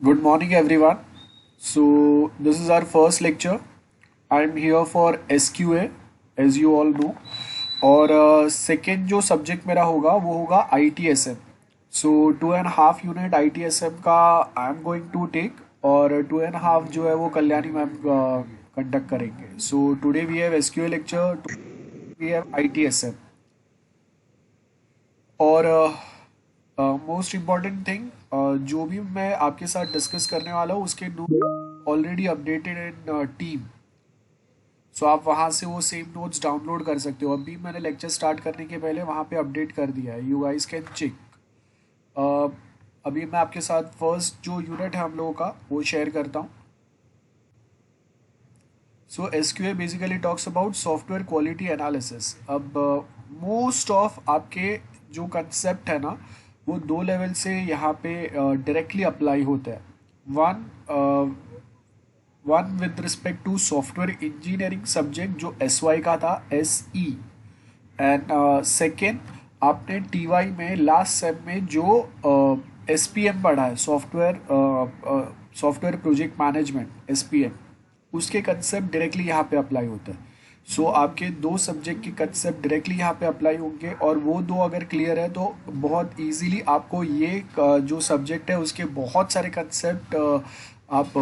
Good morning, everyone. So, this is our first lecture. I'm here for SQA, as you all know. और second जो subject मेरा होगा वो होगा ITSM. सो 2.5 unit ITSM का I am going to take और 2.5 जो है वो कल्याणी मैम कंडक्ट करेंगे. So today we have SQA lecture, we have ITSM. और मोस्ट इम्पॉर्टेंट थिंग, जो भी मैं आपके साथ डिस्कस करने वाला हूँ उसके note already updated in team. So आप वहाँ से वो सेम नोट्स डाउनलोड कर सकते हो. अभी मैंने लेक्चर स्टार्ट करने के पहले वहाँ पे अपडेट कर दिया है. You guys can check. अभी मैं आपके साथ फर्स्ट जो यूनिट है हम लोगों का वो शेयर करता हूँ. सो SQA basically talks about software quality analysis. अब मोस्ट ऑफ आपके जो कंसेप्ट है ना वो दो लेवल से यहाँ पे डायरेक्टली अप्लाई होता है. One one with respect to software engineering subject जो SY का था, SE. एंड सेकेंड आपने TY में लास्ट सेम में जो SPM पढ़ा है, सॉफ्टवेयर प्रोजेक्ट मैनेजमेंट, SPM, उसके कंसेप्ट डायरेक्टली यहाँ पे अप्लाई होता है. सो आपके दो सब्जेक्ट के कंसेप्ट डायरेक्टली यहाँ पे अप्लाई होंगे और वो दो अगर क्लियर है तो बहुत इजीली आपको ये जो सब्जेक्ट है उसके बहुत सारे कंसेप्ट आप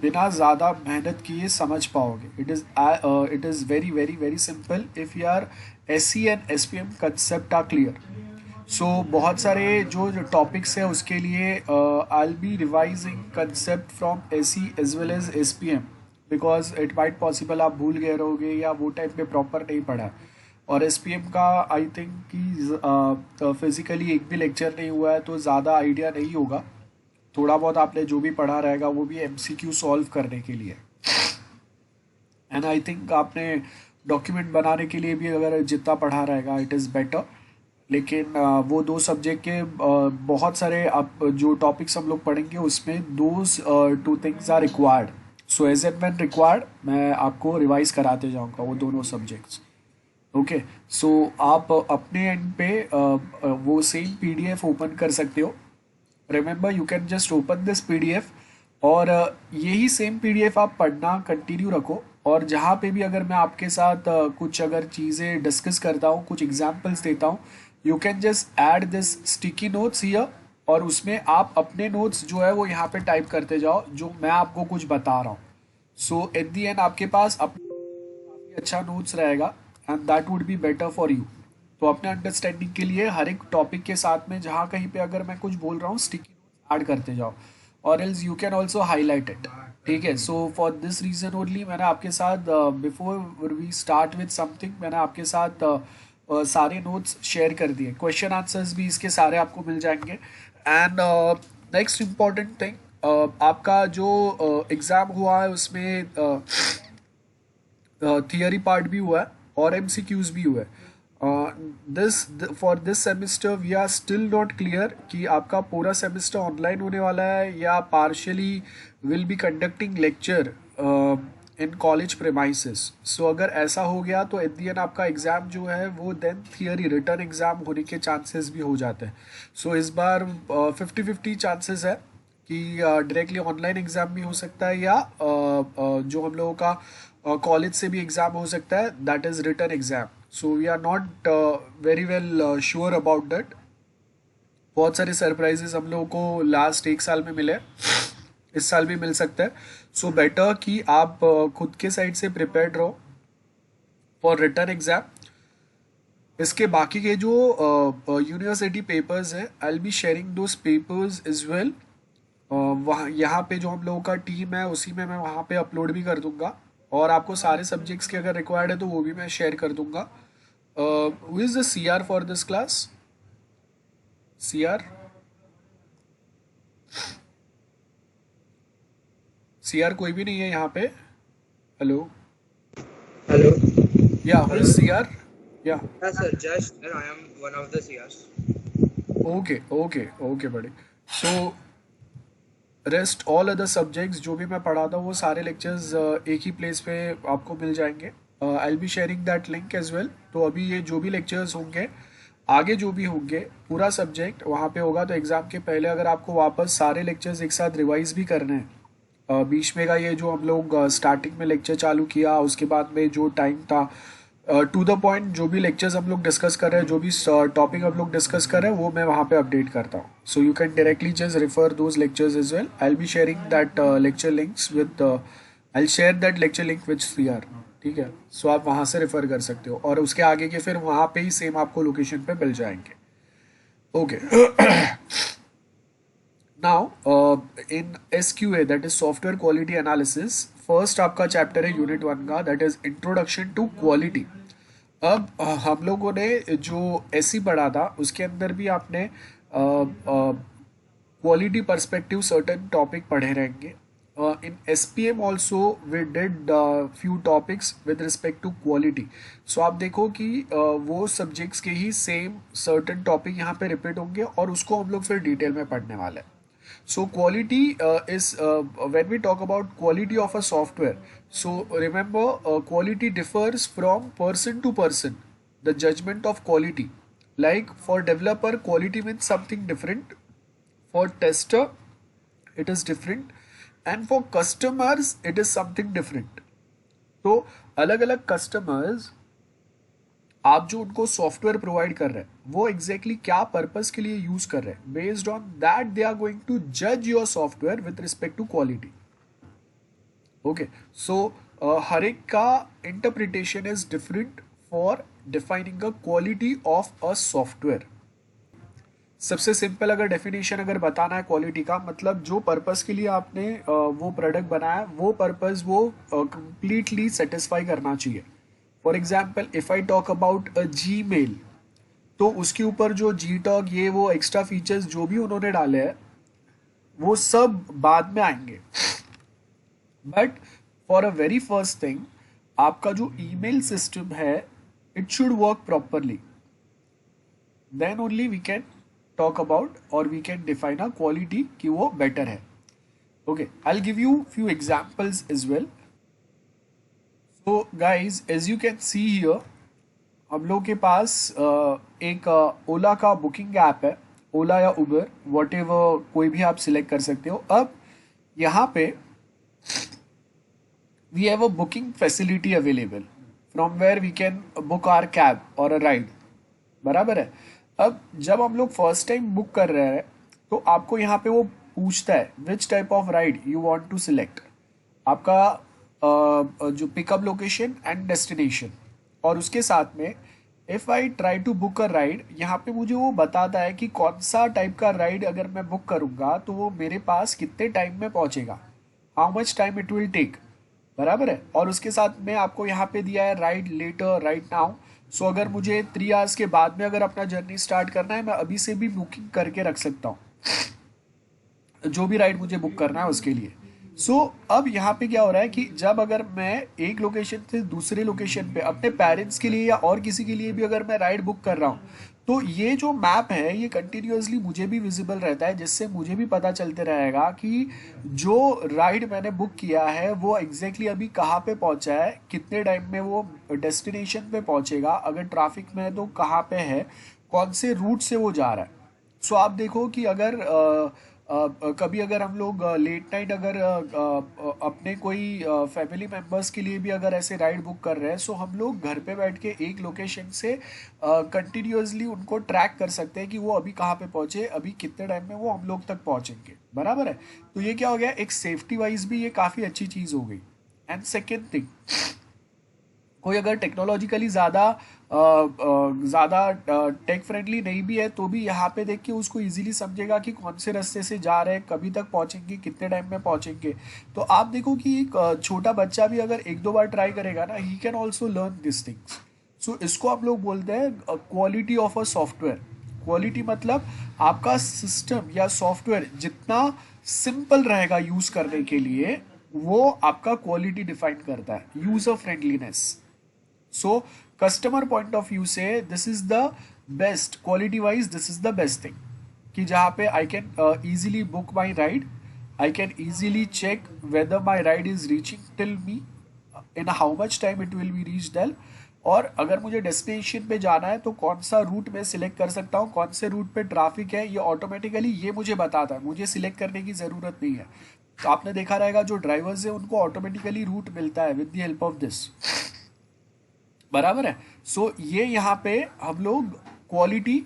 बिना ज़्यादा मेहनत किए समझ पाओगे. It is very very very simple if you are SE and SPM concept are clear. So बहुत सारे जो टॉपिक्स है उसके लिए I will be revising concept from SE as well as SPM because it might possible आप भूल गए रहोगे या वो टाइम पे प्रॉपर नहीं पढ़ा. और SPM का आई थिंक कि फिजिकली एक भी लेक्चर नहीं हुआ है तो ज़्यादा आइडिया नहीं होगा. थोड़ा बहुत आपने जो भी पढ़ा रहेगा वो भी MCQ सॉल्व करने के लिए. एंड आई थिंक आपने डॉक्यूमेंट बनाने के लिए भी अगर जितना पढ़ा रहेगा इट इज़ बेटर. लेकिन वो दो सब्जेक्ट के बहुत सारे आप जो टॉपिक्स हम लोग पढ़ेंगे उसमें those two things are required. So as and when required मैं आपको रिवाइज कराते जाऊंगा वो दोनों सब्जेक्ट्स. ओके. सो आप अपने एंड पे वो सेम PDF ओपन कर सकते हो. Remember you can just open this PDF और यही सेम PDF आप पढ़ना कंटिन्यू रखो. और जहाँ पे भी अगर मैं आपके साथ कुछ अगर चीज़ें डिस्कस करता हूँ, कुछ एग्जांपल्स देता हूँ, you can just add this sticky notes here और उसमें आप अपने नोट्स जो है वो यहाँ पे टाइप करते जाओ जो मैं आपको कुछ बता रहा हूँ. सो एट दी एंड आपके पास काफ़ी अच्छा नोट्स रहेगा and that would be better for you. तो अपने अंडरस्टैंडिंग के लिए हर एक टॉपिक के साथ में जहाँ कहीं पे अगर मैं कुछ बोल रहा हूँ स्टिकी नोट्स ऐड करते जाओ और else you can also highlight it. ठीक है. So for this reason only मैंने आपके साथ before we start with something मैंने आपके साथ सारे नोट्स शेयर कर दिए. क्वेश्चन आंसर्स भी इसके सारे आपको मिल जाएंगे. एंड नेक्स्ट इम्पॉर्टेंट थिंग, आपका जो एग्ज़ाम हुआ है उसमें थियरी पार्ट भी हुआ है और MCQs भी हुआ है. This for this semester we are still not clear कि आपका पूरा सेमिस्टर ऑनलाइन होने वाला है या partially will be conducting lecture in college premises. So अगर ऐसा हो गया तो एट दी एंड आपका एग्ज़ाम जो है वो देन थियरी रिटर्न एग्ज़ाम होने के चांसेस भी हो जाते हैं. सो इस बार 50-50 चांसेस है कि डायरेक्टली ऑनलाइन एग्ज़ाम भी हो सकता है या जो हम लोगों का कॉलेज से भी एग्ज़ाम हो सकता है, that is written exam. So we are not very well sure about that. बहुत सारे सरप्राइजेस हम लोगों को लास्ट एक साल में मिले, इस साल भी मिल सकता है. सो बेटर कि आप खुद के साइड से प्रिपेयर्ड रहो फॉर रिटर्न एग्ज़ाम. इसके बाकी के जो यूनिवर्सिटी पेपर्स हैं आई will be sharing those papers is well. वहाँ यहाँ पे जो हम लोगों का टीम है उसी में मैं वहाँ पे अपलोड भी कर दूंगा और आपको सारे सब्जेक्ट्स के अगर रिक्वायर्ड है तो वो भी मैं शेयर कर दूंगा. Who is the CR for this class? CR CR कोई भी नहीं है यहाँ पे. हेलो. Hello. या हु इज Hello. CR? या Yes, sir. Just sir, I am one of the CRs. Okay okay okay बड़े. So rest all other subjects जो भी मैं पढ़ाता हूँ वो सारे लेक्चर्स एक ही प्लेस पे आपको मिल जाएंगे. I will be sharing that link as well. तो अभी ये जो भी लेक्चर्स होंगे आगे जो भी होंगे पूरा सब्जेक्ट वहाँ पे होगा। तो एग्ज़ाम के पहले अगर आपको वापस सारे लेक्चर्स एक साथ रिवाइज भी करने हैं, बीच में का ये जो हम लोग स्टार्टिंग में लेक्चर चालू किया उसके बाद में जो टाइम था, टू द पॉइंट जो भी लेक्चर्स हम लोग डिस्कस कर रहे हैं, जो भी टॉपिक हम लोग डिस्कस कर रहे हैं, वो मैं वहाँ पे अपडेट करता हूँ। So you can directly just refer those lectures as well. I will be sharing that lecture links with, I will share that lecture link with CR, ठीक है। सो आप वहाँ से रेफर कर सकते हो और उसके आगे के फिर वहाँ पे ही सेम आपको लोकेशन पे मिल जाएंगे। Okay now in SQA that is software quality analysis, first आपका चैप्टर है यूनिट 1 का, that is introduction to quality. अब हम लोगों ने जो SE पढ़ा था उसके अंदर भी आपने क्वालिटी पर्सपेक्टिव सर्टेन टॉपिक पढ़े रहेंगे। In SPM also we did few topics with respect to quality. So आप देखो कि वो सब्जेक्ट्स के ही सेम सर्टेन टॉपिक यहाँ पे रिपीट होंगे और उसको हम लोग फिर डिटेल में पढ़ने वाले हैं। So quality is when we talk about quality of a software. So remember, quality differs from person to person. The judgment of quality, like for developer, quality means something different. For tester, it is different, and for customers, it is something different. तो अलग अलग customers आप जो उनको software provide कर रहे हैं वो एग्जैक्टली क्या पर्पस के लिए यूज कर रहे हैं, based on that they are going to जज your software with respect to quality. Okay, so हर एक का interpretation is different for defining a quality of a software. सबसे सिंपल अगर डेफिनेशन अगर बताना है क्वालिटी का, मतलब जो पर्पस के लिए आपने वो प्रोडक्ट बनाया वो पर्पस वो कंप्लीटली सेटिस्फाई करना चाहिए। For example if I talk about a Gmail, तो उसके ऊपर जो Gtalk ये वो एक्स्ट्रा फीचर्स जो भी उन्होंने डाले हैं वो सब बाद में आएंगे, but for a very first thing आपका जो ईमेल सिस्टम है it should work properly, then only we can talk about और we can define a quality कि वो बेटर है। Okay, I will give you few examples as well. तो guys as you can see here, हम लोग के पास एक ओला का बुकिंग ऐप है, ओला या उबर वॉट एवर कोई भी आप सिलेक्ट कर सकते हो। अब यहाँ पे we have a booking facility available from where we can book our cab और अ राइड, बराबर है। अब जब हम लोग फर्स्ट टाइम बुक कर रहे हैं तो आपको यहाँ पे वो पूछता है which type of ride you want to select, आपका जो पिकअप लोकेशन एंड डेस्टिनेशन, और उसके साथ में if I try to book a ride, यहाँ पे मुझे वो बताता है कि कौन सा टाइप का राइड अगर मैं बुक करूँगा तो वो मेरे पास कितने टाइम में पहुँचेगा, how much time it will take, बराबर है। और उसके साथ में आपको यहाँ पे दिया है राइड लेटर, राइट नाउ। सो अगर मुझे 3 आवर्स के बाद में अगर अपना जर्नी स्टार्ट करना है, मैं अभी से भी बुकिंग करके रख सकता हूँ जो भी राइड मुझे बुक करना है उसके लिए। सो अब यहाँ पे क्या हो रहा है कि जब अगर मैं एक लोकेशन से दूसरे लोकेशन पे अपने पेरेंट्स के लिए या और किसी के लिए भी अगर मैं राइड बुक कर रहा हूँ, तो ये जो मैप है ये कंटिन्यूअसली मुझे भी विजिबल रहता है, जिससे मुझे भी पता चलते रहेगा कि जो राइड मैंने बुक किया है वो एग्जैक्टली अभी कहाँ पे पहुँचा है, कितने टाइम में वो डेस्टिनेशन पे पहुँचेगा, अगर ट्रैफिक में है तो कहाँ पे है, कौन से रूट से वो जा रहा है। सो आप देखो कि अगर कभी अगर हम लोग लेट नाइट अगर अपने कोई फैमिली मेम्बर्स के लिए भी अगर ऐसे राइड बुक कर रहे हैं, सो हम लोग घर पे बैठ के एक लोकेशन से कंटिन्यूअसली उनको ट्रैक कर सकते हैं कि वो अभी कहाँ पे पहुँचे, अभी कितने टाइम में वो हम लोग तक पहुँचेंगे, बराबर है। तो ये क्या हो गया, एक सेफ्टी वाइज भी ये काफ़ी अच्छी चीज़ हो गई। एंड सेकेंड थिंग, कोई अगर टेक्नोलॉजिकली ज़्यादा टेक फ्रेंडली नहीं भी है तो भी यहाँ पे देख के उसको इजीली समझेगा कि कौन से रास्ते से जा रहे हैं, कभी तक पहुँचेंगे, कितने टाइम में पहुँचेंगे। तो आप देखो कि एक छोटा बच्चा भी अगर 1-2 बार ट्राई करेगा ना, he can also learn this things. So इसको आप लोग बोलते हैं quality of a software. Quality मतलब आपका सिस्टम या सॉफ्टवेयर जितना सिंपल रहेगा यूज़ करने के लिए, वो आपका क्वालिटी डिफाइन करता है, user friendliness. So customer point of view से this is the best, quality wise this is the best thing, कि जहाँ पे I can easily book my ride, I can easily check whether my ride is reaching till me, in how much time it will be reached there, और अगर मुझे destination पे जाना है तो कौन सा रूट मैं सिलेक्ट कर सकता हूँ, कौन से रूट पे ट्रैफिक है, ये ऑटोमेटिकली ये मुझे बताता है, मुझे सिलेक्ट करने की ज़रूरत नहीं है। तो आपने देखा रहेगा जो ड्राइवर्स है उनको ऑटोमेटिकली रूट मिलता है with the help of this, बराबर है। सो ये यहाँ पे हम लोग क्वालिटी,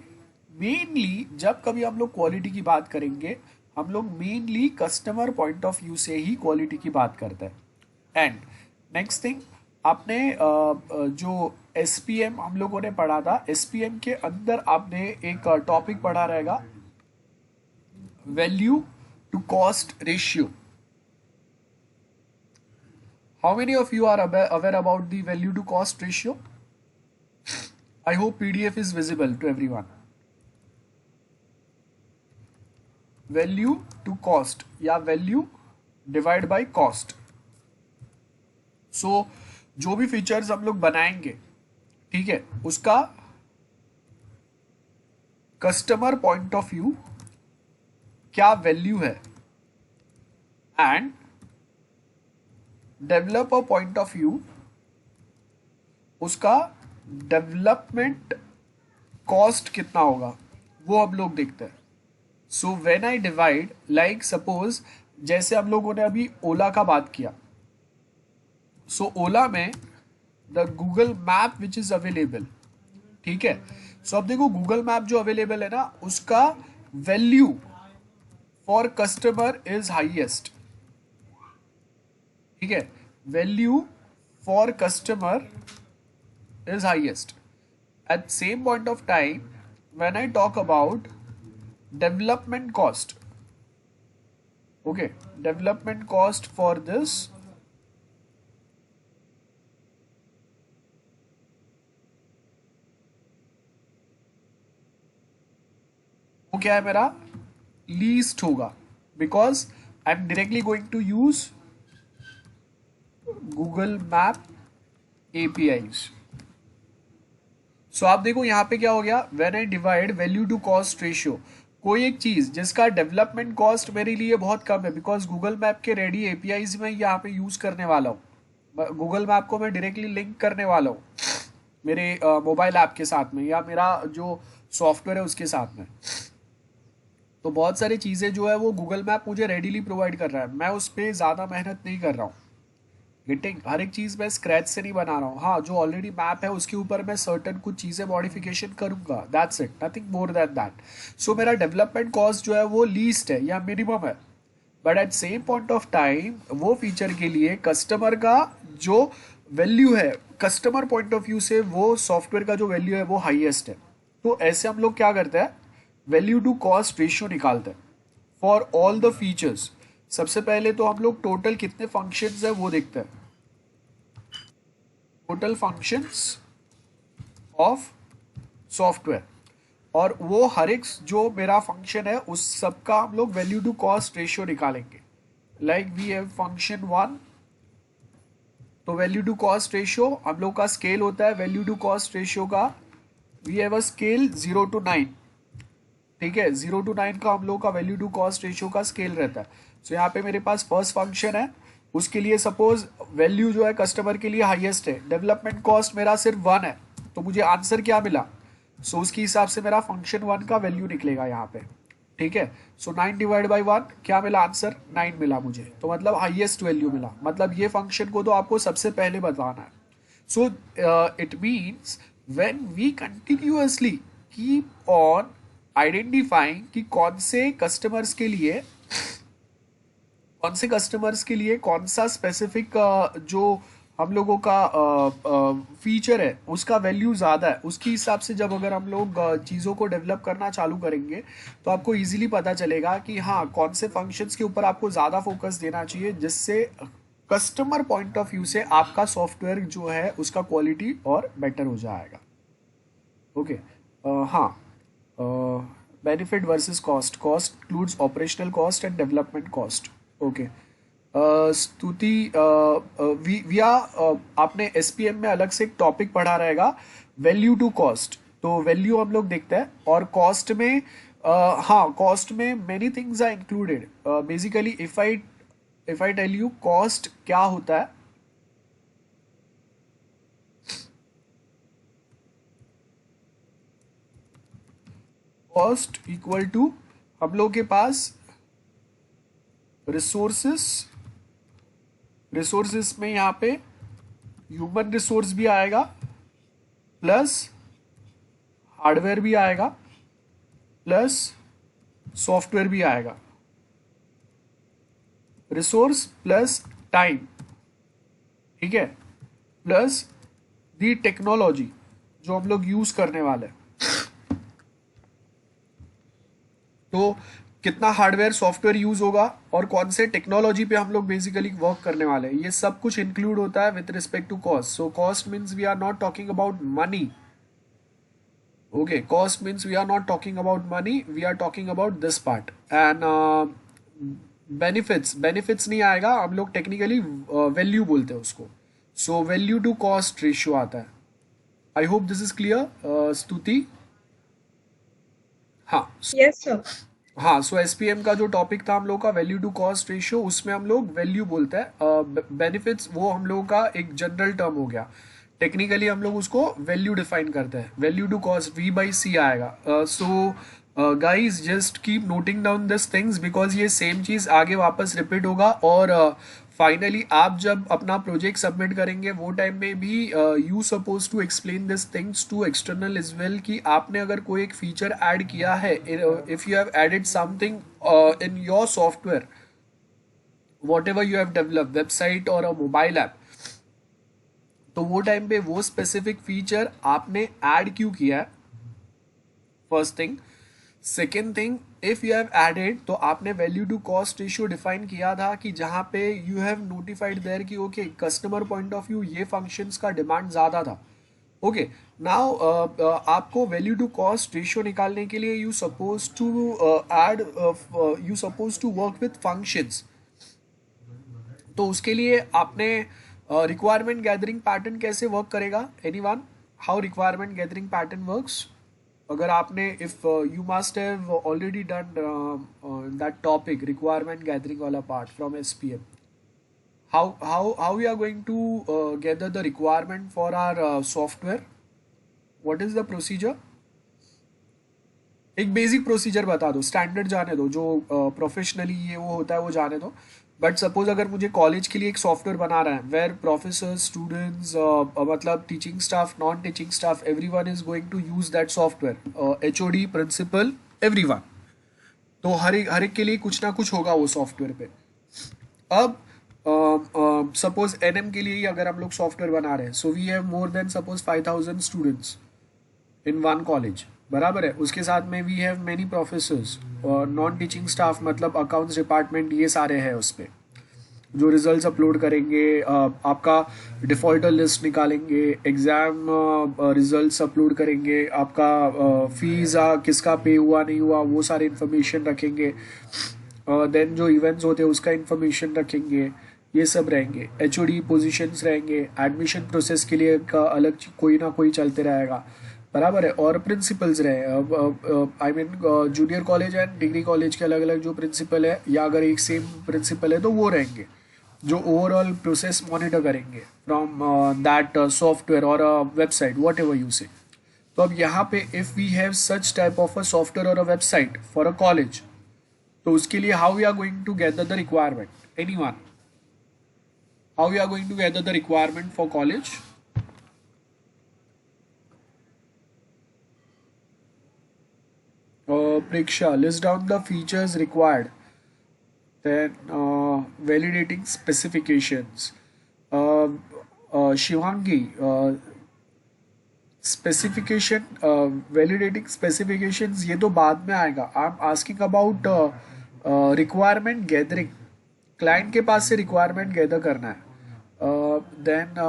मेनली जब कभी हम लोग क्वालिटी की बात करेंगे हम लोग mainly customer point of view से ही क्वालिटी की बात करते हैं। एंड नेक्स्ट थिंग, आपने जो SPM हम लोगों ने पढ़ा था, SPM के अंदर आपने एक टॉपिक पढ़ा रहेगा, value to cost ratio. How many of you are aware about the value to cost ratio? I hope PDF is visible to everyone. Value to cost या value divide by cost. So जो भी features हम लोग बनाएंगे, ठीक है, उसका customer point of view क्या वैल्यू है end developer point of view उसका डेवलपमेंट कॉस्ट कितना होगा वो हम लोग देखते हैं। So when I divide, like suppose जैसे हम लोगों ने अभी ओला का बात किया, सो ओला में the Google map which is available, ठीक है। सो अब देखो गूगल मैप जो अवेलेबल है ना उसका value for customer is highest, ठीक है, value for customer is highest. At same point of time, when I talk about development cost, okay, development cost for this वो क्या है मेरा, लीस्ट होगा, because I am directly going to use Google map APIs। So आप देखो यहाँ पे क्या हो गया, when I divide value to cost ratio, कोई एक चीज जिसका डेवलपमेंट कॉस्ट मेरे लिए बहुत कम है, बिकॉज गूगल मैप के रेडी APIs में यहाँ पे यूज करने वाला हूँ, गूगल मैप को मैं डायरेक्टली लिंक करने वाला हूँ मेरे मोबाइल ऐप के साथ में या मेरा जो सॉफ्टवेयर है उसके साथ में। तो बहुत सारी चीज़ें जो है वो गूगल मैप मुझे रेडीली प्रोवाइड कर रहा है, मैं उस पर ज़्यादा मेहनत नहीं कर रहा हूँ, गेटिंग, हर एक चीज़ मैं स्क्रैच से नहीं बना रहा हूँ। हाँ, जो ऑलरेडी मैप है उसके ऊपर मैं सर्टन कुछ चीज़ें मॉडिफिकेशन करूँगा, that's it, nothing more than that. So मेरा डेवलपमेंट कॉस्ट जो है वो लीस्ट है या मिनिमम है, but at same point of time वो फीचर के लिए कस्टमर का जो वैल्यू है, कस्टमर पॉइंट ऑफ व्यू से वो सॉफ्टवेयर का जो वैल्यू है वो हाईएस्ट है। तो ऐसे हम लोग क्या करते हैं, वैल्यू टू कॉस्ट रेशियो निकालते हैं फॉर ऑल द फीचर्स। सबसे पहले तो हम लोग टोटल कितने फंक्शंस है वो देखते हैं, टोटल फंक्शंस ऑफ सॉफ्टवेयर, और वो हर एक जो मेरा फंक्शन है उस सब का हम लोग वैल्यू टू कॉस्ट रेशियो निकालेंगे। लाइक वी हैव फंक्शन 1, तो वैल्यू टू कॉस्ट रेशियो हम लोग का स्केल होता है वैल्यू टू कॉस्ट रेशियो का, we have a scale 0 to 9, ठीक है, 0 to 9 का हम लोग का वैल्यू टू कॉस्ट रेशियो का स्केल रहता है। सो यहाँ पे मेरे पास फर्स्ट फंक्शन है, उसके लिए सपोज वैल्यू जो है कस्टमर के लिए हाईएस्ट है, डेवलपमेंट कॉस्ट मेरा सिर्फ 1 है, तो मुझे आंसर क्या मिला, सो उसके हिसाब से मेरा फंक्शन 1 का वैल्यू निकलेगा यहाँ पे, ठीक है। सो 9 डिवाइड बाई 1 क्या मिला, आंसर 9 मिला मुझे, तो मतलब हाईएस्ट वैल्यू मिला, मतलब ये फंक्शन को तो आपको सबसे पहले बताना है। So it means when we continuously keep on identifying कि कौन से कस्टमर्स के लिए कौन सा स्पेसिफिक जो हम लोगों का फीचर है उसका वैल्यू ज़्यादा है, उसके हिसाब से जब अगर हम लोग चीज़ों को डेवलप करना चालू करेंगे तो आपको इजीली पता चलेगा कि हाँ कौन से फंक्शंस के ऊपर आपको ज़्यादा फोकस देना चाहिए, जिससे कस्टमर पॉइंट ऑफ व्यू से आपका सॉफ्टवेयर जो है उसका क्वालिटी और बेटर हो जाएगा। ओके, हाँ, benefit versus cost, cost includes operational cost and development cost. Okay, स्तुति विया, आपने SPM में अलग से एक टॉपिक पढ़ा रहेगा वैल्यू टू कॉस्ट, तो वैल्यू हम लोग देखते हैं, और कॉस्ट में हाँ, कॉस्ट में many things are included. Basically if I tell you cost क्या होता है, कॉस्ट इक्वल टू हम लोग के पास रिसोर्सेस में यहाँ पे ह्यूमन रिसोर्स भी आएगा प्लस हार्डवेयर भी आएगा प्लस सॉफ्टवेयर भी आएगा। रिसोर्स प्लस टाइम, ठीक है, प्लस दी टेक्नोलॉजी जो हम लोग यूज करने वाले हैं। तो कितना हार्डवेयर सॉफ्टवेयर यूज होगा और कौन से टेक्नोलॉजी पे हम लोग बेसिकली वर्क करने वाले हैं, ये सब कुछ इंक्लूड होता है with respect to cost. So cost means we are not talking about money. Okay, cost means we are not talking about money, we are talking about this part. And benefits नहीं आएगा, हम लोग technically value बोलते हैं उसको। So value to cost ratio आता है। I hope this is clear Stuti. हाँ यस सर। हाँ, सो एसपीएम का जो टॉपिक था हम लोग का वैल्यू टू कॉस्ट रेशियो, उसमें हम लोग वैल्यू बोलते हैं। बेनिफिट्स वो हम लोगों का एक जनरल टर्म हो गया, टेक्निकली हम लोग उसको वैल्यू डिफाइन करते हैं। Value to cost V by C आएगा। So guys just keep noting down this things because ये सेम चीज़ आगे वापस रिपीट होगा। और फाइनली आप जब अपना प्रोजेक्ट सबमिट करेंगे वो टाइम में भी you suppose to explain this things to external as well कि आपने अगर कोई एक फीचर ऐड किया है, if you have added something in your software whatever you have develop website और अ मोबाइल ऐप, तो वो टाइम पे वो स्पेसिफिक फीचर आपने ऐड क्यों किया है, first thing. Second thing, if you have added तो आपने value to cost ratio define किया था कि जहाँ पे यू हैव नोटिफाइड देयर कि okay customer point of view ये फंक्शंस का डिमांड ज़्यादा था। ओके, नाउ आपको वैल्यू टू कॉस्ट रेशियो निकालने के लिए you suppose to work with functions. तो उसके लिए आपने रिक्वायरमेंट गैदरिंग पैटर्न कैसे वर्क करेगा, anyone, how requirement gathering pattern works? अगर आपने if you must have already done that topic requirement gathering वाला part from SPM, how we are going to gather the requirement for our software, what is the procedure? एक basic procedure बता दो, standard जाने दो, जो professionally ये वो होता है वो जाने दो। बट सपोज अगर मुझे कॉलेज के लिए एक सॉफ्टवेयर बना रहा है वेयर प्रोफेसर स्टूडेंट्स मतलब teaching staff non teaching staff everyone is going to use that software, HOD principal everyone, तो हर एक के लिए कुछ ना कुछ होगा वो सॉफ्टवेयर पे। अब सपोज एनएम के लिए ही अगर हम लोग सॉफ्टवेयर बना रहे हैं, so we have more than suppose 5000 students in one college, बराबर है। उसके साथ में वी हैव मेनी प्रोफेसर्स और नॉन टीचिंग स्टाफ मतलब अकाउंट्स डिपार्टमेंट, ये सारे हैं उस पर जो रिजल्ट्स अपलोड करेंगे, आपका डिफ़ॉल्टर लिस्ट निकालेंगे, एग्ज़ाम रिजल्ट्स अपलोड करेंगे, आपका फीस किसका पे हुआ नहीं हुआ वो सारे इन्फॉर्मेशन रखेंगे, देन जो इवेंट्स होते हैं उसका इन्फॉर्मेशन रखेंगे, ये सब रहेंगे। एचओडी पोजीशंस रहेंगे, एडमिशन प्रोसेस के लिए का अलग कोई ना कोई चलते रहेगा, बराबर है। और प्रिंसिपल्स रहे, I mean junior college and degree college के अलग अलग जो प्रिंसिपल है, या अगर एक सेम प्रिंसिपल है तो वो रहेंगे जो ओवरऑल प्रोसेस मॉनिटर करेंगे फ्रॉम दैट सॉफ्टवेयर और वेबसाइट वॉट एवर यू से। तो अब यहाँ पे if we have such type of a software और a website for a college, तो उसके लिए how we are going to gather the requirement, anyone, how we are going to gather the requirement for college? Preksha, list down the features required. Then validating specifications. Shivangi, specification, validating specifications ये तो बाद में आएगा। I'm asking about requirement gathering. Client के पास से requirement gather करना है। Then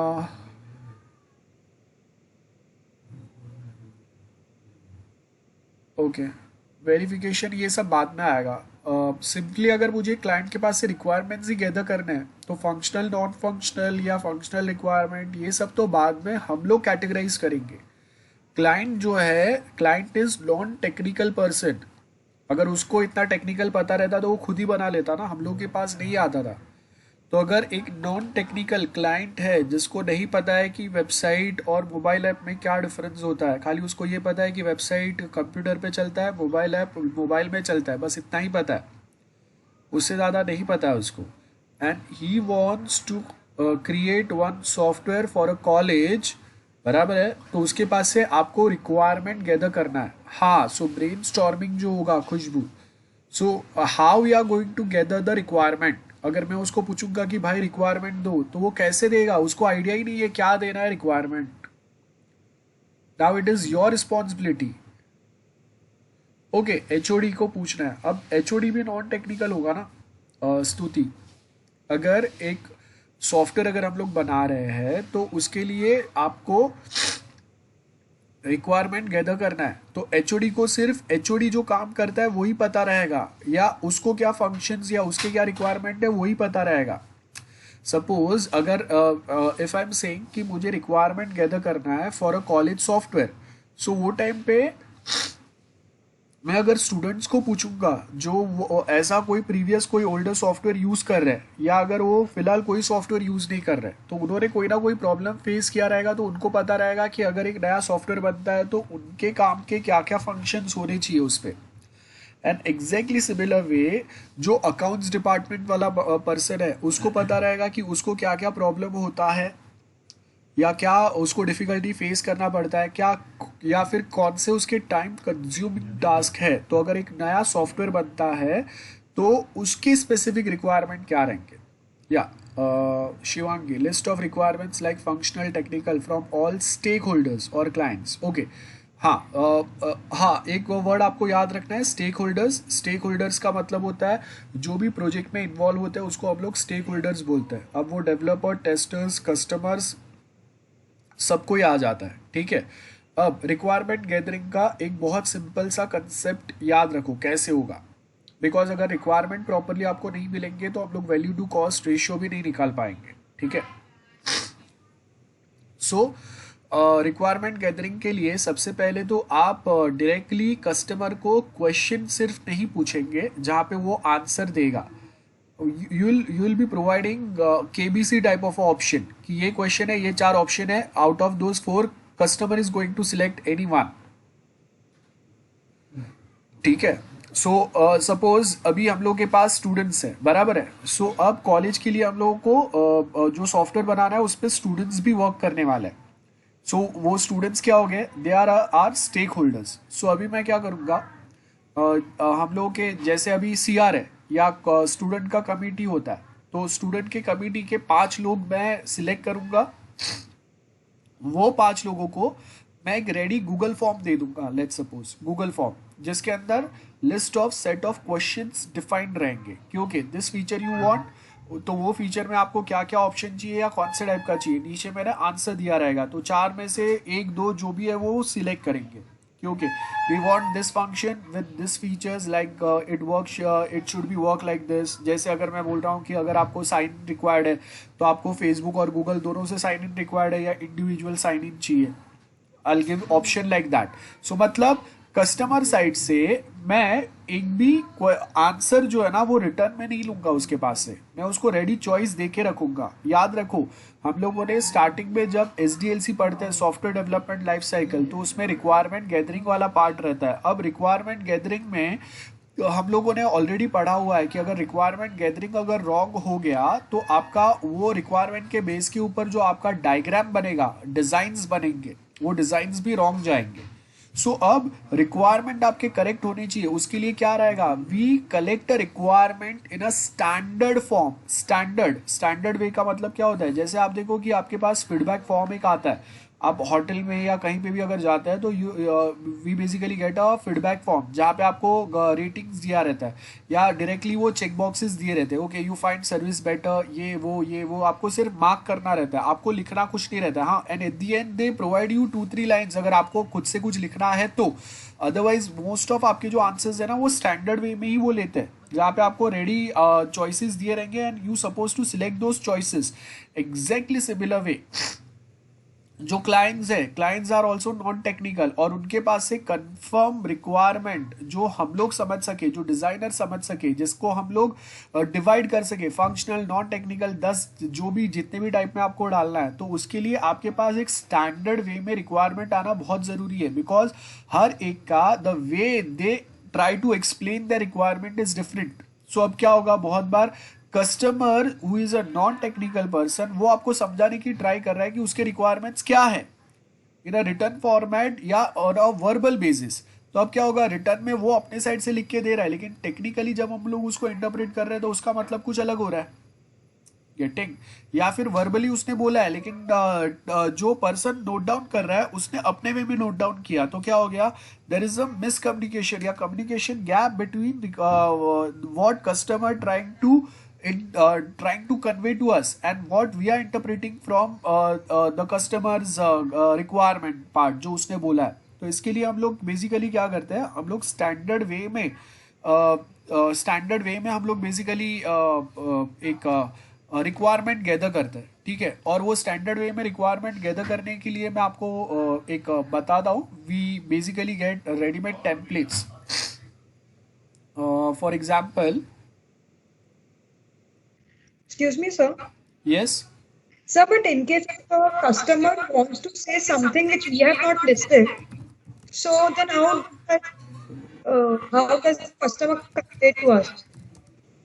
okay, verification ये सब बाद में आएगा। सिंपली अगर मुझे क्लाइंट के पास से रिक्वायरमेंट्स ही गैदर करने हैं तो फंक्शनल नॉन फंक्शनल या फंक्शनल रिक्वायरमेंट ये सब तो बाद में हम लोग कैटेगराइज करेंगे। क्लाइंट जो है, client is non technical person, अगर उसको इतना टेक्निकल पता रहता तो वो खुद ही बना लेता ना, हम लोग के पास नहीं आता था। तो अगर एक नॉन टेक्निकल क्लाइंट है जिसको नहीं पता है कि वेबसाइट और मोबाइल ऐप में क्या डिफरेंस होता है, खाली उसको ये पता है कि वेबसाइट कंप्यूटर पे चलता है, मोबाइल ऐप मोबाइल में चलता है, बस इतना ही पता है, उससे ज़्यादा नहीं पता है उसको, and he wants to create one software for a college, बराबर है, तो उसके पास से आपको रिक्वायरमेंट गैदर करना है। हाँ, सो ब्रेन स्टॉर्मिंग जो होगा Khushboo, so how we are going to gather the requirement. अगर मैं उसको पूछूंगा कि भाई रिक्वायरमेंट दो, तो वो कैसे देगा, उसको आइडिया ही नहीं है क्या देना है requirement. Now it is your responsibility. Okay, HOD को पूछना है। अब एचओडी भी नॉन टेक्निकल होगा ना, स्तुति। अगर एक सॉफ्टवेयर अगर हम लोग बना रहे हैं तो उसके लिए आपको रिक्वायरमेंट गैदर करना है, तो एचओडी को सिर्फ एचओडी जो काम करता है वही पता रहेगा, या उसको क्या फंक्शंस या उसके क्या रिक्वायरमेंट है वही पता रहेगा। सपोज अगर इफ आई एम सेइंग कि मुझे रिक्वायरमेंट गैदर करना है फॉर अ कॉलेज सॉफ्टवेयर, सो वो टाइम पे मैं अगर स्टूडेंट्स को पूछूंगा जो ऐसा कोई प्रीवियस कोई ओल्डर सॉफ्टवेयर यूज कर रहे हैं, या अगर वो फिलहाल कोई सॉफ्टवेयर यूज नहीं कर रहे, तो उन्होंने कोई ना कोई प्रॉब्लम फेस किया रहेगा, तो उनको पता रहेगा कि अगर एक नया सॉफ्टवेयर बनता है तो उनके काम के क्या क्या फंक्शंस होने चाहिए उस पर। एंड एग्जैक्टली सिमिलर वे जो अकाउंट्स डिपार्टमेंट वाला पर्सन है उसको पता रहेगा कि उसको क्या क्या प्रॉब्लम होता है, या क्या उसको डिफिकल्टी फेस करना पड़ता है क्या, या फिर कौन से उसके टाइम कंज्यूमिंग टास्क है। तो अगर एक नया सॉफ्टवेयर बनता है तो उसकी स्पेसिफिक रिक्वायरमेंट क्या रहेंगे। या Shivangi, list of requirements like functional technical from all stakeholders और क्लाइंट्स। ओके, हाँ, हाँ, एक वर्ड आपको याद रखना है, स्टेक होल्डर्स। स्टेक होल्डर्स का मतलब होता है जो भी प्रोजेक्ट में इन्वॉल्व होते हैं उसको हम लोग स्टेक होल्डर्स बोलते हैं। अब वो डेवलपर, टेस्टर्स, कस्टमर्स सबको ही आ जाता है, ठीक है। अब रिक्वायरमेंट गैदरिंग का एक बहुत सिंपल सा कंसेप्ट याद रखो कैसे होगा, बिकॉज अगर रिक्वायरमेंट प्रॉपरली आपको नहीं मिलेंगे तो आप लोग वैल्यू टू कॉस्ट रेशियो भी नहीं निकाल पाएंगे, ठीक है। सो रिक्वायरमेंट गैदरिंग के लिए सबसे पहले तो आप डायरेक्टली कस्टमर को क्वेश्चन सिर्फ नहीं पूछेंगे जहाँ पे वो आंसर देगा। You will be providing KBC type of option कि ये क्वेश्चन है, ये 4 ऑप्शन है, out of those 4 customer is going to select any one, ठीक है। सो सपोज अभी हम लोग के पास स्टूडेंट्स हैं, बराबर है। सो अब कॉलेज के लिए हम लोगों को जो सॉफ्टवेयर बनाना है उस पर स्टूडेंट्स भी वर्क करने वाले हैं। सो वो स्टूडेंट्स क्या हो गए, दे आर स्टेक होल्डर्स। सो अभी मैं क्या करूँगा, हम लोगों के जैसे अभी सीआर है या स्टूडेंट का कमिटी होता है, तो स्टूडेंट के कमिटी के 5 लोग मैं सिलेक्ट करूंगा। वो 5 लोगों को मैं एक रेडी गूगल फॉर्म दे दूंगा, लेट्स सपोज गूगल फॉर्म, जिसके अंदर list of set of questions defined रहेंगे, क्योंकि दिस फीचर यू वांट, तो वो फीचर में आपको क्या क्या ऑप्शन चाहिए या कौन से टाइप का चाहिए, नीचे मैंने आंसर दिया रहेगा। तो 4 में से 1-2 जो भी है वो सिलेक्ट करेंगे, क्योंकि we want this function with this features like it work, it should be work like this. जैसे अगर मैं बोल रहा हूँ कि अगर आपको साइन इन रिक्वायर्ड है तो आपको फेसबुक और गूगल दोनों से साइन इन रिक्वायर्ड है या इंडिविजुअल साइन इन चाहिए, I will give option like that. So मतलब कस्टमर साइड से मैं एक भी आंसर जो है ना वो रिटर्न में नहीं लूंगा उसके पास से, मैं उसको रेडी चॉइस दे के रखूंगा। याद रखो, हम लोगों ने स्टार्टिंग में जब SDLC पढ़ते हैं, सॉफ्टवेयर डेवलपमेंट लाइफ साइकिल, तो उसमें रिक्वायरमेंट गैदरिंग वाला पार्ट रहता है। अब रिक्वायरमेंट गैदरिंग में हम लोगों ने ऑलरेडी पढ़ा हुआ है कि अगर रिक्वायरमेंट गैदरिंग अगर रॉन्ग हो गया तो आपका वो रिक्वायरमेंट के बेस के ऊपर जो आपका डायग्राम बनेगा, डिजाइन्स बनेंगे, वो डिजाइन्स भी रॉन्ग जाएंगे। सो अब रिक्वायरमेंट आपके करेक्ट होनी चाहिए, उसके लिए क्या रहेगा, we collect a requirement in a standard form. Standard way का मतलब क्या होता है, जैसे आप देखो कि आपके पास फीडबैक फॉर्म एक आता है, आप होटल में या कहीं पे भी अगर जाते हैं तो we basically get a feedback form जहाँ पे आपको रेटिंग्स दिया रहता है, या डायरेक्टली वो चेक बॉक्सेस दिए रहते हैं, okay you find service better, ये वो आपको सिर्फ मार्क करना रहता है, आपको लिखना कुछ नहीं रहता है। हाँ, and eight the and they provide you 2-3 lines अगर आपको खुद से कुछ लिखना है तो। अदरवाइज मोस्ट ऑफ आपके जो आंसर्स है ना वो स्टैंडर्ड वे में ही वो लेते हैं, जहाँ पे आपको रेडी चॉइसेस दिए रहेंगे and you suppose to select those choices. Exactly similar way जो क्लाइंट्स है, clients are also non technical, और उनके पास से कंफर्म रिक्वायरमेंट जो हम लोग समझ सके, जो डिजाइनर समझ सके, जिसको हम लोग डिवाइड कर सके, फंक्शनल, नॉन टेक्निकल, 10 जो भी जितने भी टाइप में आपको डालना है, तो उसके लिए आपके पास एक स्टैंडर्ड वे में रिक्वायरमेंट आना बहुत जरूरी है, बिकॉज हर एक का the way they try to explain the requirement is different. So अब क्या होगा, बहुत बार customer who is a non technical person वो आपको समझाने की ट्राई कर रहा है कि उसके रिक्वायरमेंट्स क्या है इन अ रिटर्न फॉर्मेट या ऑन अ वर्बल बेसिस। तो अब क्या होगा, रिटर्न में वो अपने साइड से लिख के दे रहा है, लेकिन टेक्निकली जब हम लोग उसको इंटरप्रेट कर रहे हैं तो उसका मतलब कुछ अलग हो रहा है, गेटिंग। या फिर वर्बली उसने बोला है, लेकिन जो पर्सन नोट डाउन कर रहा है उसने अपने में भी नोट डाउन किया, तो क्या हो गया, देर इज अ मिसकम्युनिकेशन या communication gap between what customer trying to convey to us and what we are interpreting from the customer's requirement part जो उसने बोला है। तो इसके लिए हम लोग बेसिकली क्या करते हैं, हम लोग स्टैंडर्ड वे में हम लोग बेसिकली एक रिक्वायरमेंट गैदर करते हैं, ठीक है। और वो स्टैंडर्ड वे में रिक्वायरमेंट गैदर करने के लिए मैं आपको एक बताता हूँ, we basically get readymade templates. For example, Excuse me, sir. yes. Sir, but in case if a customer wants to say something which we have not listed, so then how does the customer convey to us?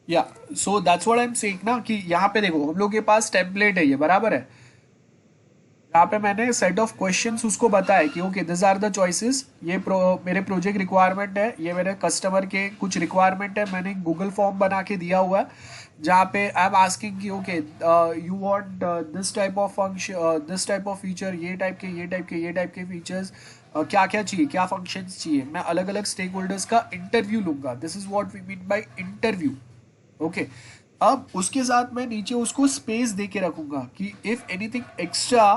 या सो that's what I am saying ना, कि यहाँ पे देखो हम लोग के पास template है, ये बराबर है। यहाँ पे मैंने सेट ऑफ क्वेश्चंस उसको बताया कि okay this are the choices, ये मेरे प्रोजेक्ट रिक्वायरमेंट है, ये मेरे कस्टमर के कुछ रिक्वायरमेंट है, मैंने गूगल फॉर्म बना के दिया हुआ है जहाँ पे आई एम आस्किंग कि okay you want this type of function, this type of feature, ये टाइप के ये टाइप के ये टाइप के फीचर्स, क्या क्या चाहिए, क्या फंक्शंस चाहिए। मैं अलग अलग स्टेक होल्डर्स का इंटरव्यू लूंगा, this is what we mean by interview, okay. अब उसके साथ मैं नीचे उसको स्पेस दे के रखूंगा कि इफ एनीथिंग एक्स्ट्रा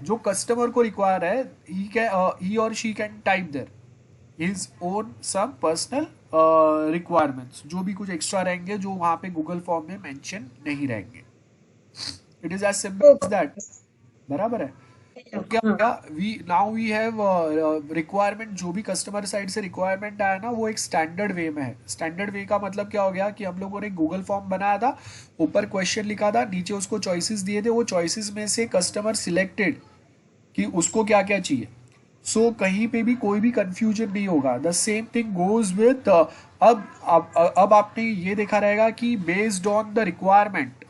जो कस्टमर को रिक्वायर है, ही और she can type there his own some personal requirements, जो भी कुछ एक्स्ट्रा रहेंगे जो वहां पे गूगल फॉर्म में मेंशन नहीं रहेंगे। It is as simple as that, बराबर है। तो क्या होगा, वी हैव रिक्वायरमेंट, जो भी कस्टमर साइड से रिक्वायरमेंट आया ना वो एक स्टैंडर्ड वे में है। स्टैंडर्ड वे का मतलब क्या हो गया कि हम लोगों ने गूगल फॉर्म बनाया था, ऊपर क्वेश्चन लिखा था, नीचे उसको चॉइसेस दिए थे, वो चॉइसेस में से कस्टमर सिलेक्टेड कि उसको क्या क्या चाहिए। सो कहीं पे भी कोई भी कंफ्यूजन नहीं होगा। The same thing goes with अब आपने ये देखा रहेगा कि based on the requirement,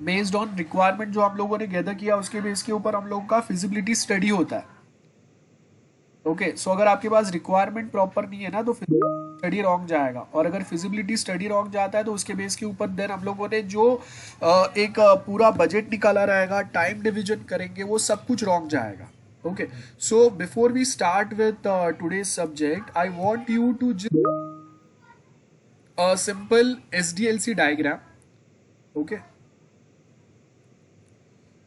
based on requirement जो हम लोगों ने गैदर किया उसके बेस के ऊपर हम लोगों का फिजिबिलिटी स्टडी होता है, ओके। सो अगर आपके पास रिक्वायरमेंट प्रॉपर नहीं है ना तो स्टडी रॉन्ग जाएगा, और अगर फिजिबिलिटी स्टडी रॉन्ग जाता है तो उसके बेस के ऊपर देन हम लोगों ने जो एक पूरा बजट निकाला रहेगा, टाइम डिवीजन करेंगे, वो सब कुछ रॉन्ग जाएगा, okay. So before we start with today's subject, I want you to a simple SDLC diagram, okay.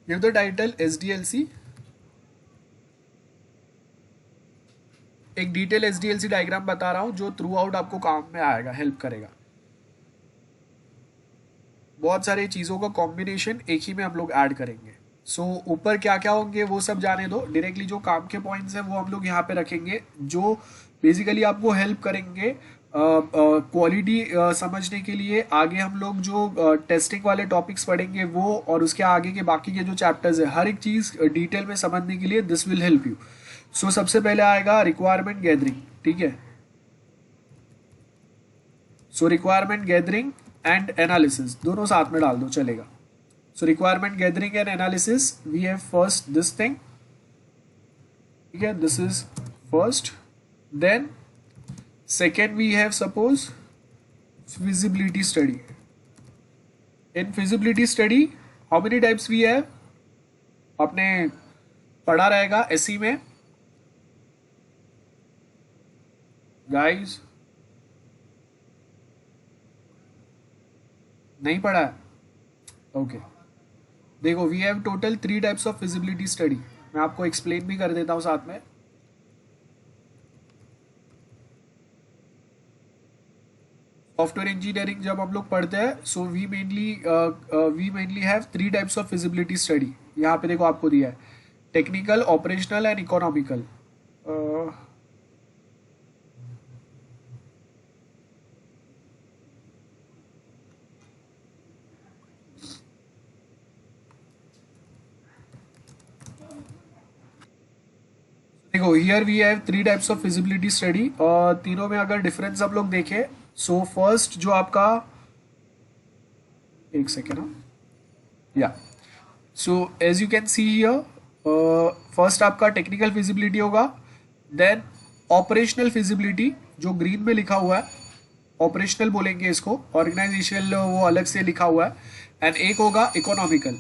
Give the title SDLC, एक डिटेल SDLC डायग्राम बता रहा हूं जो थ्रू आउट आपको काम में आएगा, हेल्प करेगा। बहुत सारी चीजों का कॉम्बिनेशन एक ही में हम लोग ऐड करेंगे। सो ऊपर क्या क्या होंगे वो सब जाने दो, डायरेक्टली जो काम के पॉइंट्स हैं वो हम लोग यहाँ पे रखेंगे, जो बेसिकली आपको हेल्प करेंगे क्वालिटी समझने के लिए। आगे हम लोग जो टेस्टिंग वाले टॉपिक्स पढ़ेंगे वो, और उसके आगे के बाकी के जो चैप्टर्स है, हर एक चीज डिटेल में समझने के लिए this will help you. So सबसे पहले आएगा रिक्वायरमेंट गैदरिंग, ठीक है। So requirement gathering and analysis दोनों साथ में डाल दो, चलेगा। So requirement gathering and analysis, we have first this thing, ठीक है, this is first. Then second we have suppose feasibility study. In feasibility study how many types we have, आपने पढ़ा रहेगा SE में guys, नहीं पढ़ा है, ओके। देखो we have total 3 types of feasibility study, मैं आपको एक्सप्लेन भी कर देता हूं साथ में। सॉफ्टवेयर इंजीनियरिंग जब हम लोग पढ़ते हैं, so we mainly have 3 types of feasibility study. यहाँ पे देखो आपको दिया है, टेक्निकल, ऑपरेशनल एंड इकोनॉमिकल। देखो here we have 3 types of feasibility study, तीनों में अगर डिफरेंस हम लोग देखें, सो फर्स्ट जो आपका, एक सेकेंड या, so as you can see here, first आपका टेक्निकल फिजिबिलिटी होगा, देन ऑपरेशनल फिजिबिलिटी जो ग्रीन में लिखा हुआ है, ऑपरेशनल बोलेंगे इसको, ऑर्गेनाइजेशनल वो अलग से लिखा हुआ है, एंड एक होगा इकोनॉमिकल।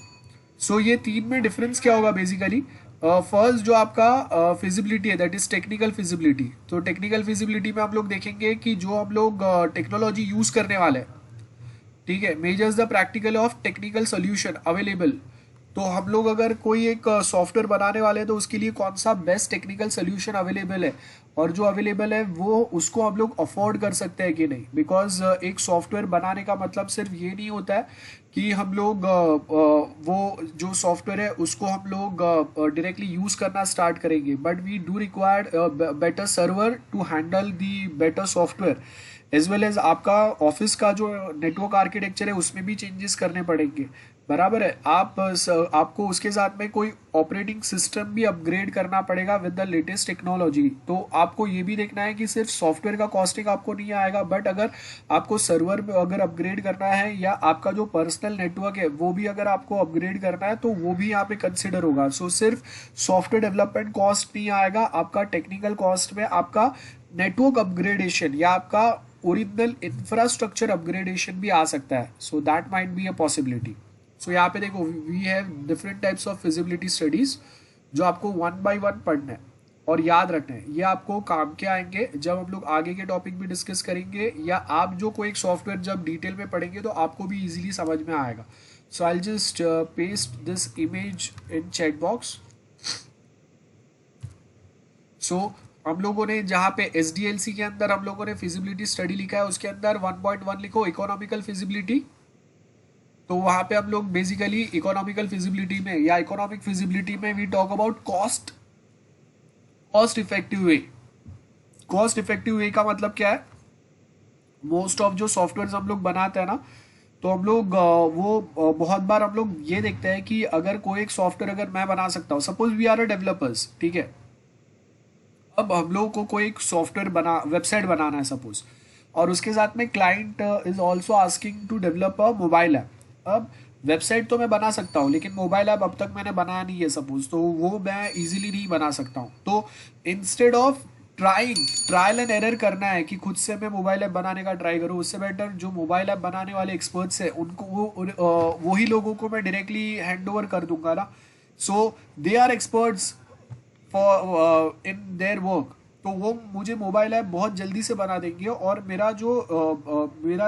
सो ये तीन में डिफरेंस क्या होगा बेसिकली, फर्स्ट जो आपका फिजिबिलिटी है दैट इज टेक्निकल फिजिबिलिटी। तो टेक्निकल फिजिबिलिटी में हम लोग देखेंगे कि जो हम लोग टेक्नोलॉजी यूज करने वाले हैं, ठीक है, measures the practical of technical solution available. तो हम लोग अगर कोई एक सॉफ्टवेयर बनाने वाले हैं तो उसके लिए कौन सा बेस्ट टेक्निकल सोल्यूशन अवेलेबल है, और जो अवेलेबल है वो उसको हम लोग अफोर्ड कर सकते हैं कि नहीं। बिकॉज एक सॉफ्टवेयर बनाने का मतलब सिर्फ ये नहीं होता है कि हम लोग वो जो सॉफ्टवेयर है उसको हम लोग डायरेक्टली यूज करना स्टार्ट करेंगे, but we do required better server to handle the better software, as well as आपका ऑफिस का जो नेटवर्क आर्किटेक्चर है उसमें भी चेंजेस करने पड़ेंगे, बराबर है। आपको उसके साथ में कोई ऑपरेटिंग सिस्टम भी अपग्रेड करना पड़ेगा विद द लेटेस्ट टेक्नोलॉजी। तो आपको ये भी देखना है कि सिर्फ सॉफ्टवेयर का कॉस्टिंग आपको नहीं आएगा, बट अगर आपको सर्वर अगर अपग्रेड करना है या आपका जो पर्सनल नेटवर्क है वो भी अगर आपको अपग्रेड करना है तो वो भी यहाँ पे कंसिडर होगा। सो सिर्फ सॉफ्टवेयर डेवलपमेंट कॉस्ट नहीं आएगा, आपका टेक्निकल कॉस्ट में आपका नेटवर्क अपग्रेडेशन या आपका ओरिजिनल इंफ्रास्ट्रक्चर अपग्रेडेशन भी आ सकता है। So that might be a possibility. So यहाँ पे देखो we have different types of feasibility studies जो आपको 1 बाय 1 पढ़ना है और याद रखना है। ये आपको काम के आएंगे जब हम लोग आगे के टॉपिक भी डिस्कस करेंगे, या आप जो कोई एक सॉफ्टवेयर जब डिटेल में पढ़ेंगे तो आपको भी इजीली समझ में आएगा। So I just paste this image in chat box. So हम लोगों ने जहाँ पे SDLC के अंदर हम लोगों ने फिजिबिलिटी स्टडी लिखा है उसके अंदर 1.1 लिखो इकोनॉमिकल फिजिबिलिटी। तो वहाँ पे हम लोग बेसिकली इकोनॉमिकल फिजिबिलिटी में या इकोनॉमिक फिजिबिलिटी में we talk about cost effective way. Cost effective way का मतलब क्या है, मोस्ट ऑफ जो सॉफ्टवेयर हम लोग बनाते हैं ना, तो हम लोग बहुत बार हम लोग ये देखते हैं कि अगर कोई एक सॉफ्टवेयर अगर मैं बना सकता हूँ, suppose we are a developers, ठीक है, अब हम लोग को कोई एक सॉफ्टवेयर वेबसाइट बनाना है सपोज, और उसके साथ में client is also asking to develop a mobile app. अब वेबसाइट तो मैं बना सकता हूँ लेकिन मोबाइल ऐप अब तक मैंने बनाया नहीं है सपोज, तो वो मैं इजीली नहीं बना सकता हूँ। तो instead of trial and error करना है कि खुद से मैं मोबाइल ऐप बनाने का ट्राई करूँ, उससे बेटर जो मोबाइल ऐप बनाने वाले एक्सपर्ट्स हैं उनको वही लोगों को मैं डायरेक्टली हैंड ओवर कर दूंगा ना। So they are experts for in their work, तो वो मुझे मोबाइल ऐप बहुत जल्दी से बना देंगे और मेरा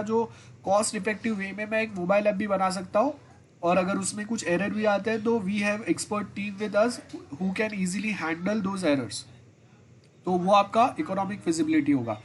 जो कॉस्ट इफेक्टिव वे में मैं एक मोबाइल ऐप भी बना सकता हूँ। और अगर उसमें कुछ एरर भी आते हैं तो we have expert team with us who can easily handle those errors. तो वो आपका इकोनॉमिक फिजिबिलिटी होगा।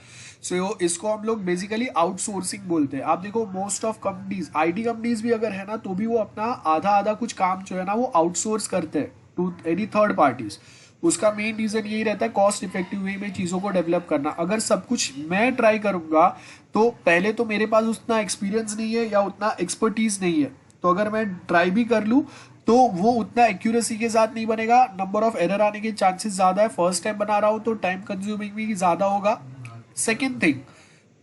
सो इसको हम लोग बेसिकली आउटसोर्सिंग बोलते हैं। आप देखो most of companies, IT companies भी अगर है ना, तो भी वो अपना आधा कुछ काम जो है ना वो आउटसोर्स करते हैं टू एनी थर्ड पार्टीज। उसका मेन रीजन यही रहता है कॉस्ट इफेक्टिव वे में चीज़ों को डेवलप करना। अगर सब कुछ मैं ट्राई करूंगा तो पहले तो मेरे पास उतना एक्सपीरियंस नहीं है या उतना एक्सपर्टीज नहीं है, तो अगर मैं ट्राई भी कर लूँ तो वो उतना एक्यूरेसी के साथ नहीं बनेगा, नंबर ऑफ एरर आने के चांसेस ज़्यादा है। फर्स्ट टाइम बना रहा हूँ तो टाइम कंज्यूमिंग भी ज़्यादा होगा। सेकेंड थिंग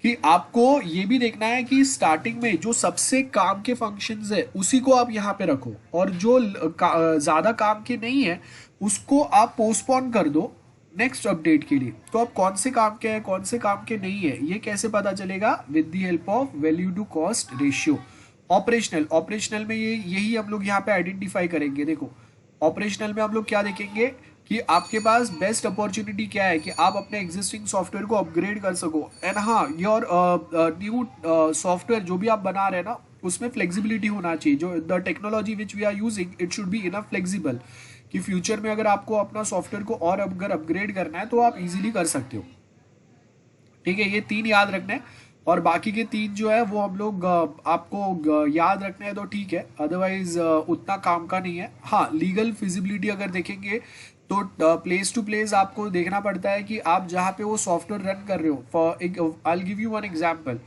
कि आपको ये भी देखना है कि स्टार्टिंग में जो सबसे काम के फंक्शंस है उसी को आप यहाँ पे रखो, और जो ज़्यादा काम के नहीं है उसको आप पोस्टपोन कर दो नेक्स्ट अपडेट के लिए। तो अब कौन से काम के हैं कौन से काम के नहीं है ये कैसे पता चलेगा, with the help of value to cost ratio. Operational में यही हम लोग यहाँ पे आइडेंटिफाई करेंगे। देखो ऑपरेशनल में हम लोग क्या देखेंगे कि आपके पास बेस्ट अपॉर्चुनिटी क्या है कि आप अपने एग्जिस्टिंग सॉफ्टवेयर को अपग्रेड कर सको, एंड हाँ योर न्यू सॉफ्टवेयर जो भी आप बना रहे हैं ना उसमें फ्लेक्सिबिलिटी होना चाहिए। जो the technology which we are using it should be enough flexible कि फ्यूचर में अगर आपको अपना सॉफ्टवेयर को और अगर अपग्रेड करना है तो आप इजीली कर सकते हो। ठीक है, ये 3 याद रखना है। और बाकी के 3 जो है वो हम लोग आपको याद रखना है तो ठीक है, अदरवाइज उतना काम का नहीं है। हाँ, लीगल फिजिबिलिटी अगर देखेंगे तो प्लेस टू प्लेस आपको देखना पड़ता है कि आप जहाँ पे वो सॉफ्टवेयर रन कर रहे हो। फॉर एक I give you one example,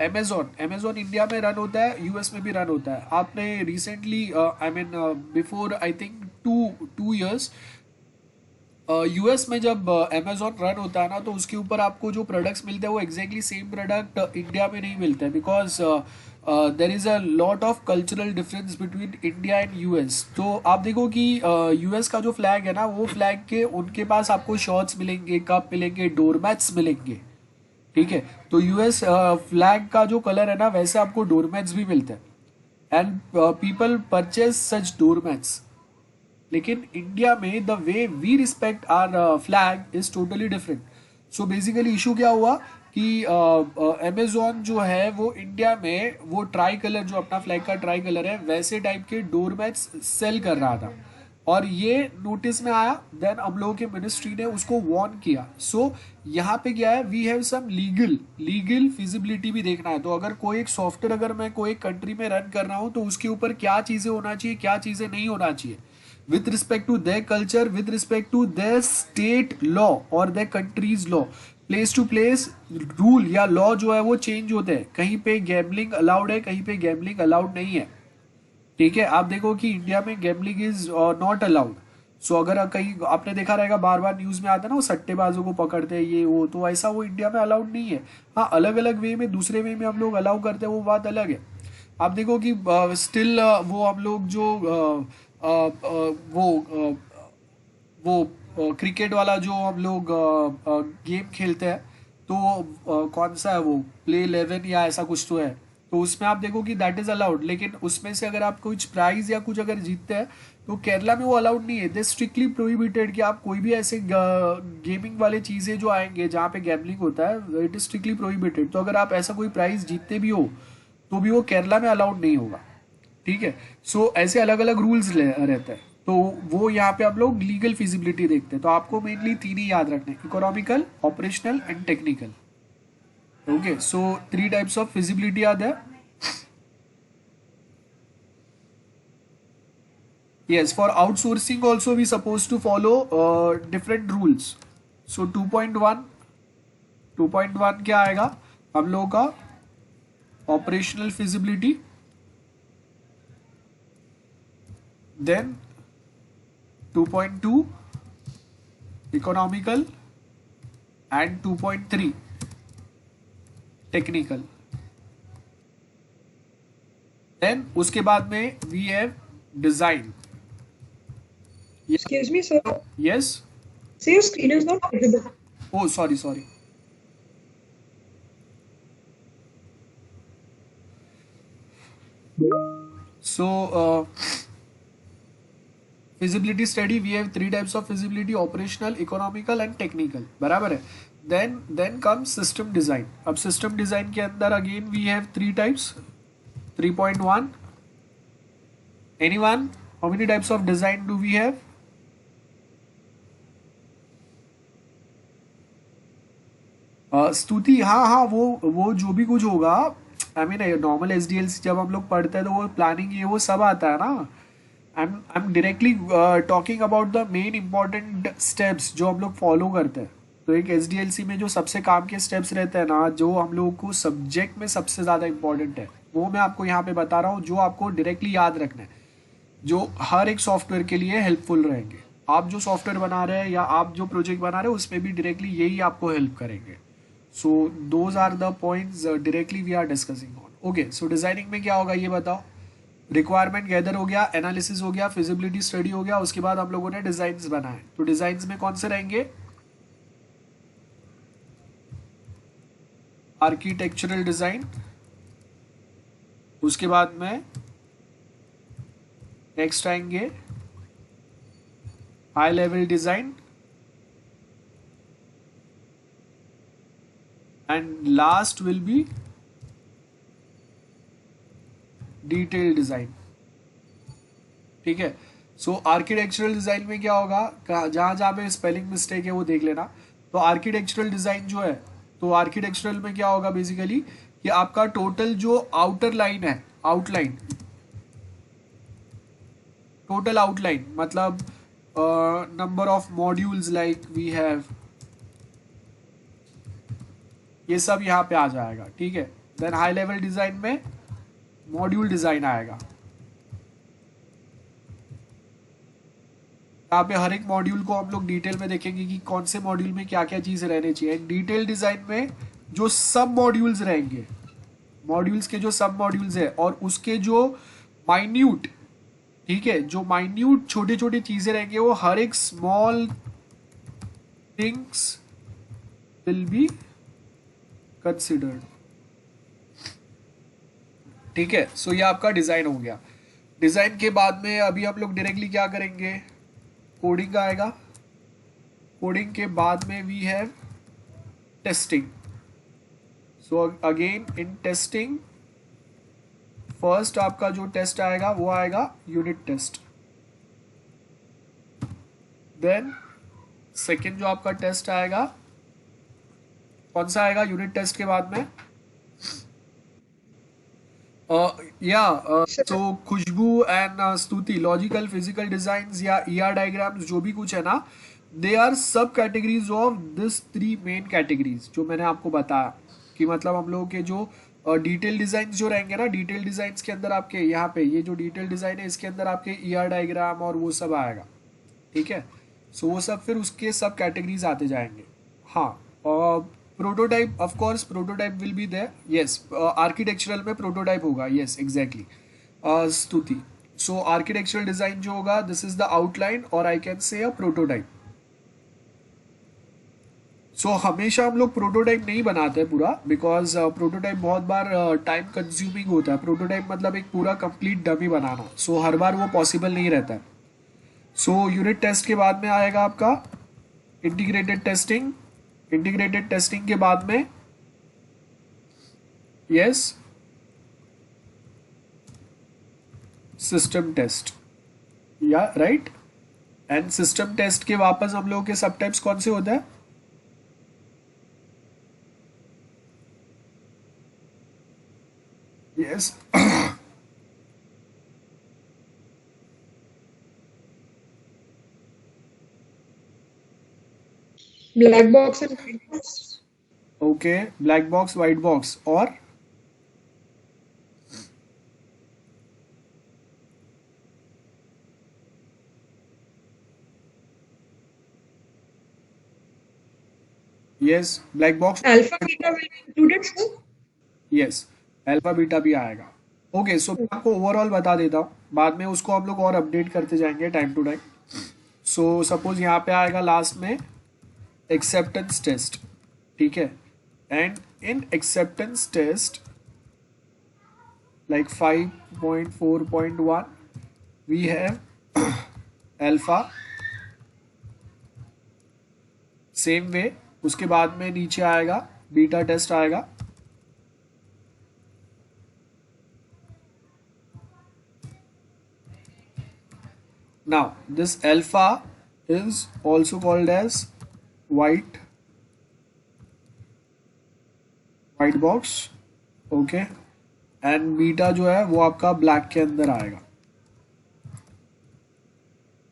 Amazon India में रन होता है, यूएस में भी रन होता है। आपने recently I mean before I think 2 years US में जब अमेजोन रन होता है ना, तो उसके ऊपर आपको जो प्रोडक्ट्स मिलते हैं वो एग्जैक्टली सेम प्रोडक्ट इंडिया में नहीं मिलते हैं, because there is a lot of cultural difference between India and US. तो आप देखो कि यूएस का जो फ्लैग है ना, वो फ्लैग के उनके पास आपको शॉर्ट्स मिलेंगे, कप मिलेंगे, डोरमैट्स मिलेंगे, ठीक है। तो यूएस फ्लैग का जो कलर है ना, वैसे आपको डोरमैट्स भी मिलते हैं and people purchase such doormats. लेकिन इंडिया में the way we respect our flag is totally different. So basically issue क्या हुआ कि अमेजोन जो है वो इंडिया में वो ट्राई कलर, जो अपना फ्लैग का ट्राई कलर है, वैसे टाइप के डोरमैट्स सेल कर रहा था और ये नोटिस में आया। देन हम लोगों के मिनिस्ट्री ने उसको वार्न किया। सो यहाँ पे क्या है, we have some legal feasibility भी देखना है। तो अगर कोई एक सॉफ्टवेयर अगर मैं कोई कंट्री में रन कर रहा हूँ तो उसके ऊपर क्या चीज़ें होना चाहिए, क्या चीज़ें नहीं होना चाहिए, with respect to their culture, with respect to their state law और their country's law। Place to place rule या लॉ जो है वो चेंज होते हैं। कहीं पे गैम्बलिंग अलाउड है, कहीं पे गैम्बलिंग अलाउड नहीं है, ठीक है। आप देखो कि इंडिया में गैम्बलिंग इज नॉट अलाउड। सो अगर कहीं आपने देखा रहेगा बार बार न्यूज में आता है ना, वो सट्टेबाजों को पकड़ते हैं ये वो, तो ऐसा वो इंडिया में अलाउड नहीं है। हाँ, अलग अलग वे में, दूसरे वे में हम लोग अलाउ करते हैं, वो बात अलग है। आप देखो कि स्टिल वो हम लोग जो वो क्रिकेट वाला जो हम लोग गेम खेलते हैं, तो कौन सा है वो, प्ले 11 या ऐसा कुछ तो है, तो उसमें आप देखो कि दैट इज अलाउड। लेकिन उसमें से अगर आप कुछ प्राइज या कुछ अगर जीतते हैं तो केरला में वो अलाउड नहीं है। दे स्ट्रिक्टली प्रोहिबिटेड कि आप कोई भी ऐसे गेमिंग वाले चीज़ें जो आएंगे जहाँ पे गैम्बलिंग होता है, इट इज स्ट्रिक्टली प्रोहिबिटेड। तो अगर आप ऐसा कोई प्राइज जीतते भी हो तो भी वो केरला में अलाउड नहीं होगा, ठीक है। सो ऐसे अलग अलग रूल्स रहते हैं। तो वो यहाँ पे आप लोग लीगल फिजिबिलिटी देखते हैं। तो आपको मेनली 3 ही याद रखने, economical, operational and technical. Okay, so 3 types of feasibility are there. Yes, for outsourcing also we supposed to follow different rules. So 2.1 क्या आएगा हम लोगों का, operational feasibility. Then 2.2 economical and 2.3 technical. Then उसके बाद में we have design. Excuse me, sir. Yes. See, your screen is not visible. Oh, sorry. So, feasibility study, we have 3 types of feasibility: operational, economical and technical. बराबर है। Then comes system design. अब system design के अंदर again we have 3 types. 3.1. Anyone? How many types of design do we have? स्तुति, हाँ, वो जो भी कुछ होगा, आई मीन नॉर्मल एसडीएलसी जब हम लोग पढ़ते हैं तो वो प्लानिंग ये वो सब आता है ना। आई am directly talking about the main important steps जो हम लोग फॉलो करते हैं। तो एक एसडीएलसी में जो सबसे काम के स्टेप्स रहते हैं ना, जो हम लोगों को सब्जेक्ट में सबसे ज़्यादा इंपॉर्टेंट है, वो मैं आपको यहाँ पे बता रहा हूँ, जो आपको डायरेक्टली याद रखना है, जो हर एक सॉफ्टवेयर के लिए हेल्पफुल रहेंगे। आप जो सॉफ्टवेयर बना रहे हैं या आप जो प्रोजेक्ट बना रहे हैं उसमें भी डायरेक्टली यही आपको हेल्प करेंगे। So those are the points directly we are discussing on. Okay, so designing में क्या होगा ये बताओ। रिक्वायरमेंट गैदर हो गया, एनालिसिस हो गया, फिजिबिलिटी स्टडी हो गया, उसके बाद हम लोगों ने डिजाइन्स बनाए। तो डिजाइन्स में कौन से रहेंगे, आर्किटेक्चरल डिजाइन, उसके बाद में नेक्स्ट आएंगे high level design, and last will be detail design, ठीक है। सो आर्किटेक्चरल डिजाइन में क्या होगा, जहां जहां पे स्पेलिंग मिस्टेक है वो देख लेना। तो आर्किटेक्चरल डिजाइन जो है, तो आर्किटेक्चरल में क्या होगा बेसिकली कि आपका टोटल जो आउटर लाइन है, आउटलाइन, टोटल आउटलाइन मतलब number of modules like we have, ये सब यहाँ पे आ जाएगा, ठीक है। देन हाई लेवल डिजाइन में मॉड्यूल डिजाइन आएगा, यहाँ पे हर एक मॉड्यूल को हम लोग डिटेल में देखेंगे कि कौन से मॉड्यूल में क्या क्या चीज़ रहनी चाहिए। डिटेल डिजाइन में जो सब मॉड्यूल्स रहेंगे, मॉड्यूल्स के जो सब मॉड्यूल्स है और उसके जो माइन्यूट, ठीक है, जो माइन्यूट छोटे छोटे चीज़ें रहेंगे वो हर एक small things will be considered, ठीक है। सो ये आपका डिज़ाइन हो गया। डिज़ाइन के बाद में अभी हम लोग डायरेक्टली क्या करेंगे, कोडिंग आएगा। कोडिंग के बाद में we have testing. So again in testing first आपका जो टेस्ट आएगा वो आएगा यूनिट टेस्ट। देन सेकेंड जो आपका टेस्ट आएगा कौन सा आएगा यूनिट टेस्ट के बाद में, तो खुशबू एंड स्तुति लॉजिकल फिजिकल डिजाइंस या ईआर डायग्राम्स जो भी कुछ है ना, दे आर सब categories of this 3 main categories जो मैंने आपको बताया कि मतलब हम लोगों के जो डिटेल डिजाइन जो रहेंगे ना, डिटेल डिजाइन के अंदर आपके यहाँ पे ये जो डिटेल डिजाइन है इसके अंदर आपके ईआर डायग्राम और वो सब आएगा, ठीक है। सो वो सब फिर उसके सब कैटेगरीज आते जाएंगे। हाँ, prototype of course prototype will be there, yes architectural में प्रोटोटाइप होगा, yes exactly Stuti. So architectural design जो होगा दिस इज द आउटलाइन और आई कैन से अ प्रोटोटाइप। सो हमेशा हम लोग प्रोटोटाइप नहीं बनाते हैं पूरा, बिकॉज प्रोटोटाइप बहुत बार टाइम कंज्यूमिंग होता है। प्रोटोटाइप मतलब एक पूरा कंप्लीट डमी बनाना, सो हर बार वो पॉसिबल नहीं रहता है। सो यूनिट टेस्ट के बाद में आएगा आपका इंटीग्रेटेड टेस्टिंग। इंटीग्रेटेड टेस्टिंग के बाद में यस सिस्टम टेस्ट, या राइट। एंड सिस्टम टेस्ट के वापस हम लोगों के सब टाइप्स कौन से होते हैं, yes Black box and white box. Okay, black box white box और yes black box Alpha beta will be included, sir. Yes alpha beta भी आएगा। ओके, सो मैं आपको ओवरऑल बता देता हूँ, बाद में उसको हम लोग और अपडेट करते जाएंगे time to time. So suppose यहाँ पे आएगा लास्ट में एक्सेप्टेंस टेस्ट, ठीक है। And in acceptance test like 5.4.1 we have alpha, same way. उसके बाद में नीचे आएगा बीटा टेस्ट आएगा, now this alpha is also called as white box, okay, and beta जो है वो आपका black के अंदर आएगा।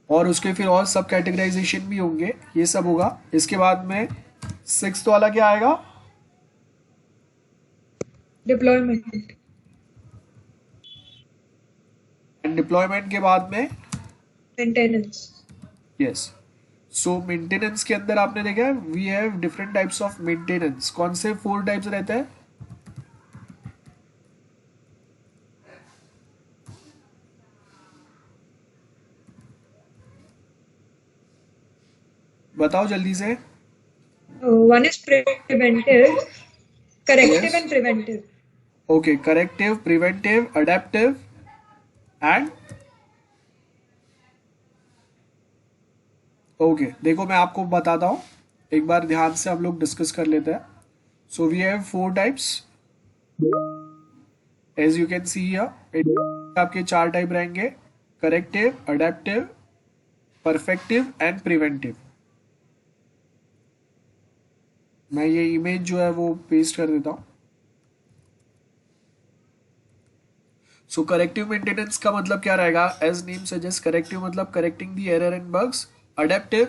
और उसके फिर और सब कैटेगराइजेशन भी होंगे, ये सब होगा। इसके बाद में 6th वाला क्या आएगा, Deployment. एंड डिप्लॉयमेंट के बाद में Maintenance. यस। सो मेंटेनेंस के अंदर आपने देखा है we have different types of maintenance. कौन से 4 टाइप्स रहते हैं, बताओ जल्दी से। One is preventive, corrective, Yes. and preventive. Okay, corrective, preventive, adaptive and okay, देखो मैं आपको बताता हूँ, एक बार ध्यान से हम लोग डिस्कस कर लेते हैं। So we have 4 types as you can see here. आपके 4 टाइप रहेंगे, corrective, adaptive, perfective and preventive. मैं ये इमेज जो है वो पेस्ट कर देता हूँ। सो करेक्टिव मेंटेनेंस का मतलब क्या रहेगा? एज नेम सजेस्ट, करेक्टिव मतलब correcting the error and bugs. Adaptive,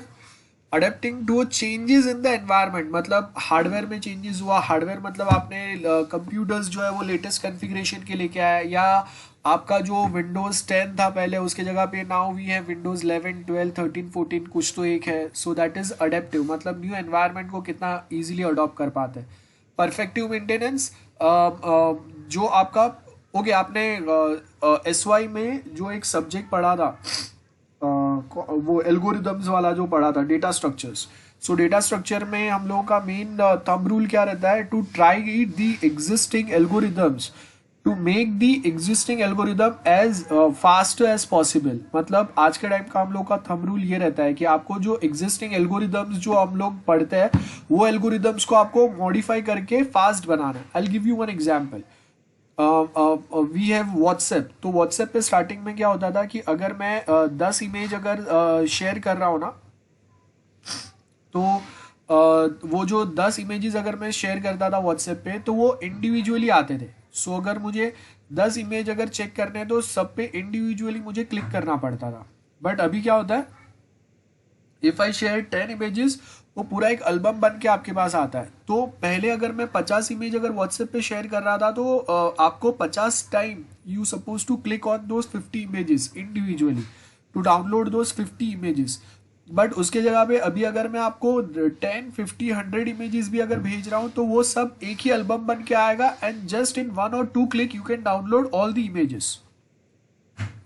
adapting to changes in the environment, मतलब हार्डवेयर में चेंजेस हुआ। हार्डवेयर मतलब आपने कंप्यूटर्स जो है वो लेटेस्ट कॉन्फ़िगरेशन के लेके आया, या आपका जो विंडोज 10 था पहले उसके जगह पे नाउ वी है विंडोज 11 12 13 14 कुछ तो एक है। सो दैट इज अडेप्टिव, मतलब न्यू एनवायरनमेंट को कितना इजीली अडॉप्ट कर पाते हैं। परफेक्टिव मेंटेनेंस जो आपका, ओके आपने एस वाई में जो एक सब्जेक्ट पढ़ा था, वो एल्गोरिदम्स वाला जो पढ़ा था, डेटा स्ट्रक्चर्स। सो डेटा स्ट्रक्चर में हम लोगों का मेन थंब रूल क्या रहता है? To try the existing algorithms, to make the existing algorithm as fast as possible. मतलब आज के टाइम का हम लोग का थंब रूल ये रहता है कि आपको जो एग्जिस्टिंग एल्गोरिदम्स जो हम लोग पढ़ते हैं वो एल्गोरिदम्स को आपको मॉडिफाई करके फास्ट बनाना है। I will give you one example. We have WhatsApp. तो व्हाट्सएप पे स्टार्टिंग में क्या होता था कि अगर मैं 10 इमेज अगर शेयर कर रहा हूँ ना, तो वो जो 10 इमेजेस अगर मैं शेयर करता था व्हाट्सएप पे तो वो इंडिविजुअली आते थे। सो अगर मुझे 10 इमेज अगर चेक करने हैं तो सब पे इंडिविजुअली मुझे क्लिक करना पड़ता था। बट अभी क्या होता है, इफ आई शेयर 10 इमेजेस, वो पूरा एक एल्बम बन के आपके पास आता है। तो पहले अगर मैं 50 इमेज अगर व्हाट्सएप पे शेयर कर रहा था तो आपको 50 time you suppose to click on those 50 images individually to download those 50 images. But उसके जगह पे अभी अगर मैं आपको 10 50 100 इमेजेस भी अगर भेज रहा हूँ तो वो सब एक ही एल्बम बन के आएगा, and just in 1 or 2 click you can download all the images